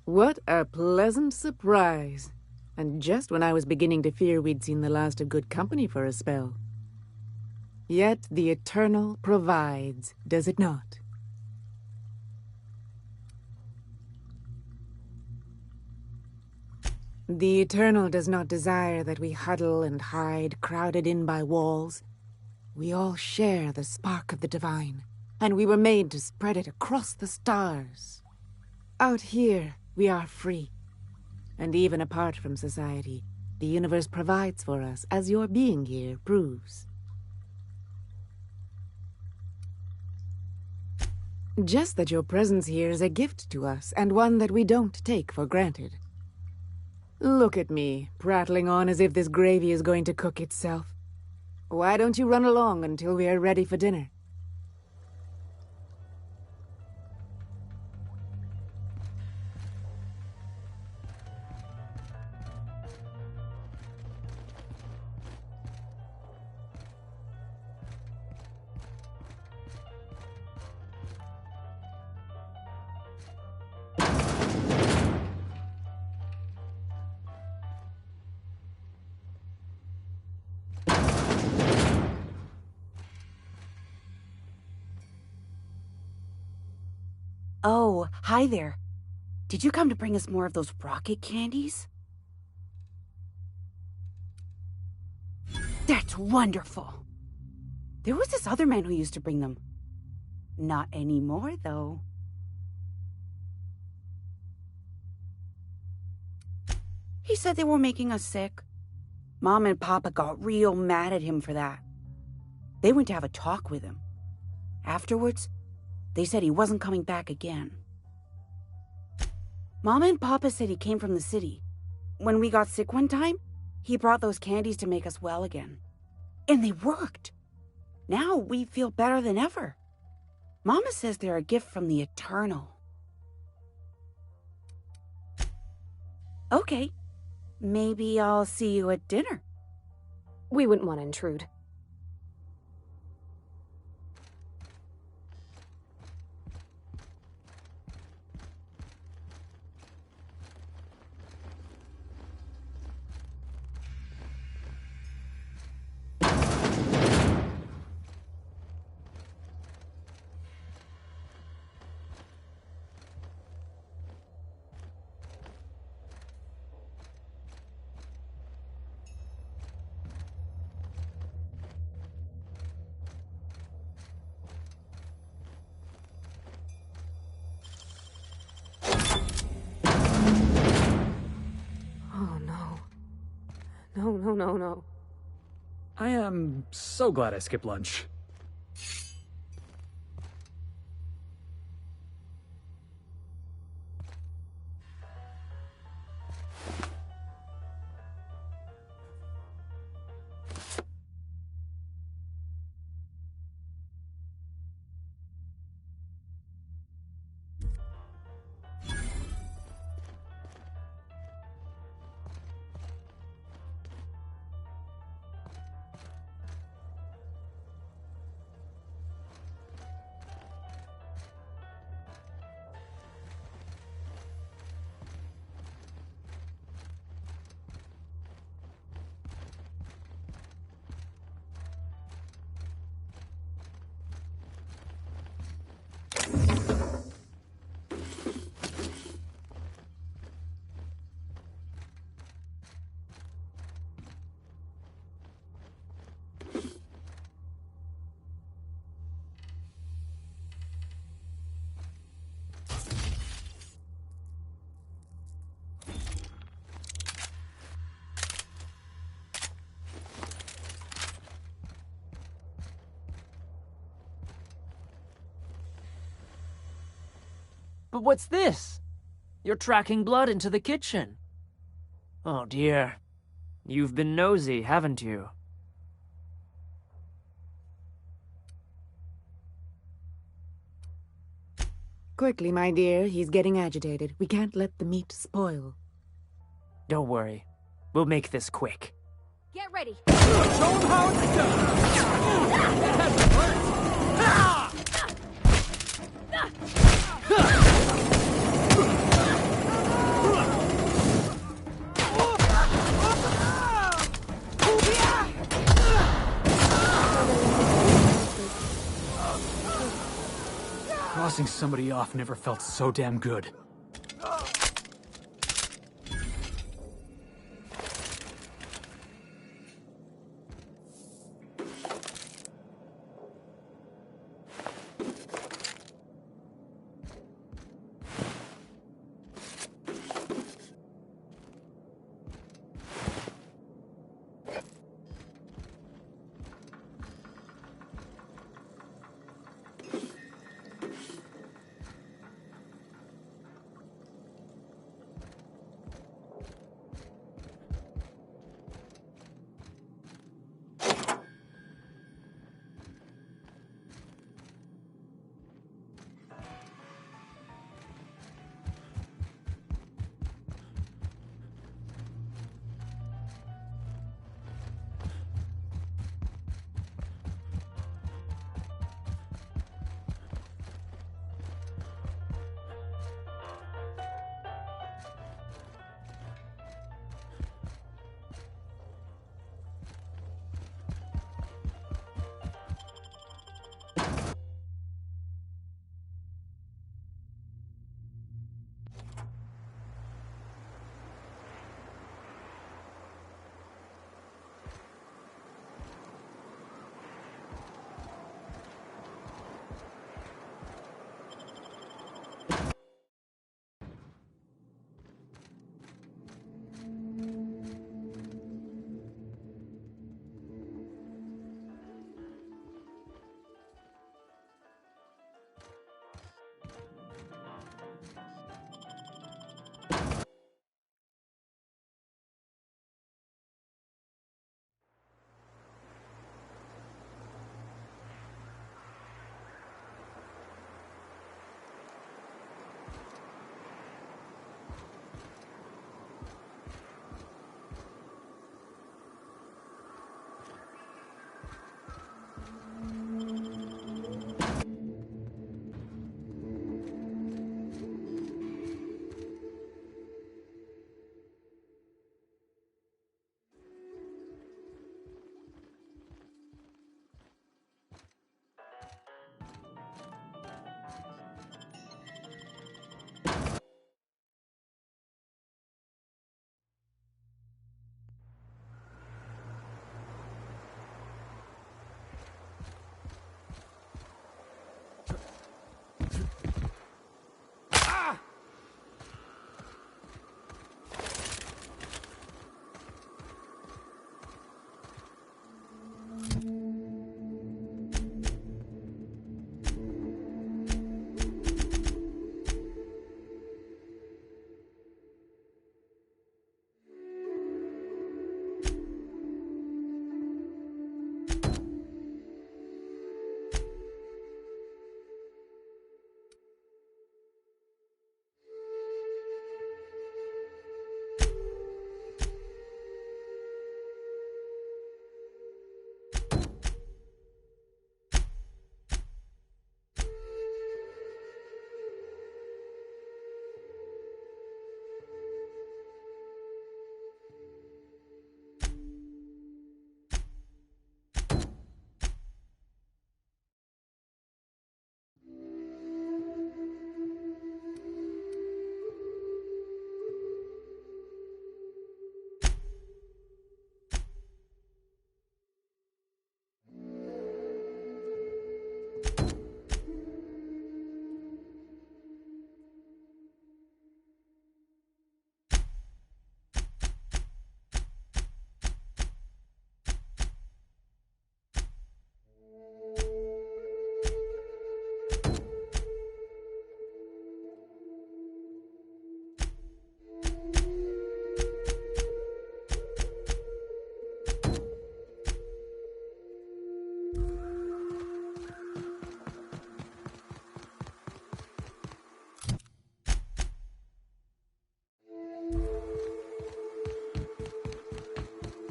[SPEAKER 21] What a pleasant surprise. And just when I was beginning to fear we'd seen the last of good company for a spell. Yet the Eternal provides, does it not? The Eternal does not desire that we huddle and hide, crowded in by walls. We all share the spark of the divine, and we were made to spread it across the stars. Out here, we are free. And even apart from society, the universe provides for us, as your being here proves. Just that your presence here is a gift to us, and one that we don't take for granted. Look at me, prattling on as if this gravy is going to cook itself. Why don't you run along until we are ready for dinner?
[SPEAKER 2] Oh, hi there. Did you come to bring us more of those rocket candies? That's wonderful. There was this other man who used to bring them. Not anymore, though. He said they were making us sick. Mom and Papa got real mad at him for that. They went to have a talk with him. Afterwards, they said he wasn't coming back again. Mama and Papa said he came from the city. When we got sick one time, he brought those candies to make us well again. And they worked. Now we feel better than ever. Mama says they're a gift from the Eternal. Okay. Maybe I'll see you at dinner.
[SPEAKER 5] We wouldn't want to intrude. No.
[SPEAKER 11] I am so glad I skipped lunch.
[SPEAKER 8] But what's this? You're tracking blood into the kitchen. Oh dear. You've been nosy, haven't you?
[SPEAKER 21] Quickly, my dear. He's getting agitated. We can't let the meat spoil.
[SPEAKER 8] Don't worry. We'll make this quick.
[SPEAKER 5] Get ready.
[SPEAKER 11] Show him how it's done! That hurts! Crossing somebody off never felt so damn good.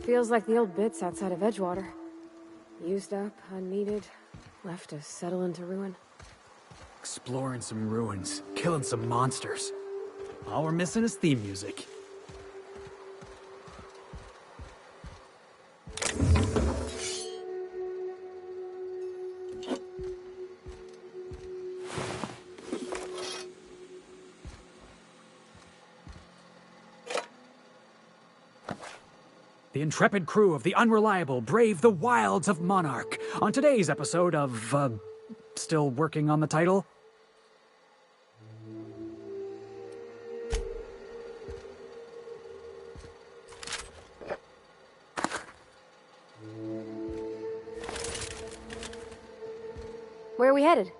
[SPEAKER 5] Feels like the old bits outside of Edgewater. Used up, unneeded, left to settle into ruin.
[SPEAKER 11] Exploring some ruins, killing some monsters. All we're missing is theme music. The intrepid crew of the Unreliable brave the wilds of Monarch on today's episode of, still working on the title?
[SPEAKER 5] Where are we headed?